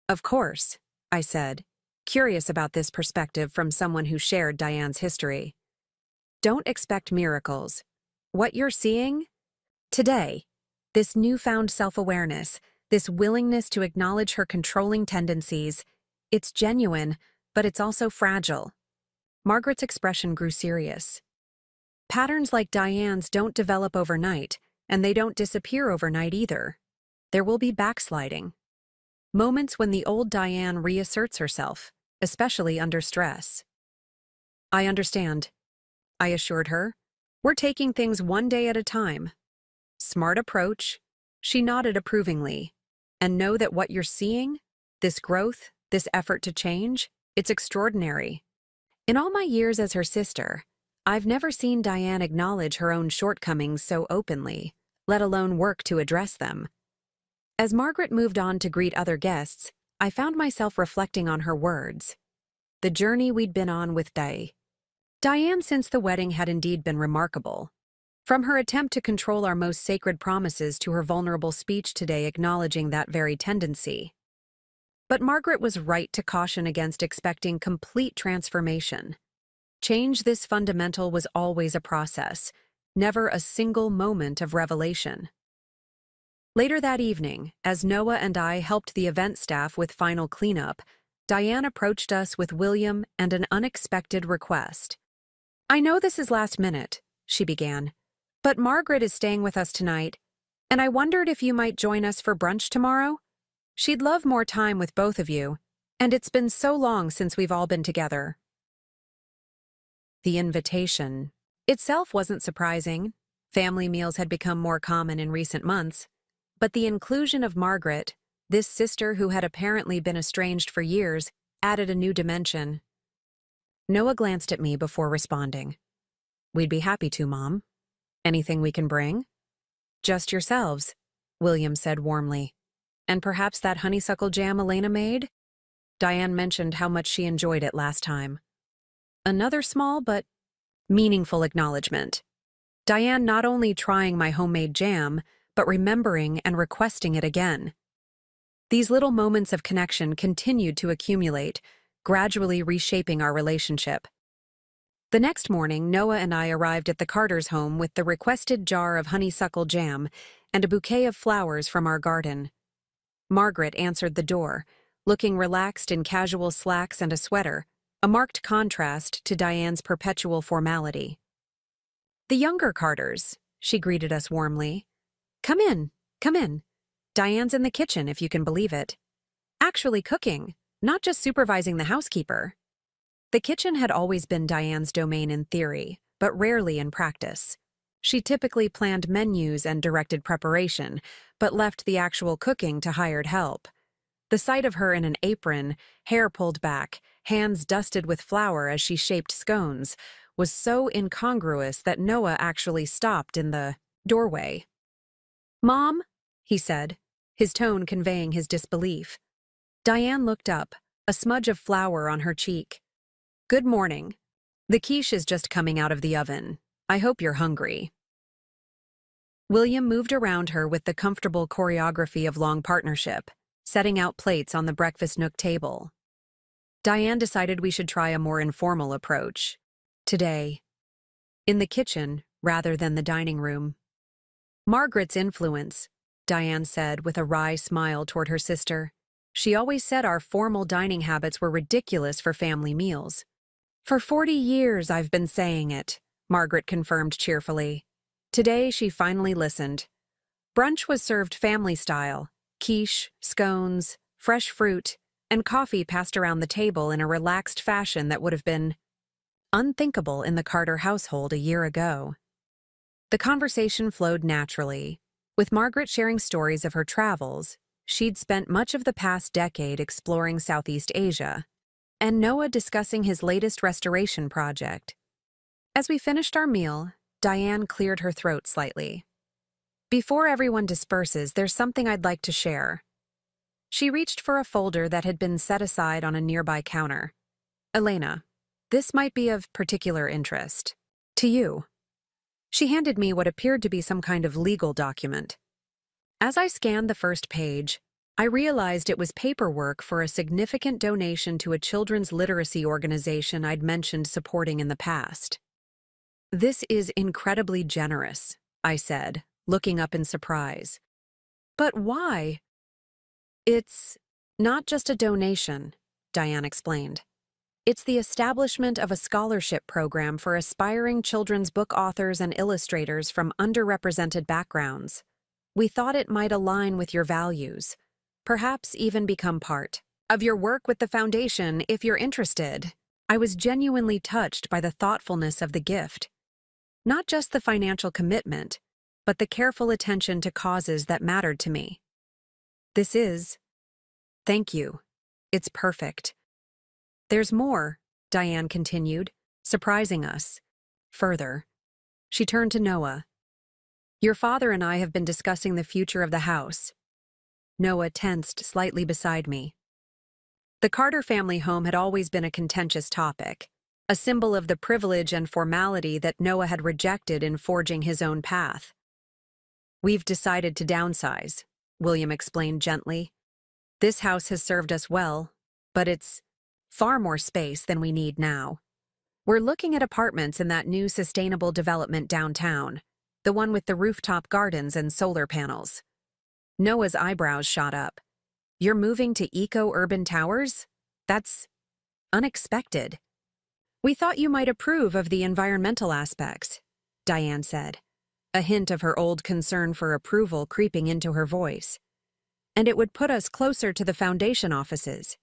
Speaker 1: Of course, I said, curious about this perspective from someone who shared Diane's history. Don't expect miracles. What you're seeing? Today, this newfound self-awareness, this willingness to acknowledge her controlling tendencies, it's genuine, but it's also fragile. Margaret's expression grew serious. Patterns like Diane's don't develop overnight, and they don't disappear overnight either. There will be backsliding. Moments when the old Diane reasserts herself, especially under stress. I understand, I assured her. We're taking things one day at a time. Smart approach. She nodded approvingly. And know that what you're seeing, this growth, this effort to change, it's extraordinary. In all my years as her sister, I've never seen Diane acknowledge her own shortcomings so openly, let alone work to address them. As Margaret moved on to greet other guests, I found myself reflecting on her words. the journey we'd been on with Diane since the wedding had indeed been remarkable. From her attempt to control our most sacred promises to her vulnerable speech today acknowledging that very tendency. But Margaret was right to caution against expecting complete transformation. Change this fundamental was always a process, never a single moment of revelation. Later that evening, as Noah and I helped the event staff with final cleanup, Diane approached us with William and an unexpected request. "I know this is last minute," she began, "but Margaret is staying with us tonight, and I wondered if you might join us for brunch tomorrow? She'd love more time with both of you, and it's been so long since we've all been together." The invitation itself wasn't surprising. Family meals had become more common in recent months, but the inclusion of Margaret, this sister who had apparently been estranged for years, added a new dimension. Noah glanced at me before responding. "We'd be happy to, Mom. Anything we can bring?" "Just yourselves," William said warmly. "And perhaps that honeysuckle jam Elena made?" Diane mentioned how much she enjoyed it last time. Another small but meaningful acknowledgement. Diane not only trying my homemade jam, but remembering and requesting it again. These little moments of connection continued to accumulate, gradually reshaping our relationship. The next morning, Noah and I arrived at the Carters' home with the requested jar of honeysuckle jam and a bouquet of flowers from our garden. Margaret answered the door, looking relaxed in casual slacks and a sweater, a marked contrast to Diane's perpetual formality. "The younger Carters," she greeted us warmly. Come in, come in. Diane's in the kitchen, if you can believe it. Actually cooking, not just supervising the housekeeper." The kitchen had always been Diane's domain in theory, but rarely in practice. She typically planned menus and directed preparation, but left the actual cooking to hired help. The sight of her in an apron, hair pulled back, hands dusted with flour as she shaped scones, was so incongruous that Noah actually stopped in the doorway. "Mom," he said, his tone conveying his disbelief. Diane looked up, a smudge of flour on her cheek. "Good morning. The quiche is just coming out of the oven. I hope you're hungry." William moved around her with the comfortable choreography of long partnership, setting out plates on the breakfast nook table. Diane decided we should try a more informal approach. Today, in the kitchen rather than the dining room. "Margaret's influence," Diane said with a wry smile toward her sister. "She always said our formal dining habits were ridiculous for family meals." "For 40 years I've been saying it," Margaret confirmed cheerfully. Today she finally listened. Brunch was served family style: quiche, scones, fresh fruit, and coffee passed around the table in a relaxed fashion that would have been unthinkable in the Carter household a year ago. The conversation flowed naturally, with Margaret sharing stories of her travels. She'd spent much of the past decade exploring Southeast Asia, and Noah discussing his latest restoration project. As we finished our meal, Diane cleared her throat slightly. "Before everyone disperses, there's something I'd like to share." She reached for a folder that had been set aside on a nearby counter. "Elena, this might be of particular interest to you." She handed me what appeared to be some kind of legal document. As I scanned the first page, I realized it was paperwork for a significant donation to a children's literacy organization I'd mentioned supporting in the past. "This is incredibly generous," I said, looking up in surprise. "But why?" "It's not just a donation," Diane explained. "It's the establishment of a scholarship program for aspiring children's book authors and illustrators from underrepresented backgrounds. We thought it might align with your values, perhaps even become part of your work with the foundation if you're interested." I was genuinely touched by the thoughtfulness of the gift. Not just the financial commitment, but the careful attention to causes that mattered to me. Thank you. It's perfect." "There's more," Diane continued, surprising us. Further, she turned to Noah. "Your father and I have been discussing the future of the house." Noah tensed slightly beside me. The Carter family home had always been a contentious topic, a symbol of the privilege and formality that Noah had rejected in forging his own path. "We've decided to downsize," William explained gently. "This house has served us well, but it's far more space than we need now. We're looking at apartments in that new sustainable development downtown, the one with the rooftop gardens and solar panels." Noah's eyebrows shot up. "You're moving to eco-urban towers? That's unexpected." "We thought you might approve of the environmental aspects," Diane said, a hint of her old concern for approval creeping into her voice. "And it would put us closer to the foundation offices."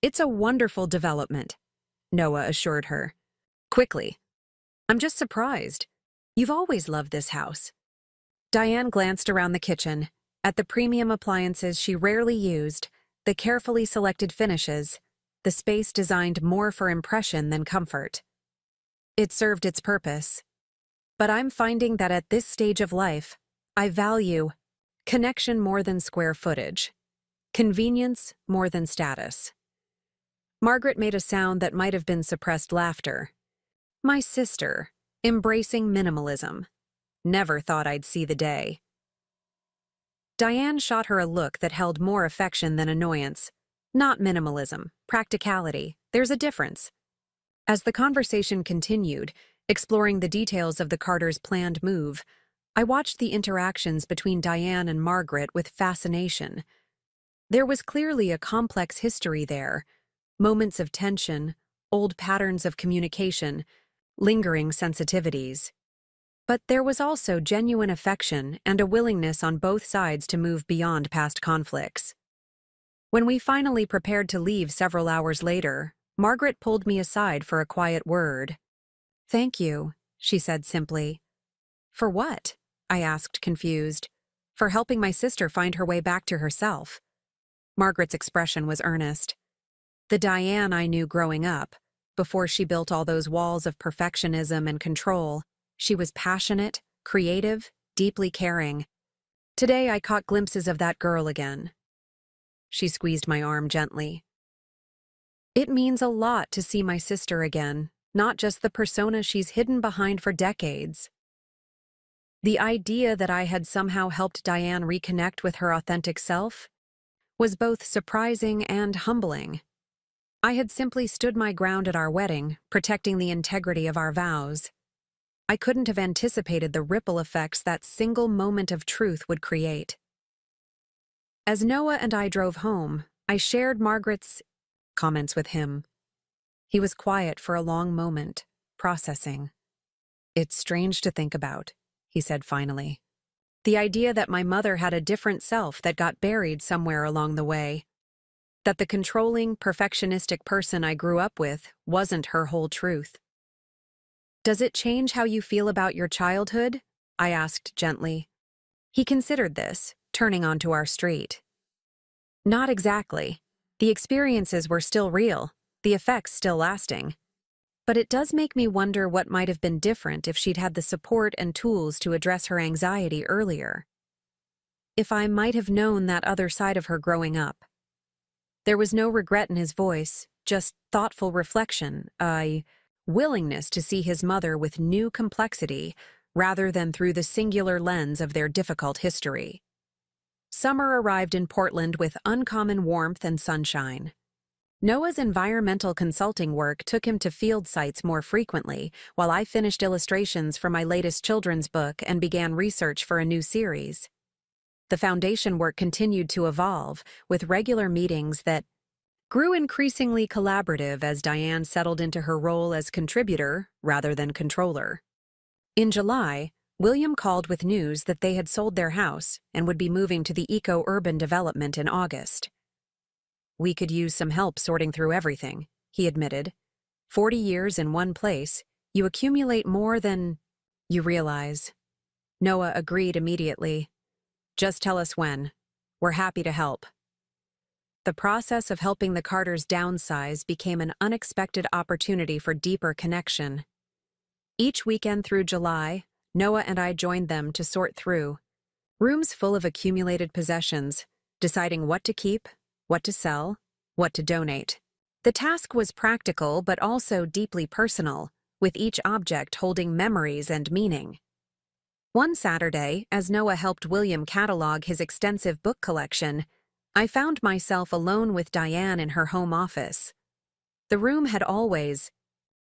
Speaker 1: "It's a wonderful development," Noah assured her. Quickly, "I'm just surprised. You've always loved this house." Diane glanced around the kitchen, at the premium appliances she rarely used, the carefully selected finishes, the space designed more for impression than comfort. "It served its purpose. But I'm finding that at this stage of life, I value connection more than square footage, convenience more than status." Margaret made a sound that might have been suppressed laughter. "My sister, embracing minimalism. Never thought I'd see the day." Diane shot her a look that held more affection than annoyance. "Not minimalism, practicality. There's a difference." As the conversation continued, exploring the details of the Carters' planned move, I watched the interactions between Diane and Margaret with fascination. There was clearly a complex history there, moments of tension, old patterns of communication, lingering sensitivities. But there was also genuine affection and a willingness on both sides to move beyond past conflicts. When we finally prepared to leave several hours later, Margaret pulled me aside for a quiet word. "Thank you," she said simply. "For what?" I asked, confused. "For helping my sister find her way back to herself." Margaret's expression was earnest. The Diane I knew growing up, before she built all those walls of perfectionism and control, she was passionate, creative, deeply caring. Today I caught glimpses of that girl again. She squeezed my arm gently. "It means a lot to see my sister again, not just the persona she's hidden behind for decades." The idea that I had somehow helped Diane reconnect with her authentic self was both surprising and humbling. I had simply stood my ground at our wedding, protecting the integrity of our vows. I couldn't have anticipated the ripple effects that single moment of truth would create. As Noah and I drove home, I shared Margaret's comments with him. He was quiet for a long moment, processing. "It's strange to think about," he said finally. "The idea that my mother had a different self that got buried somewhere along the way. That the controlling, perfectionistic person I grew up with wasn't her whole truth." "Does it change how you feel about your childhood?" I asked gently. He considered this, turning onto our street. "Not exactly. The experiences were still real, the effects still lasting. But it does make me wonder what might have been different if she'd had the support and tools to address her anxiety earlier. If I might have known that other side of her growing up." There was no regret in his voice, just thoughtful reflection, a willingness to see his mother with new complexity rather than through the singular lens of their difficult history. Summer arrived in Portland with uncommon warmth and sunshine. Noah's environmental consulting work took him to field sites more frequently, while I finished illustrations for my latest children's book and began research for a new series. The foundation work continued to evolve, with regular meetings that grew increasingly collaborative as Diane settled into her role as contributor rather than controller. In July, William called with news that they had sold their house and would be moving to the eco-urban development in August. "We could use some help sorting through everything," he admitted. 40 years in one place, you accumulate more than you realize." Noah agreed immediately. "Just tell us when. We're happy to help." The process of helping the Carters downsize became an unexpected opportunity for deeper connection. Each weekend through July, Noah and I joined them to sort through rooms full of accumulated possessions, deciding what to keep, what to sell, what to donate. The task was practical but also deeply personal, with each object holding memories and meaning. One Saturday, as Noah helped William catalog his extensive book collection, I found myself alone with Diane in her home office. The room had always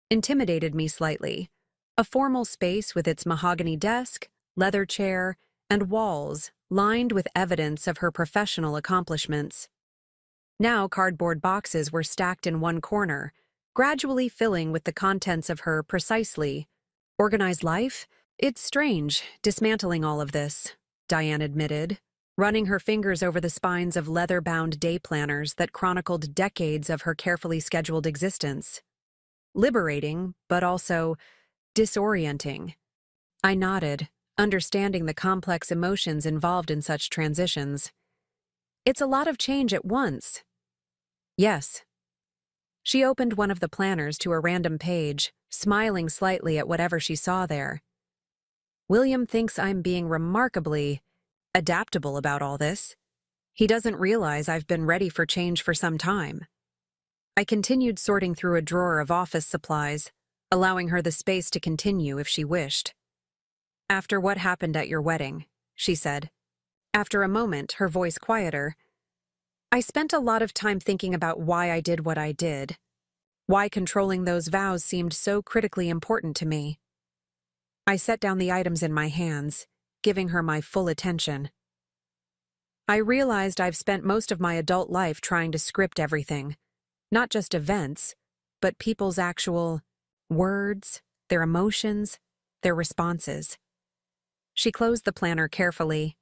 Speaker 1: intimidated me slightly. A formal space with its mahogany desk, leather chair, and walls lined with evidence of her professional accomplishments. Now cardboard boxes were stacked in one corner, gradually filling with the contents of her precisely organized life. It's strange, dismantling all of this, Diane admitted, running her fingers over the spines of leather-bound day planners that chronicled decades of her carefully scheduled existence. Liberating, but also disorienting. I nodded, understanding the complex emotions involved in such transitions. It's a lot of change at once. Yes. She opened one of the planners to a random page, smiling slightly at whatever she saw there. William thinks I'm being remarkably adaptable about all this. He doesn't realize I've been ready for change for some time. I continued sorting through a drawer of office supplies, allowing her the space to continue if she wished. After what happened at your wedding, she said. After a moment, her voice quieter, I spent a lot of time thinking about why I did what I did, why controlling those vows seemed so critically important to me. I set down the items in my hands, giving her my full attention. I realized I've spent most of my adult life trying to script everything, not just events, but people's actual words, their emotions, their responses. She closed the planner carefully,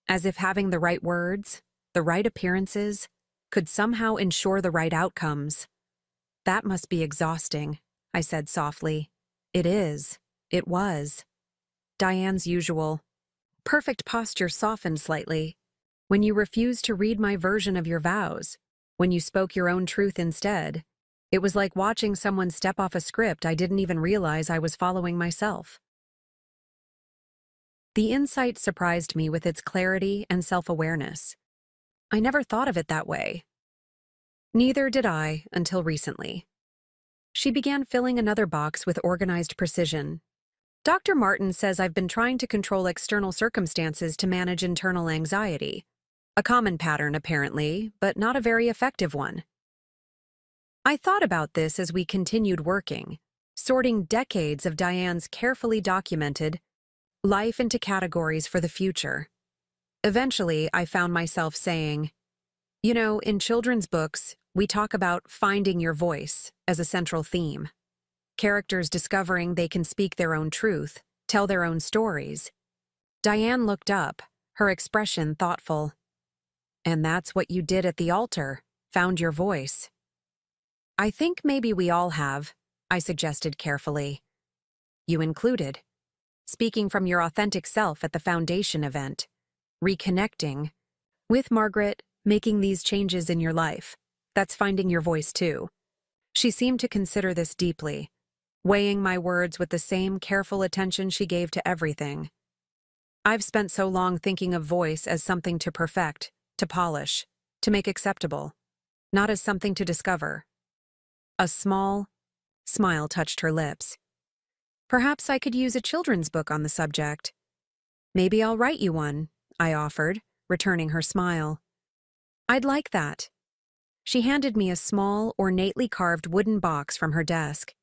Speaker 1: as if having the right words, the right appearances, could somehow ensure the right outcomes. That must be exhausting, I said softly. It is. It was. Diane's usual perfect posture softened slightly. When you refused to read my version of your vows, when you spoke your own truth instead, it was like watching someone step off a script I didn't even realize I was following myself. The insight surprised me with its clarity and self-awareness. I never thought of it that way. Neither did I until recently. She began filling another box with organized precision. Dr. Martin says I've been trying to control external circumstances to manage internal anxiety. A common pattern, apparently, but not a very effective one. I thought about this as we continued working, sorting decades of Diane's carefully documented life into categories for the future. Eventually, I found myself saying, you know, in children's books, we talk about finding your voice as a central theme. Characters discovering they can speak their own truth, tell their own stories. Diane looked up, her expression thoughtful. And that's what you did at the altar, found your voice. I think maybe we all have, I suggested carefully. You included. Speaking from your authentic self at the foundation event. Reconnecting with Margaret, making these changes in your life. That's finding your voice too. She seemed to consider this deeply, weighing my words with the same careful attention she gave to everything. I've spent so long thinking of voice as something to perfect, to polish, to make acceptable, not as something to discover. A small smile touched her lips. Perhaps I could use a children's book on the subject. Maybe I'll write you one, I offered, returning her smile. I'd like that. She handed me a small, ornately carved wooden box from her desk.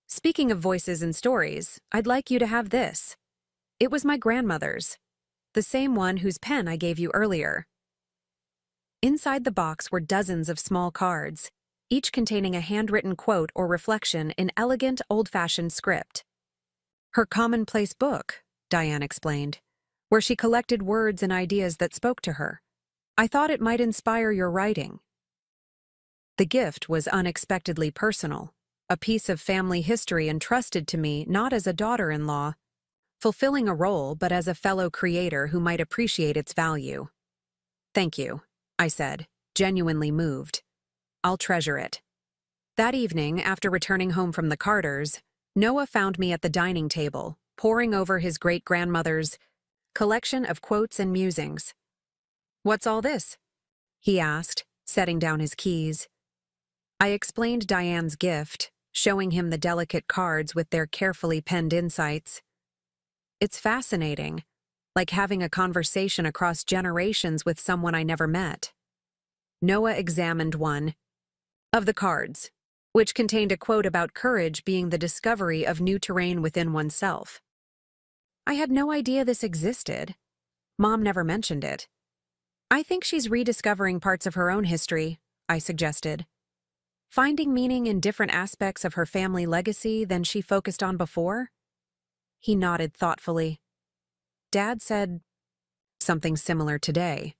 Speaker 1: Speaking of voices and stories, I'd like you to have this. It was my grandmother's, the same one whose pen I gave you earlier. Inside the box were dozens of small cards, each containing a handwritten quote or reflection in elegant, old-fashioned script. Her commonplace book, Diane explained, where she collected words and ideas that spoke to her. I thought it might inspire your writing. The gift was unexpectedly personal, a piece of family history entrusted to me not as a daughter-in-law, fulfilling a role but as a fellow creator who might appreciate its value. Thank you, I said, genuinely moved. I'll treasure it. That evening, after returning home from the Carters, Noah found me at the dining table, poring over his great-grandmother's collection of quotes and musings. What's all this? He asked, setting down his keys. I explained Diane's gift, showing him the delicate cards with their carefully penned insights. It's fascinating, like having a conversation across generations with someone I never met. Noah examined one of the cards, which contained a quote about courage being the discovery of new terrain within oneself. I had no idea this existed. Mom never mentioned it. I think she's rediscovering parts of her own history, I suggested. Finding meaning in different aspects of her family legacy than she focused on before? He nodded thoughtfully. Dad said something similar today.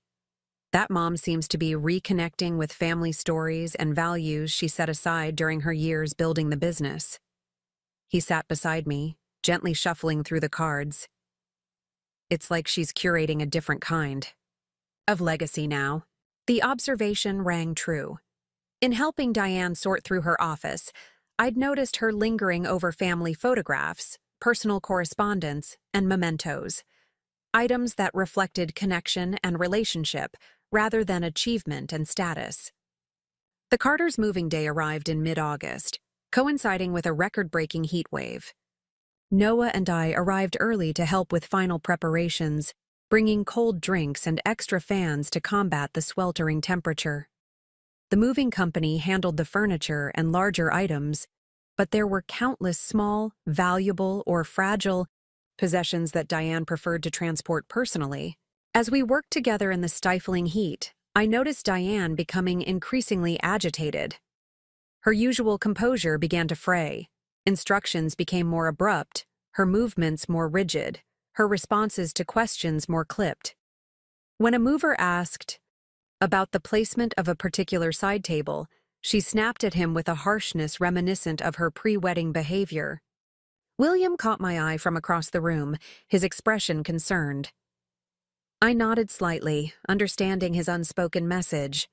Speaker 1: That mom seems to be reconnecting with family stories and values she set aside during her years building the business. He sat beside me, gently shuffling through the cards. It's like she's curating a different kind of legacy now. The observation rang true. In helping Diane sort through her office, I'd noticed her lingering over family photographs, personal correspondence, and mementos. Items that reflected connection and relationship rather than achievement and status. The Carters' moving day arrived in mid-August, coinciding with a record-breaking heat wave. Noah and I arrived early to help with final preparations, bringing cold drinks and extra fans to combat the sweltering temperature. The moving company handled the furniture and larger items, but there were countless small, valuable, or fragile possessions that Diane preferred to transport personally. As we worked together in the stifling heat, I noticed Diane becoming increasingly agitated. Her usual composure began to fray. Instructions became more abrupt, her movements more rigid, her responses to questions more clipped. When a mover asked about the placement of a particular side table, she snapped at him with a harshness reminiscent of her pre-wedding behavior. William caught my eye from across the room, his expression concerned. I nodded slightly, understanding his unspoken message.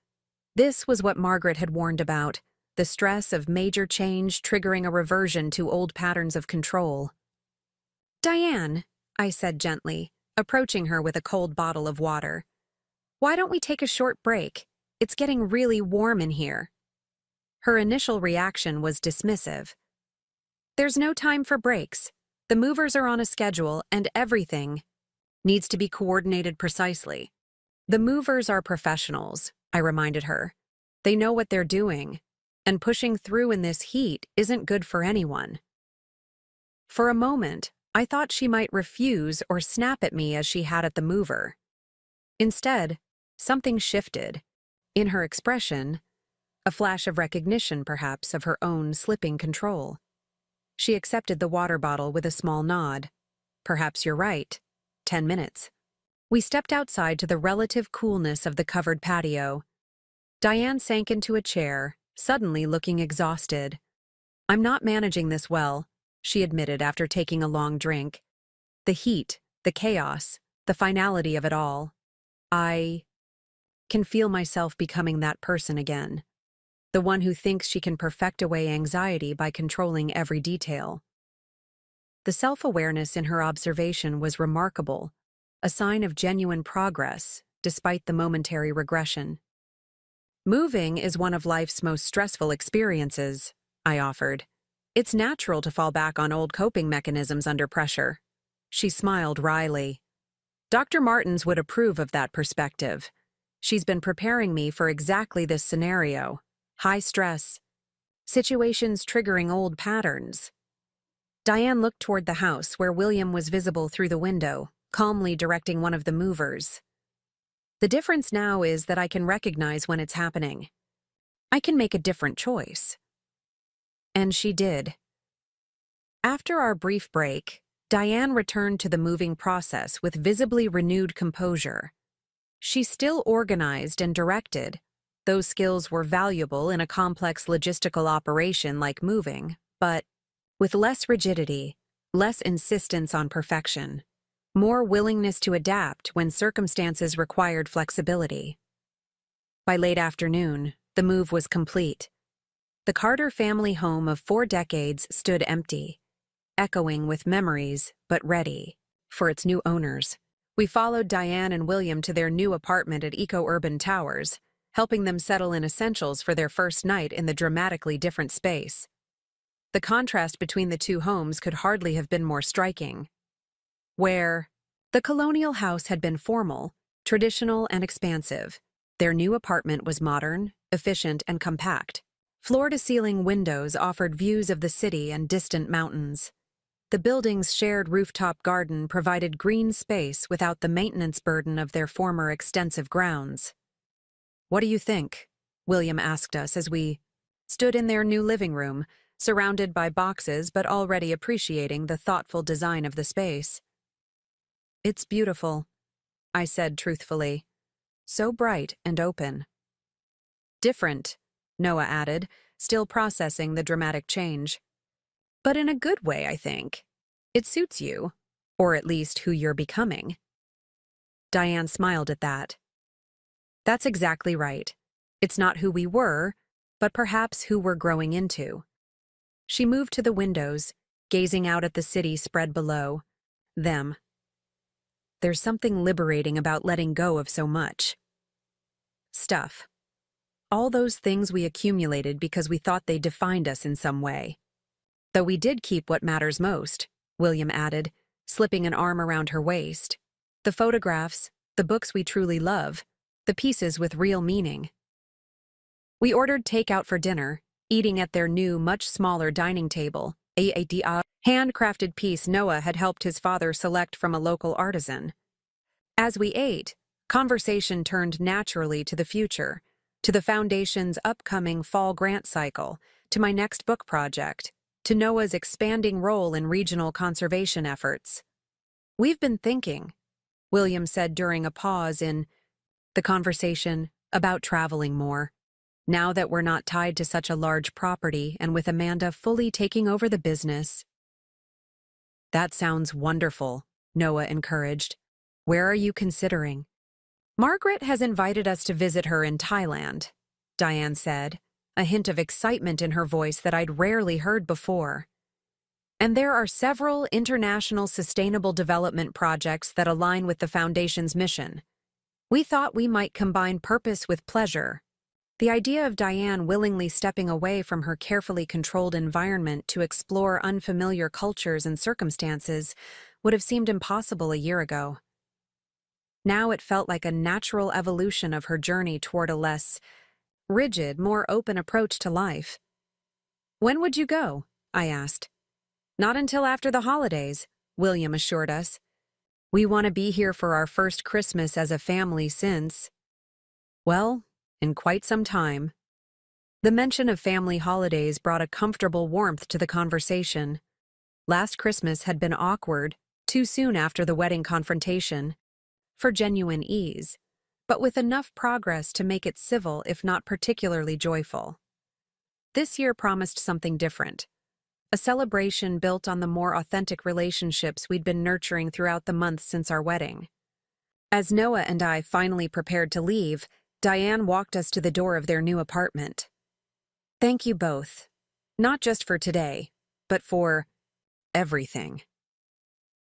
Speaker 1: This was what Margaret had warned about, the stress of major change triggering a reversion to old patterns of control. Diane, I said gently, approaching her with a cold bottle of water. Why don't we take a short break? It's getting really warm in here. Her initial reaction was dismissive. There's no time for breaks. The movers are on a schedule and everything needs to be coordinated precisely. The movers are professionals, I reminded her. They know what they're doing, and pushing through in this heat isn't good for anyone. For a moment, I thought she might refuse or snap at me as she had at the mover. Instead, something shifted. In her expression, a flash of recognition, perhaps, of her own slipping control. She accepted the water bottle with a small nod. Perhaps you're right. 10 minutes. We stepped outside to the relative coolness of the covered patio. Diane sank into a chair, suddenly looking exhausted. I'm not managing this well, she admitted after taking a long drink. The heat, the chaos, the finality of it all. I can feel myself becoming that person again. The one who thinks she can perfect away anxiety by controlling every detail. The self-awareness in her observation was remarkable, a sign of genuine progress, despite the momentary regression. Moving is one of life's most stressful experiences, I offered. It's natural to fall back on old coping mechanisms under pressure. She smiled wryly. Dr. Martens would approve of that perspective. She's been preparing me for exactly this scenario. High stress. Situations triggering old patterns. Diane looked toward the house where William was visible through the window, calmly directing one of the movers. The difference now is that I can recognize when it's happening. I can make a different choice. And she did. After our brief break, Diane returned to the moving process with visibly renewed composure. She still organized and directed. Those skills were valuable in a complex logistical operation like moving, but with less rigidity, less insistence on perfection, more willingness to adapt when circumstances required flexibility. By late afternoon, the move was complete. The Carter family home of 4 decades stood empty, echoing with memories but ready for its new owners. We followed Diane and William to their new apartment at Eco-Urban Towers. helping them settle in essentials for their first night in the dramatically different space. The contrast between the two homes could hardly have been more striking. Where the colonial house had been formal, traditional, and expansive, their new apartment was modern, efficient, and compact. Floor-to-ceiling windows offered views of the city and distant mountains. The building's shared rooftop garden provided green space without the maintenance burden of their former extensive grounds. "What do you think?" William asked us as we stood in their new living room, surrounded by boxes but already appreciating the thoughtful design of the space. "It's beautiful," I said truthfully. "So bright and open." "Different," Noah added, still processing the dramatic change. "But in a good way, I think. It suits you, or at least who you're becoming." Diane smiled at that. "That's exactly right. It's not who we were, but perhaps who we're growing into." She moved to the windows, gazing out at the city spread below. Them. There's something liberating about letting go of so much stuff. All those things we accumulated because we thought they defined us in some way. "Though we did keep what matters most," William added, slipping an arm around her waist. "The photographs, the books we truly love, the pieces with real meaning." We ordered takeout for dinner, eating at their new, much smaller dining table, a handcrafted piece Noah had helped his father select from a local artisan. As we ate, conversation turned naturally to the future, to the Foundation's upcoming fall grant cycle, to my next book project, to Noah's expanding role in regional conservation efforts. "We've been thinking," William said during a pause in the conversation, "about traveling more. Now that we're not tied to such a large property and with Amanda fully taking over the business." "That sounds wonderful," Noah encouraged. "Where are you considering?" "Margaret has invited us to visit her in Thailand," Diane said, a hint of excitement in her voice that I'd rarely heard before. "And there are several international sustainable development projects that align with the Foundation's mission. We thought we might combine purpose with pleasure." The idea of Diane willingly stepping away from her carefully controlled environment to explore unfamiliar cultures and circumstances would have seemed impossible a year ago. Now it felt like a natural evolution of her journey toward a less rigid, more open approach to life. "When would you go?" I asked. "Not until after the holidays," William assured us. "We want to be here for our first Christmas as a family since, well, in quite some time." The mention of family holidays brought a comfortable warmth to the conversation. Last Christmas had been awkward, too soon after the wedding confrontation, for genuine ease, but with enough progress to make it civil if not particularly joyful. This year promised something different, a celebration built on the more authentic relationships we'd been nurturing throughout the months since our wedding. As Noah and I finally prepared to leave, Diane walked us to the door of their new apartment. "Thank you both, not just for today, but for everything."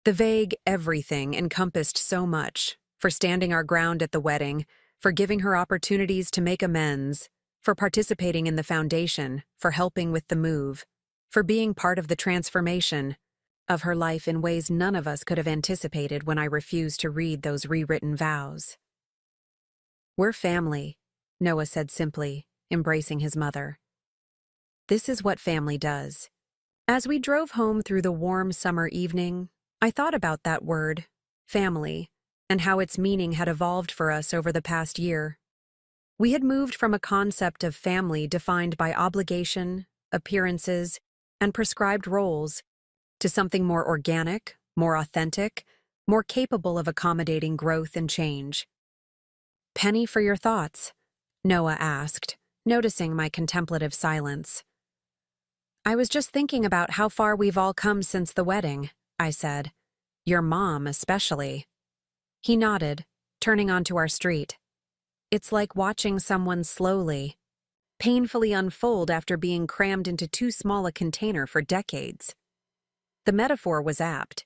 Speaker 1: The vague everything encompassed so much, for standing our ground at the wedding, for giving her opportunities to make amends, for participating in the Foundation, for helping with the move, for being part of the transformation of her life in ways none of us could have anticipated when I refused to read those rewritten vows. "We're family," Noah said simply, embracing his mother. "This is what family does." As we drove home through the warm summer evening, I thought about that word, family, and how its meaning had evolved for us over the past year. We had moved from a concept of family defined by obligation, appearances, and prescribed roles to something more organic, more authentic, more capable of accommodating growth and change. "Penny for your thoughts?" Noah asked, noticing my contemplative silence. "I was just thinking about how far we've all come since the wedding," I said. "Your mom, especially." He nodded, turning onto our street. "It's like watching someone slowly, painfully unfold after being crammed into too small a container for decades." The metaphor was apt.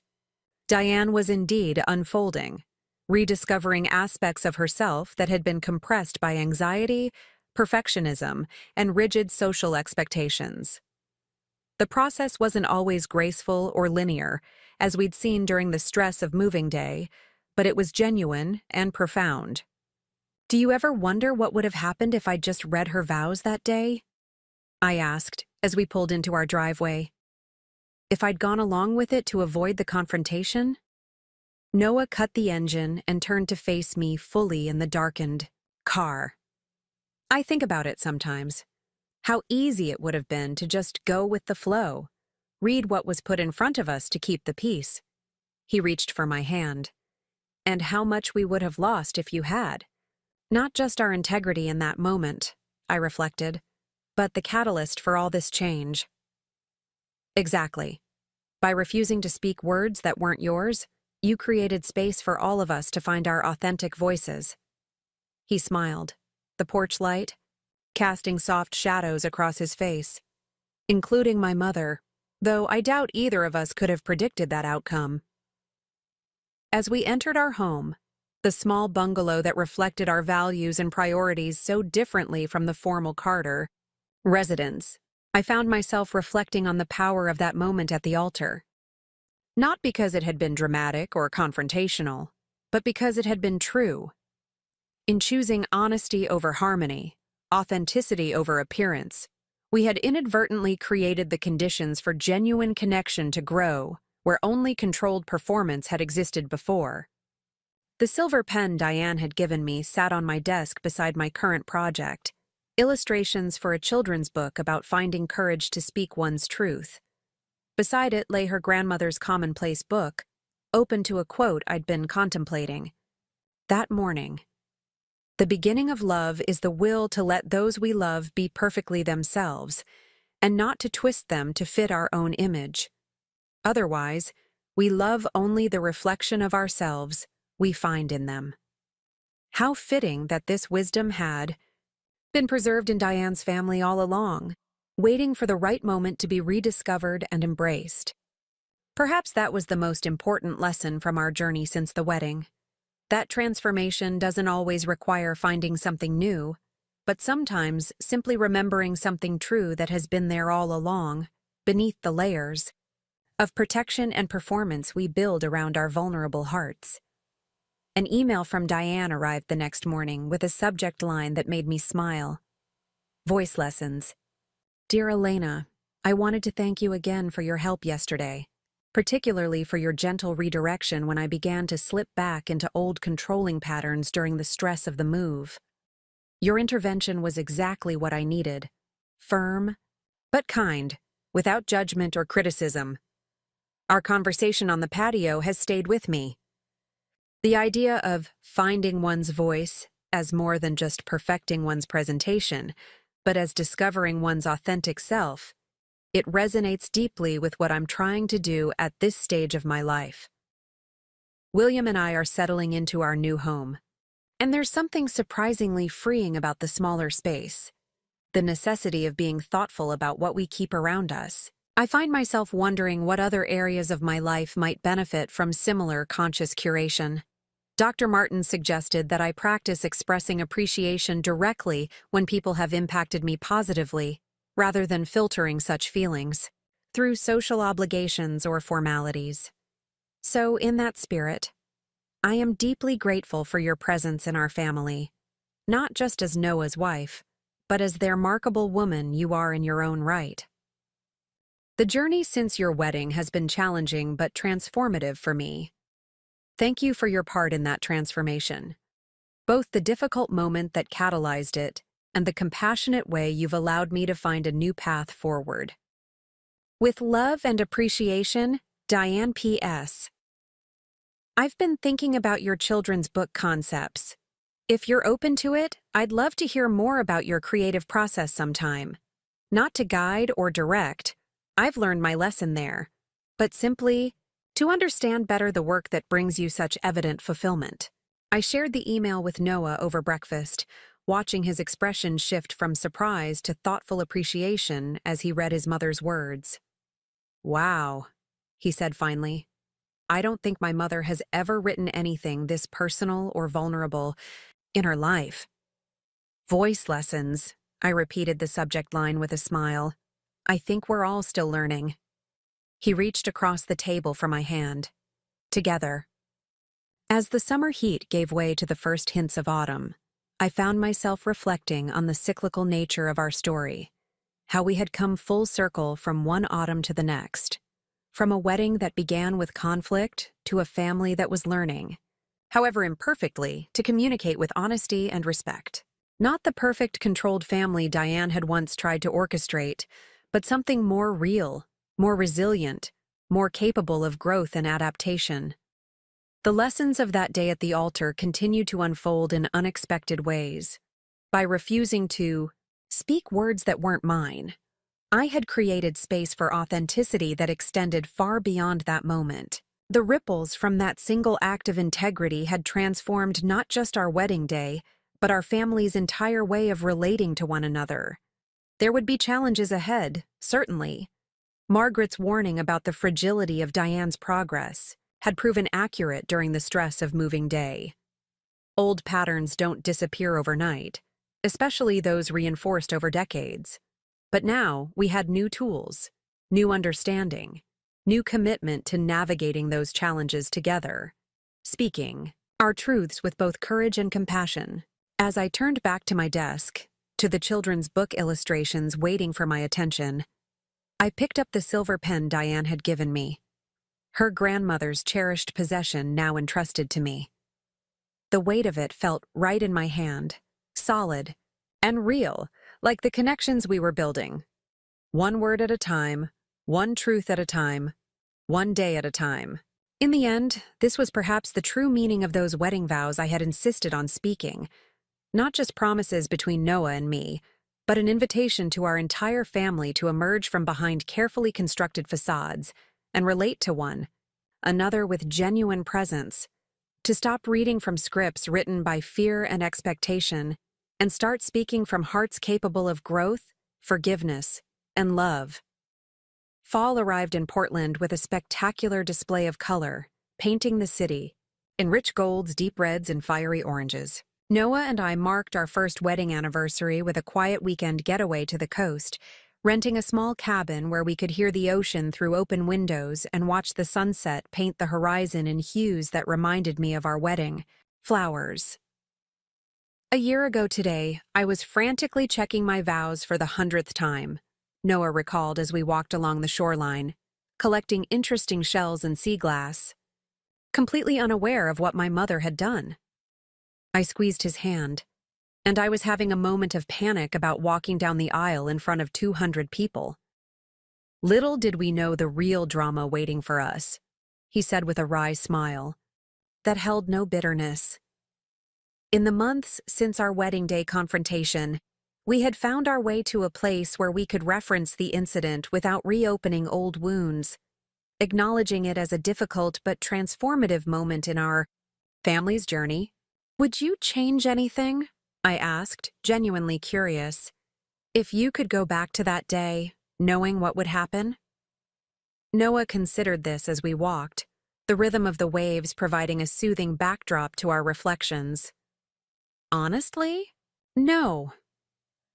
Speaker 1: Diane was indeed unfolding, rediscovering aspects of herself that had been compressed by anxiety, perfectionism, and rigid social expectations. The process wasn't always graceful or linear, as we'd seen during the stress of moving day, but it was genuine and profound. "Do you ever wonder what would have happened if I'd just read her vows that day?" I asked as we pulled into our driveway. "If I'd gone along with it to avoid the confrontation?" Noah cut the engine and turned to face me fully in the darkened car. I think about it sometimes. How easy it would have been to just go with the flow, read what was put in front of us to keep the peace. He reached for my hand. And how much we would have lost if you had. Not just our integrity in that moment, I reflected, but the catalyst for all this change. Exactly. By refusing to speak words that weren't yours, you created space for all of us to find our authentic voices. He smiled, the porch light casting soft shadows across his face, including my mother, though I doubt either of us could have predicted that outcome. As we entered our home, the small bungalow that reflected our values and priorities so differently from the formal Carter residence, I found myself reflecting on the power of that moment at the altar. Not because it had been dramatic or confrontational, but because it had been true. In choosing honesty over harmony, authenticity over appearance, we had inadvertently created the conditions for genuine connection to grow, where only controlled performance had existed before. The silver pen Diane had given me sat on my desk beside my current project, illustrations for a children's book about finding courage to speak one's truth. Beside it lay her grandmother's commonplace book, open to a quote I'd been contemplating. That morning, "The beginning of love is the will to let those we love be perfectly themselves, and not to twist them to fit our own image. Otherwise, we love only the reflection of ourselves we find in them." How fitting that this wisdom had been preserved in Diane's family all along, waiting for the right moment to be rediscovered and embraced. Perhaps that was the most important lesson from our journey since the wedding. That transformation doesn't always require finding something new, but sometimes simply remembering something true that has been there all along, beneath the layers of protection and performance we build around our vulnerable hearts. An email from Diane arrived the next morning with a subject line that made me smile. Voice lessons. "Dear Elena, I wanted to thank you again for your help yesterday, particularly for your gentle redirection when I began to slip back into old controlling patterns during the stress of the move. Your intervention was exactly what I needed. Firm, but kind, without judgment or criticism. Our conversation on the patio has stayed with me. The idea of finding one's voice as more than just perfecting one's presentation, but as discovering one's authentic self, it resonates deeply with what I'm trying to do at this stage of my life. William and I are settling into our new home, and there's something surprisingly freeing about the smaller space, the necessity of being thoughtful about what we keep around us. I find myself wondering what other areas of my life might benefit from similar conscious curation. Dr. Martin suggested that I practice expressing appreciation directly when people have impacted me positively, rather than filtering such feelings through social obligations or formalities. So, in that spirit, I am deeply grateful for your presence in our family, not just as Noah's wife, but as the remarkable woman you are in your own right. The journey since your wedding has been challenging but transformative for me. Thank you for your part in that transformation, both the difficult moment that catalyzed it and the compassionate way you've allowed me to find a new path forward. With love and appreciation, Diane P.S. I've been thinking about your children's book concepts. If you're open to it, I'd love to hear more about your creative process sometime. Not to guide or direct, I've learned my lesson there, but simply to understand better the work that brings you such evident fulfillment. I shared the email with Noah over breakfast, watching his expression shift from surprise to thoughtful appreciation as he read his mother's words. "Wow," he said finally. I don't think my mother has ever written anything this personal or vulnerable in her life. Voice lessons. I repeated the subject line with a smile. I think we're all still learning. He reached across the table for my hand. Together. As the summer heat gave way to the first hints of autumn, I found myself reflecting on the cyclical nature of our story, how we had come full circle from one autumn to the next, from a wedding that began with conflict to a family that was learning, however imperfectly, to communicate with honesty and respect. Not the perfect, controlled family Diane had once tried to orchestrate, but something more real, more resilient, more capable of growth and adaptation. The lessons of that day at the altar continued to unfold in unexpected ways. By refusing to speak words that weren't mine, I had created space for authenticity that extended far beyond that moment. The ripples from that single act of integrity had transformed not just our wedding day, but our family's entire way of relating to one another. There would be challenges ahead, certainly. Margaret's warning about the fragility of Diane's progress had proven accurate during the stress of moving day. Old patterns don't disappear overnight, especially those reinforced over decades. But now we had new tools, new understanding, new commitment to navigating those challenges together, speaking our truths with both courage and compassion. As I turned back to my desk, to the children's book illustrations waiting for my attention, I picked up the silver pen Diane had given me, her grandmother's cherished possession now entrusted to me. The weight of it felt right in my hand, solid and real, like the connections we were building. One word at a time, one truth at a time, one day at a time. In the end, this was perhaps the true meaning of those wedding vows I had insisted on speaking. Not just promises between Noah and me, but an invitation to our entire family to emerge from behind carefully constructed facades and relate to one another with genuine presence, to stop reading from scripts written by fear and expectation, and start speaking from hearts capable of growth, forgiveness, and love. Fall arrived in Portland with a spectacular display of color, painting the city, in rich golds, deep reds, and fiery oranges. Noah and I marked our first wedding anniversary with a quiet weekend getaway to the coast, renting a small cabin where we could hear the ocean through open windows and watch the sunset paint the horizon in hues that reminded me of our wedding. Flowers. A year ago today, I was frantically checking my vows for the 100th time, Noah recalled as we walked along the shoreline, collecting interesting shells and sea glass, completely unaware of what my mother had done. I squeezed his hand, and I was having a moment of panic about walking down the aisle in front of 200 people. Little did we know the real drama waiting for us, he said with a wry smile that held no bitterness. In the months since our wedding day confrontation, we had found our way to a place where we could reference the incident without reopening old wounds, acknowledging it as a difficult but transformative moment in our family's journey. Would you change anything? I asked, genuinely curious. If you could go back to that day, knowing what would happen? Noah considered this as we walked, the rhythm of the waves providing a soothing backdrop to our reflections. Honestly? No.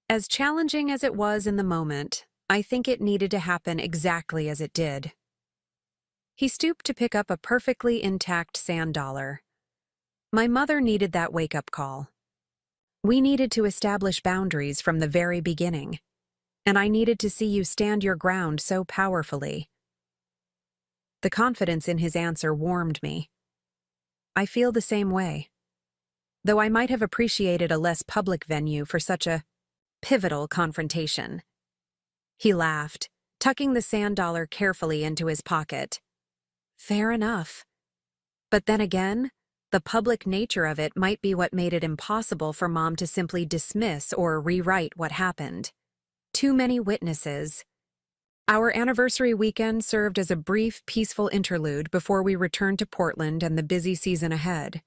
Speaker 1: As challenging as it was in the moment, I think it needed to happen exactly as it did. He stooped to pick up a perfectly intact sand dollar. My mother needed that wake-up call. We needed to establish boundaries from the very beginning, and I needed to see you stand your ground so powerfully. The confidence in his answer warmed me. I feel the same way, though I might have appreciated a less public venue for such a pivotal confrontation. He laughed, tucking the sand dollar carefully into his pocket. Fair enough. But then again, the public nature of it might be what made it impossible for Mom to simply dismiss or rewrite what happened. Too many witnesses. Our anniversary weekend served as a brief, peaceful interlude before we returned to Portland and the busy season ahead.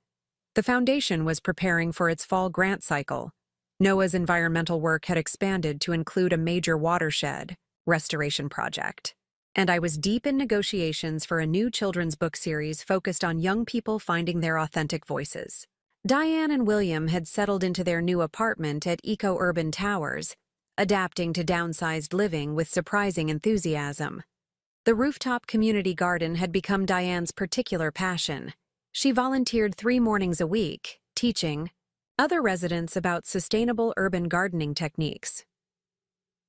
Speaker 1: The foundation was preparing for its fall grant cycle. Noah's environmental work had expanded to include a major watershed restoration project. and I was deep in negotiations for a new children's book series focused on young people finding their authentic voices. Diane and William had settled into their new apartment at Eco-Urban Towers, adapting to downsized living with surprising enthusiasm. The rooftop community garden had become Diane's particular passion. She volunteered 3 mornings a week, teaching other residents about sustainable urban gardening techniques.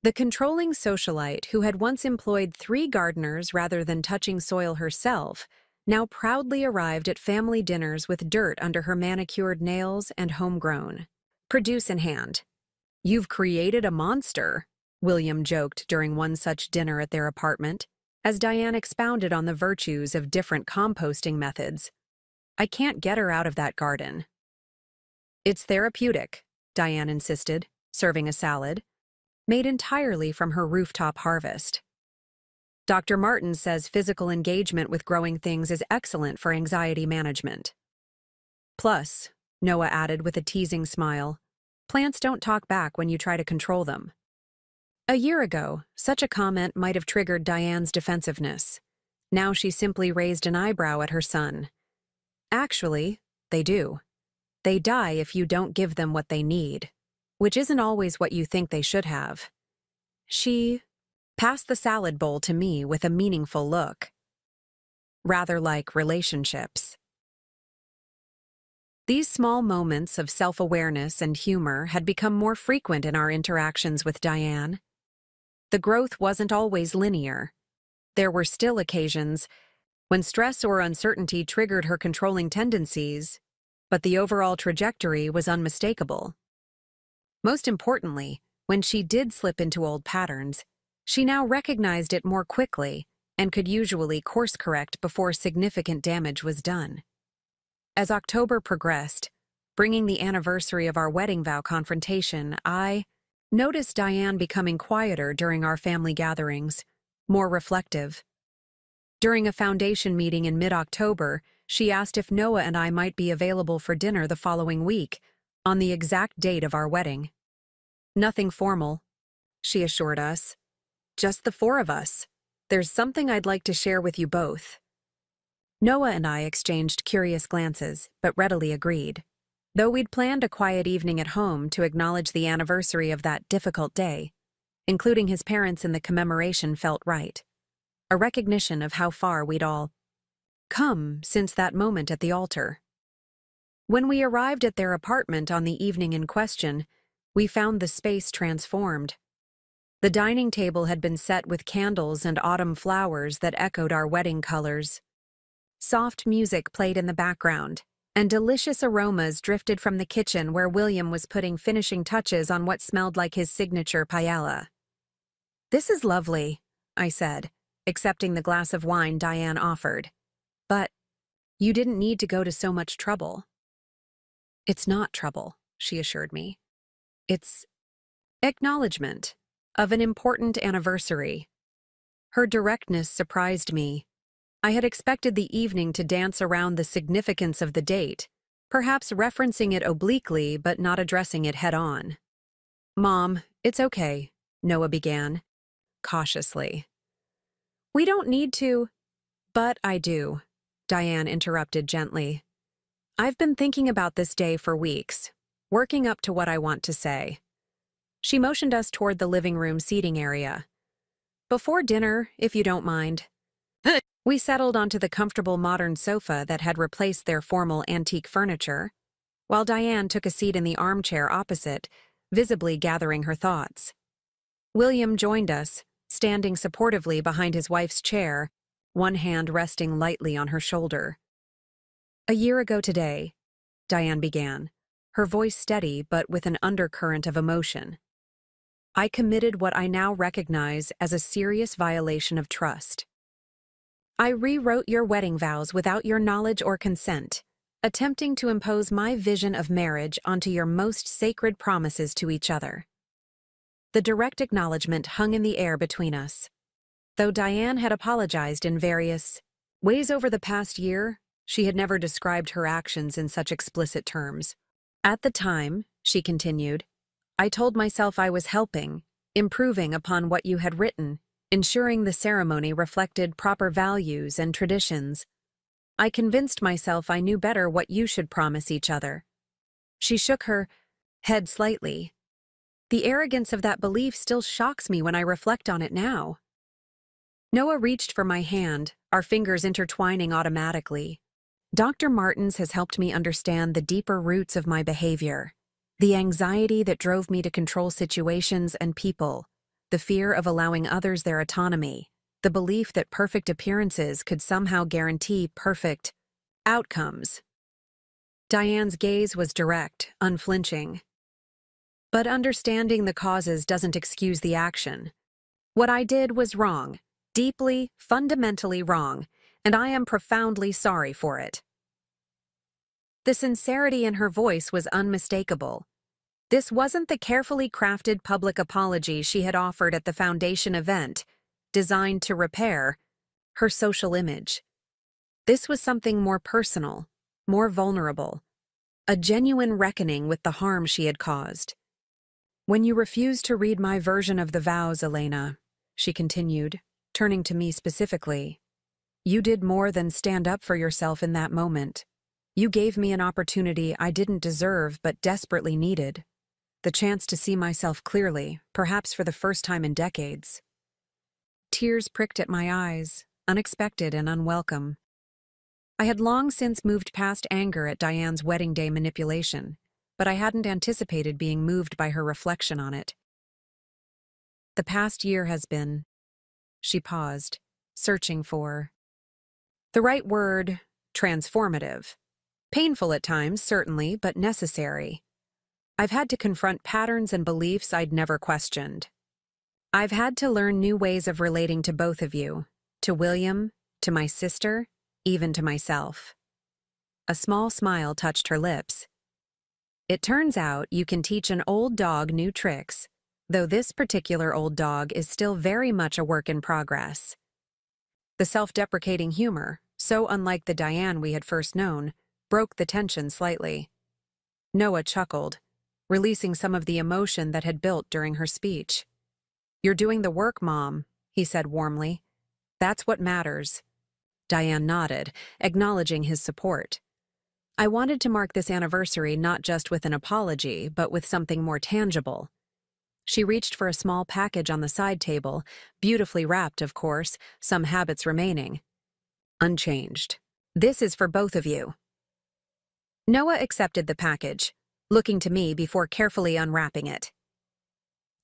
Speaker 1: The controlling socialite who had once employed 3 gardeners rather than touching soil herself now proudly arrived at family dinners with dirt under her manicured nails and homegrown produce in hand. "You've created a monster," William joked during one such dinner at their apartment, as Diane expounded on the virtues of different composting methods. "I can't get her out of that garden." "It's therapeutic," Diane insisted, serving a salad, made entirely from her rooftop harvest. "Dr. Martin says physical engagement with growing things is excellent for anxiety management. Plus," Noah added with a teasing smile, "plants don't talk back when you try to control them." A year ago, such a comment might have triggered Diane's defensiveness. Now she simply raised an eyebrow at her son. "Actually, they do. They die if you don't give them what they need, which isn't always what you think they should have." She passed the salad bowl to me with a meaningful look. "Rather like relationships." These small moments of self-awareness and humor had become more frequent in our interactions with Diane. The growth wasn't always linear. There were still occasions when stress or uncertainty triggered her controlling tendencies, but the overall trajectory was unmistakable. Most importantly, when she did slip into old patterns, she now recognized it more quickly and could usually course-correct before significant damage was done. As October progressed, bringing the anniversary of our wedding vow confrontation, I noticed Diane becoming quieter during our family gatherings, more reflective. During a foundation meeting in mid-October, she asked if Noah and I might be available for dinner the following week, on the exact date of our wedding. "Nothing formal," she assured us. "Just the 4 of us. There's something I'd like to share with you both." Noah and I exchanged curious glances, but readily agreed. Though we'd planned a quiet evening at home to acknowledge the anniversary of that difficult day, including his parents in the commemoration felt right. A recognition of how far we'd all come since that moment at the altar. When we arrived at their apartment on the evening in question, we found the space transformed. The dining table had been set with candles and autumn flowers that echoed our wedding colors. Soft music played in the background, and delicious aromas drifted from the kitchen where William was putting finishing touches on what smelled like his signature paella. "This is lovely," I said, accepting the glass of wine Diane offered. "But you didn't need to go to so much trouble." "It's not trouble," she assured me. "It's acknowledgement of an important anniversary." Her directness surprised me. I had expected the evening to dance around the significance of the date, perhaps referencing it obliquely but not addressing it head-on. "Mom, it's okay," Noah began, cautiously. "We don't need to—" "But I do," Diane interrupted gently. "I've been thinking about this day for weeks, working up to what I want to say." She motioned us toward the living room seating area. "Before dinner, if you don't mind." We settled onto the comfortable modern sofa that had replaced their formal antique furniture, while Diane took a seat in the armchair opposite, visibly gathering her thoughts. William joined us, standing supportively behind his wife's chair, one hand resting lightly on her shoulder. "A year ago today," Diane began, her voice steady but with an undercurrent of emotion, "I committed what I now recognize as a serious violation of trust. I rewrote your wedding vows without your knowledge or consent, attempting to impose my vision of marriage onto your most sacred promises to each other." The direct acknowledgement hung in the air between us. Though Diane had apologized in various ways over the past year, she had never described her actions in such explicit terms. "At the time," she continued, "I told myself I was helping, improving upon what you had written, ensuring the ceremony reflected proper values and traditions. I convinced myself I knew better what you should promise each other. She shook her head slightly. The arrogance of that belief still shocks me when I reflect on it now. Noah reached for my hand, our fingers intertwining automatically. Dr. Martins has helped me understand the deeper roots of my behavior. The anxiety that drove me to control situations and people, the fear of allowing others their autonomy, the belief that perfect appearances could somehow guarantee perfect outcomes. Diane's gaze was direct, unflinching. But understanding the causes doesn't excuse the action. What I did was wrong, deeply, fundamentally wrong, and I am profoundly sorry for it. The sincerity in her voice was unmistakable. This wasn't the carefully crafted public apology she had offered at the foundation event, designed to repair her social image. This was something more personal, more vulnerable, a genuine reckoning with the harm she had caused. When you refused to read my version of the vows, Elena, she continued, turning to me specifically, you did more than stand up for yourself in that moment. You gave me an opportunity I didn't deserve but desperately needed. The chance to see myself clearly, perhaps for the first time in decades. Tears pricked at my eyes, unexpected and unwelcome. I had long since moved past anger at Diane's wedding day manipulation, but I hadn't anticipated being moved by her reflection on it. The past year has been... She paused, searching for the right word, transformative. Painful at times, certainly, but necessary. I've had to confront patterns and beliefs I'd never questioned. I've had to learn new ways of relating to both of you, to William, to my sister, even to myself. A small smile touched her lips. It turns out you can teach an old dog new tricks, though this particular old dog is still very much a work in progress. The self-deprecating humor, so unlike the Diane we had first known, broke the tension slightly. Noah chuckled, releasing some of the emotion that had built during her speech. You're doing the work, Mom, he said warmly. That's what matters. Diane nodded, acknowledging his support. I wanted to mark this anniversary not just with an apology, but with something more tangible. She reached for a small package on the side table, beautifully wrapped, of course, some habits remaining. Unchanged. This is for both of you. Noah accepted the package, looking to me before carefully unwrapping it.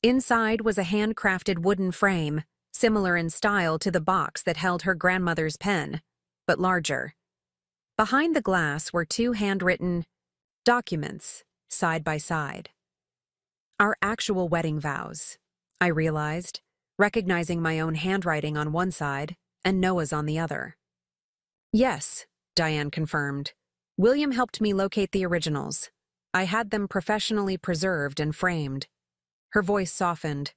Speaker 1: Inside was a handcrafted wooden frame, similar in style to the box that held her grandmother's pen, but larger. Behind the glass were two handwritten documents, side by side. Our actual wedding vows, I realized, recognizing my own handwriting on one side and Noah's on the other. Yes, Diane confirmed. William helped me locate the originals. I had them professionally preserved and framed. Her voice softened.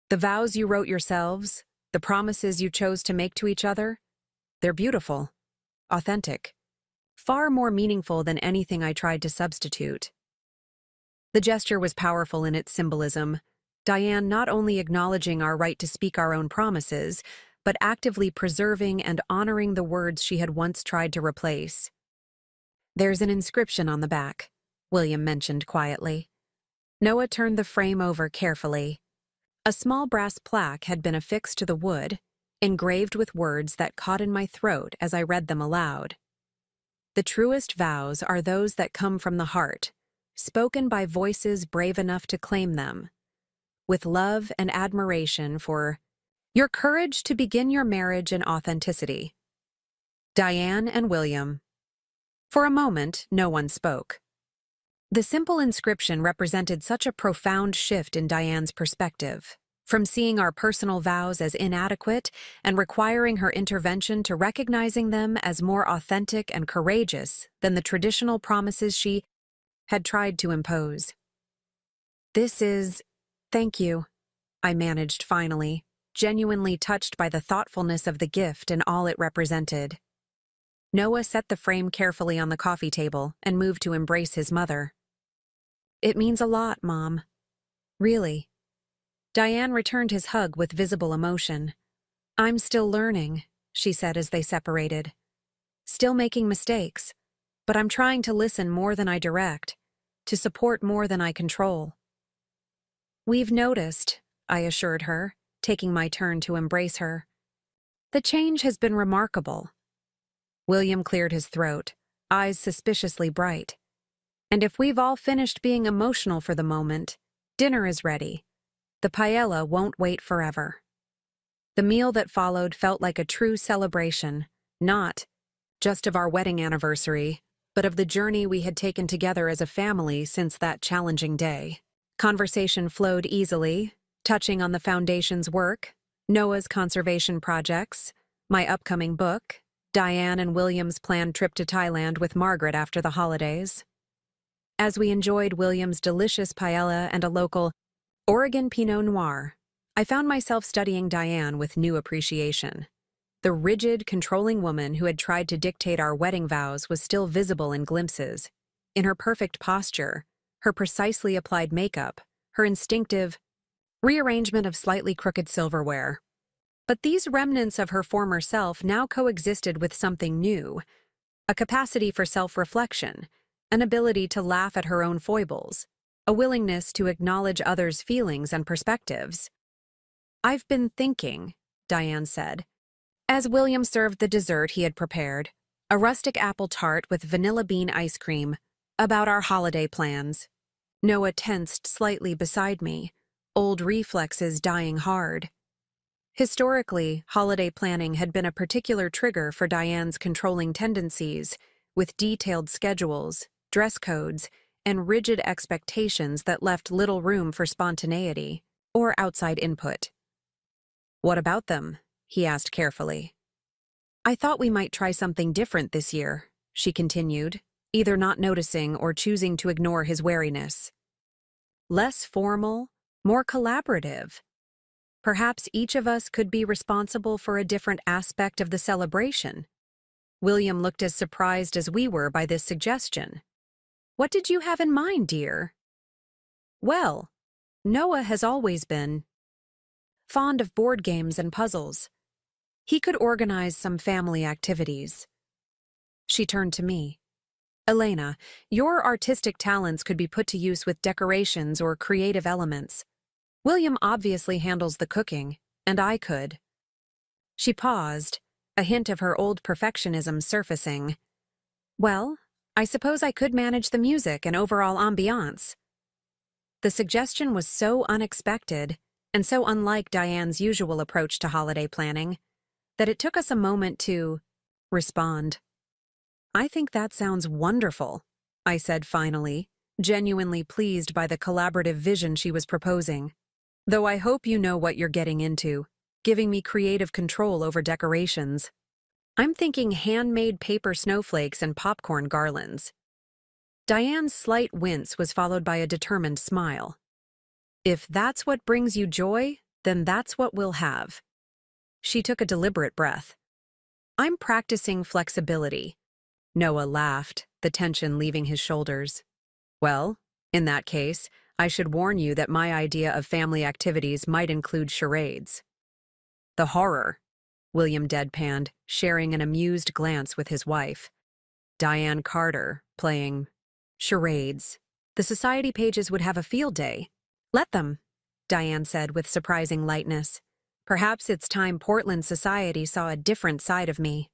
Speaker 1: The vows you wrote yourselves, the promises you chose to make to each other, they're beautiful, authentic, far more meaningful than anything I tried to substitute. The gesture was powerful in its symbolism, Diane not only acknowledging our right to speak our own promises, but actively preserving and honoring the words she had once tried to replace. There's an inscription on the back, William mentioned quietly. Noah turned the frame over carefully. A small brass plaque had been affixed to the wood, engraved with words that caught in my throat as I read them aloud. The truest vows are those that come from the heart, spoken by voices brave enough to claim them. With love and admiration for your courage to begin your marriage in authenticity. Diane and William. For a moment, no one spoke. The simple inscription represented such a profound shift in Diane's perspective, from seeing our personal vows as inadequate and requiring her intervention to recognizing them as more authentic and courageous than the traditional promises she had tried to impose. Thank you, I managed finally, genuinely touched by the thoughtfulness of the gift and all it represented. Noah set the frame carefully on the coffee table and moved to embrace his mother. It means a lot, Mom. Really. Diane returned his hug with visible emotion. "I'm still learning," she said as they separated. "Still making mistakes, but I'm trying to listen more than I direct, to support more than I control." "We've noticed," I assured her, taking my turn to embrace her. "The change has been remarkable." William cleared his throat, eyes suspiciously bright. "And if we've all finished being emotional for the moment, dinner is ready. The paella won't wait forever." The meal that followed felt like a true celebration, not just of our wedding anniversary, but of the journey we had taken together as a family since that challenging day. Conversation flowed easily, touching on the Foundation's work, Noah's conservation projects, my upcoming book, Diane and William's planned trip to Thailand with Margaret after the holidays. As we enjoyed William's delicious paella and a local Oregon Pinot Noir, I found myself studying Diane with new appreciation. The rigid, controlling woman who had tried to dictate our wedding vows was still visible in glimpses. In her perfect posture, her precisely applied makeup, her instinctive rearrangement of slightly crooked silverware. But these remnants of her former self now coexisted with something new, a capacity for self-reflection, an ability to laugh at her own foibles, a willingness to acknowledge others' feelings and perspectives. "I've been thinking," Diane said, as William served the dessert he had prepared, a rustic apple tart with vanilla bean ice cream, "about our holiday plans." Noah tensed slightly beside me, old reflexes dying hard. Historically, holiday planning had been a particular trigger for Diane's controlling tendencies, with detailed schedules, dress codes, and rigid expectations that left little room for spontaneity or outside input. "What about them?" he asked carefully. "I thought we might try something different this year," she continued, either not noticing or choosing to ignore his wariness. "Less formal, more collaborative. Perhaps each of us could be responsible for a different aspect of the celebration." William looked as surprised as we were by this suggestion. "What did you have in mind, dear?" "Well, Noah has always been fond of board games and puzzles. He could organize some family activities." She turned to me. "Elena, your artistic talents could be put to use with decorations or creative elements. William obviously handles the cooking, and I could." She paused, a hint of her old perfectionism surfacing. "Well, I suppose I could manage the music and overall ambiance." The suggestion was so unexpected, and so unlike Diane's usual approach to holiday planning, that it took us a moment to respond. "I think that sounds wonderful," I said finally, genuinely pleased by the collaborative vision she was proposing. "Though I hope you know what you're getting into, giving me creative control over decorations. I'm thinking handmade paper snowflakes and popcorn garlands." Diane's slight wince was followed by a determined smile. "If that's what brings you joy, then that's what we'll have." She took a deliberate breath. "I'm practicing flexibility." Noah laughed, the tension leaving his shoulders. "Well, in that case, I should warn you that my idea of family activities might include charades." "The horror," William deadpanned, sharing an amused glance with his wife. Diane Carter, playing charades. The society pages would have a field day. "Let them," Diane said with surprising lightness. "Perhaps it's time Portland society saw a different side of me."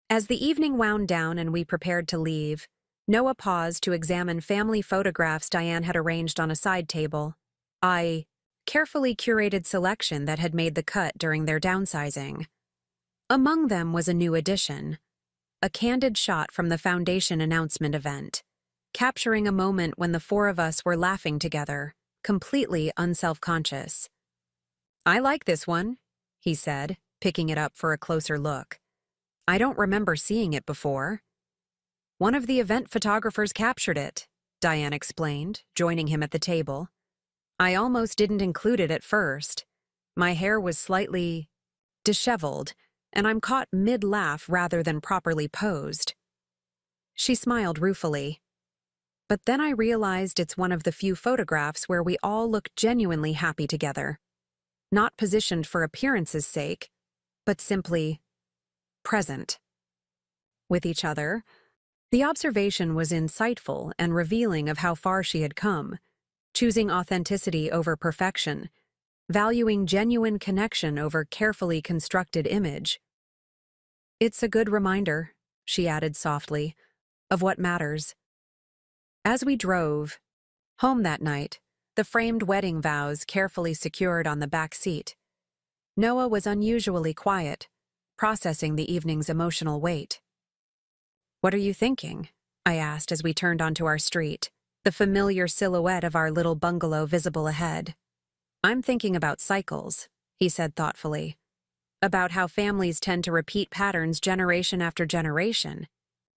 Speaker 1: As the evening wound down and we prepared to leave, Noah paused to examine family photographs Diane had arranged on a side table. I carefully curated selection that had made the cut during their downsizing. Among them was a new addition, a candid shot from the Foundation announcement event, capturing a moment when the four of us were laughing together, completely unself-conscious. "I like this one," he said, picking it up for a closer look. "I don't remember seeing it before." "One of the event photographers captured it," Diane explained, joining him at the table. "I almost didn't include it at first. My hair was slightly disheveled, and I'm caught mid-laugh rather than properly posed." She smiled ruefully. But then I realized it's one of the few photographs where we all look genuinely happy together. Not positioned for appearance's sake, but simply present with each other. The observation was insightful and revealing of how far she had come, choosing authenticity over perfection, valuing genuine connection over carefully constructed image. It's a good reminder, she added softly, of what matters. As we drove home that night, the framed wedding vows carefully secured on the back seat, Noah was unusually quiet, processing the evening's emotional weight. "What are you thinking?" I asked as we turned onto our street, the familiar silhouette of our little bungalow visible ahead. "I'm thinking about cycles," he said thoughtfully, "about how families tend to repeat patterns generation after generation,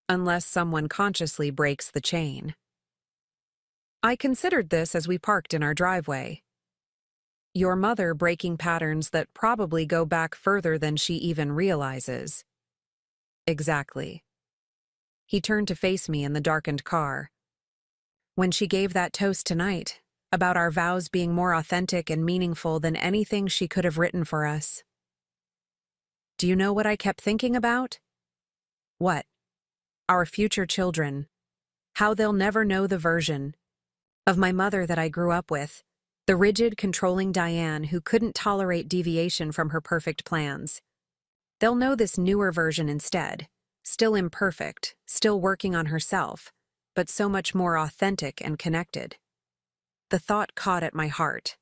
Speaker 1: unless someone consciously breaks the chain." I considered this as we parked in our driveway. "Your mother breaking patterns that probably go back further than she even realizes." "Exactly." He turned to face me in the darkened car. "When she gave that toast tonight, about our vows being more authentic and meaningful than anything she could have written for us. Do you know what I kept thinking about?" "What?" "Our future children. How they'll never know the version of my mother that I grew up with, the rigid, controlling Diane who couldn't tolerate deviation from her perfect plans. They'll know this newer version instead, still imperfect, still working on herself, but so much more authentic and connected." The thought caught at my heart.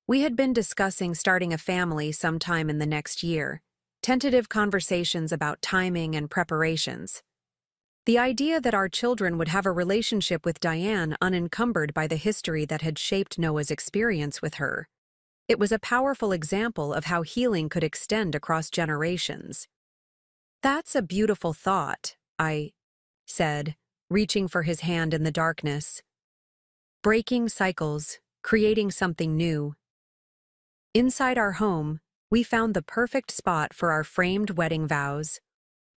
Speaker 1: We had been discussing starting a family sometime in the next year, tentative conversations about timing and preparations. The idea that our children would have a relationship with Diane unencumbered by the history that had shaped Noah's experience with her. It was a powerful example of how healing could extend across generations. "That's a beautiful thought," I said, reaching for his hand in the darkness. "Breaking cycles, creating something new." Inside our home, we found the perfect spot for our framed wedding vows.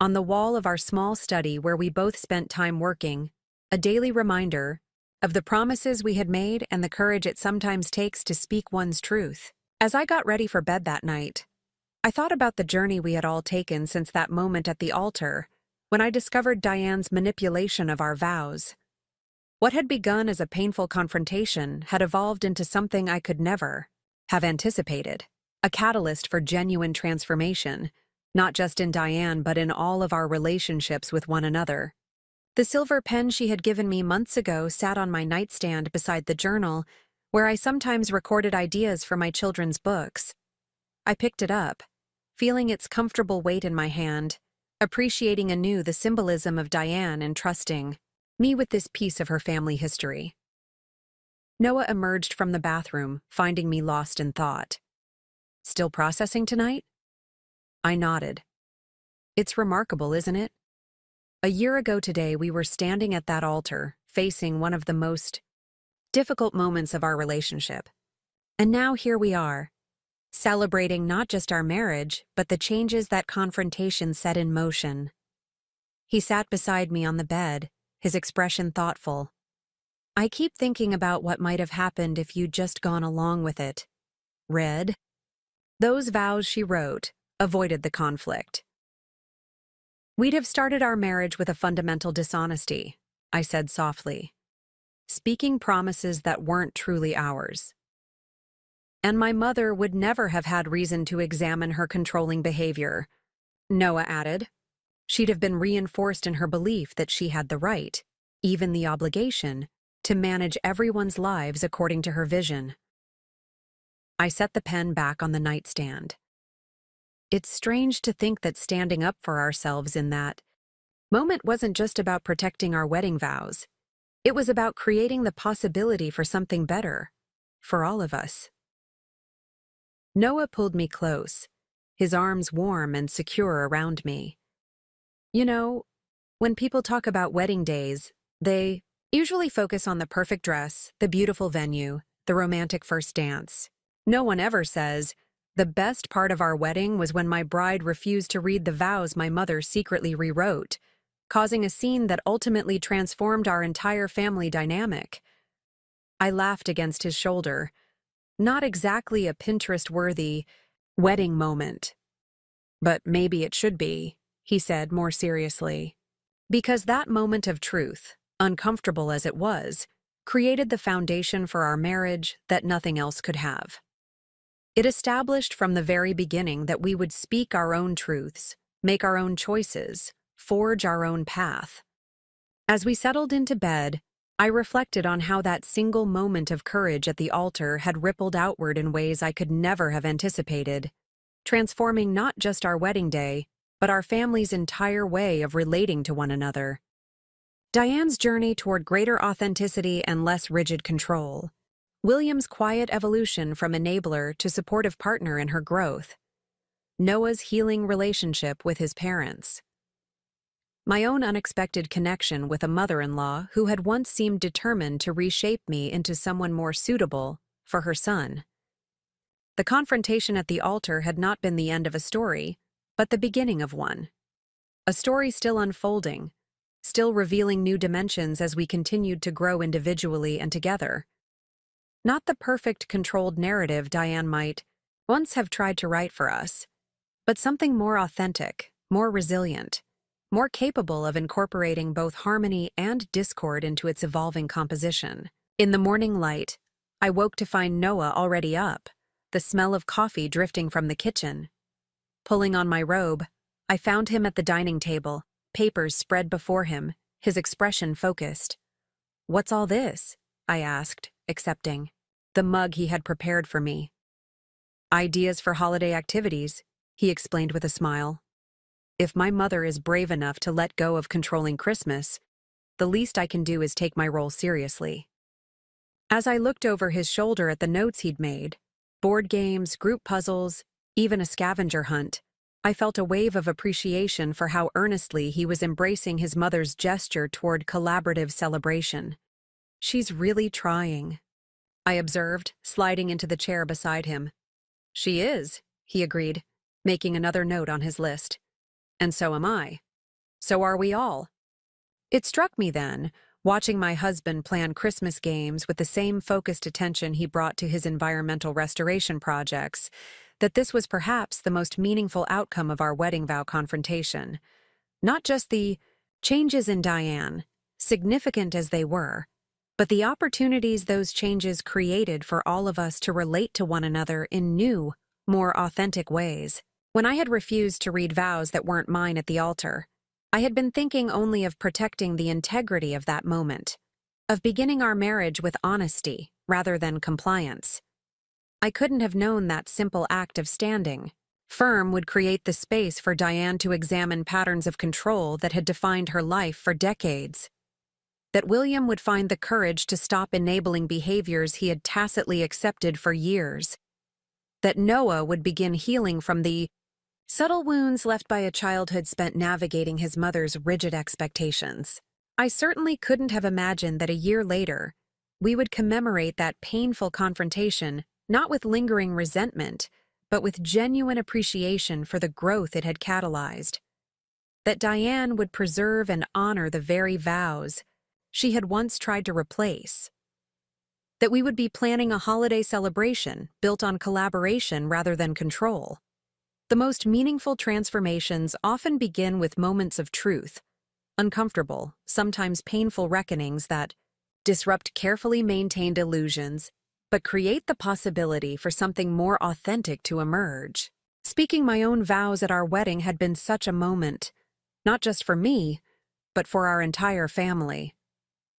Speaker 1: On the wall of our small study where we both spent time working, a daily reminder of the promises we had made and the courage it sometimes takes to speak one's truth. As I got ready for bed that night, I thought about the journey we had all taken since that moment at the altar, when I discovered Diane's manipulation of our vows. What had begun as a painful confrontation had evolved into something I could never have anticipated, a catalyst for genuine transformation, not just in Diane but in all of our relationships with one another. The silver pen she had given me months ago sat on my nightstand beside the journal, where I sometimes recorded ideas for my children's books. I picked it up, feeling its comfortable weight in my hand, appreciating anew the symbolism of Diane entrusting me with this piece of her family history. Noah emerged from the bathroom, finding me lost in thought. "Still processing tonight?" I nodded. "It's remarkable, isn't it? A year ago today, we were standing at that altar, facing one of the most difficult moments of our relationship. And now here we are, celebrating not just our marriage, but the changes that confrontation set in motion." He sat beside me on the bed, his expression thoughtful. "I keep thinking about what might have happened if you'd just gone along with it. Read those vows she wrote, avoided the conflict. We'd have started our marriage with a fundamental dishonesty," I said softly, "speaking promises that weren't truly ours. And my mother would never have had reason to examine her controlling behavior," Noah added. "She'd have been reinforced in her belief that she had the right, even the obligation, to manage everyone's lives according to her vision." I set the pen back on the nightstand. It's strange to think that standing up for ourselves in that moment wasn't just about protecting our wedding vows. It was about creating the possibility for something better, for all of us. Noah pulled me close, his arms warm and secure around me. "You know, when people talk about wedding days, they usually focus on the perfect dress, the beautiful venue, the romantic first dance. No one ever says, 'The best part of our wedding was when my bride refused to read the vows my mother secretly rewrote.'" causing a scene that ultimately transformed our entire family dynamic. I laughed against his shoulder. Not exactly a Pinterest-worthy wedding moment. But maybe it should be, he said more seriously. Because that moment of truth, uncomfortable as it was, created the foundation for our marriage that nothing else could have. It established from the very beginning that we would speak our own truths, make our own choices, forge our own path. As we settled into bed, I reflected on how that single moment of courage at the altar had rippled outward in ways I could never have anticipated, transforming not just our wedding day, but our family's entire way of relating to one another. Diane's journey toward greater authenticity and less rigid control. William's quiet evolution from enabler to supportive partner in her growth. Noah's healing relationship with his parents. My own unexpected connection with a mother-in-law who had once seemed determined to reshape me into someone more suitable for her son. The confrontation at the altar had not been the end of a story, but the beginning of one. A story still unfolding, still revealing new dimensions as we continued to grow individually and together. Not the perfect, controlled narrative Diane might once have tried to write for us, but something more authentic, more resilient, more capable of incorporating both harmony and discord into its evolving composition. In the morning light, I woke to find Noah already up, the smell of coffee drifting from the kitchen. Pulling on my robe, I found him at the dining table, papers spread before him, his expression focused. "What's all this?" I asked, accepting. The mug he had prepared for me. "Ideas for holiday activities," he explained with a smile. If my mother is brave enough to let go of controlling Christmas, the least I can do is take my role seriously. As I looked over his shoulder at the notes he'd made, board games, group puzzles, even a scavenger hunt, I felt a wave of appreciation for how earnestly he was embracing his mother's gesture toward collaborative celebration. "She's really trying," I observed, sliding into the chair beside him. "She is," he agreed, making another note on his list. "And so am I. So are we all." It struck me then, watching my husband plan Christmas games with the same focused attention he brought to his environmental restoration projects, that this was perhaps the most meaningful outcome of our wedding vow confrontation. Not just the changes in Diane, significant as they were, but the opportunities those changes created for all of us to relate to one another in new, more authentic ways. When I had refused to read vows that weren't mine at the altar, I had been thinking only of protecting the integrity of that moment, of beginning our marriage with honesty rather than compliance. I couldn't have known that simple act of standing firm would create the space for Diane to examine patterns of control that had defined her life for decades. That William would find the courage to stop enabling behaviors he had tacitly accepted for years. That Noah would begin healing from the subtle wounds left by a childhood spent navigating his mother's rigid expectations. I certainly couldn't have imagined that a year later, we would commemorate that painful confrontation not with lingering resentment, but with genuine appreciation for the growth it had catalyzed. That Diane would preserve and honor the very vows she had once tried to replace. That we would be planning a holiday celebration built on collaboration rather than control. The most meaningful transformations often begin with moments of truth, uncomfortable, sometimes painful reckonings that disrupt carefully maintained illusions, but create the possibility for something more authentic to emerge. Speaking my own vows at our wedding had been such a moment, not just for me, but for our entire family.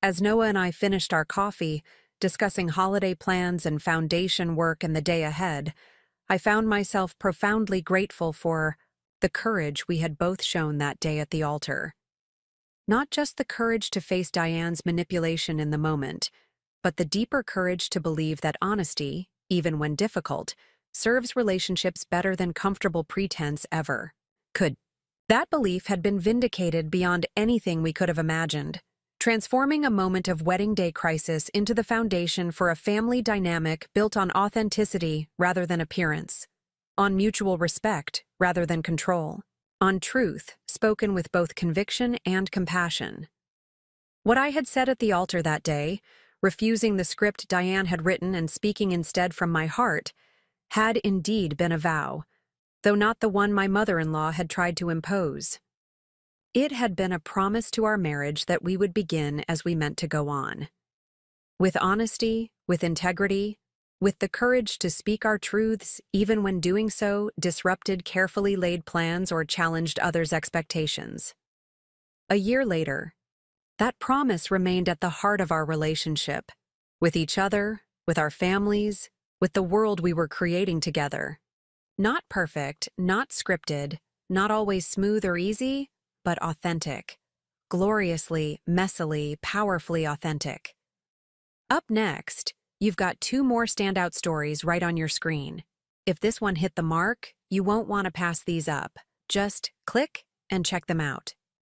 Speaker 1: As Noah and I finished our coffee, discussing holiday plans and foundation work in the day ahead, I found myself profoundly grateful for the courage we had both shown that day at the altar. Not just the courage to face Diane's manipulation in the moment, but the deeper courage to believe that honesty, even when difficult, serves relationships better than comfortable pretense ever could. That belief had been vindicated beyond anything we could have imagined, transforming a moment of wedding day crisis into the foundation for a family dynamic built on authenticity rather than appearance, on mutual respect rather than control. on truth, spoken with both conviction and compassion. What I had said at the altar that day, refusing the script Diane had written and speaking instead from my heart, had indeed been a vow, though not the one my mother-in-law had tried to impose. It had been a promise to our marriage that we would begin as we meant to go on. With honesty, with integrity, with the courage to speak our truths even when doing so disrupted carefully laid plans or challenged others' expectations. A year later, that promise remained at the heart of our relationship, with each other, with our families, with the world we were creating together. Not perfect, not scripted, not always smooth or easy, but authentic. Gloriously, messily, powerfully authentic. Up next, you've got 2 more standout stories right on your screen. If this one hit the mark, you won't want to pass these up. Just click and check them out.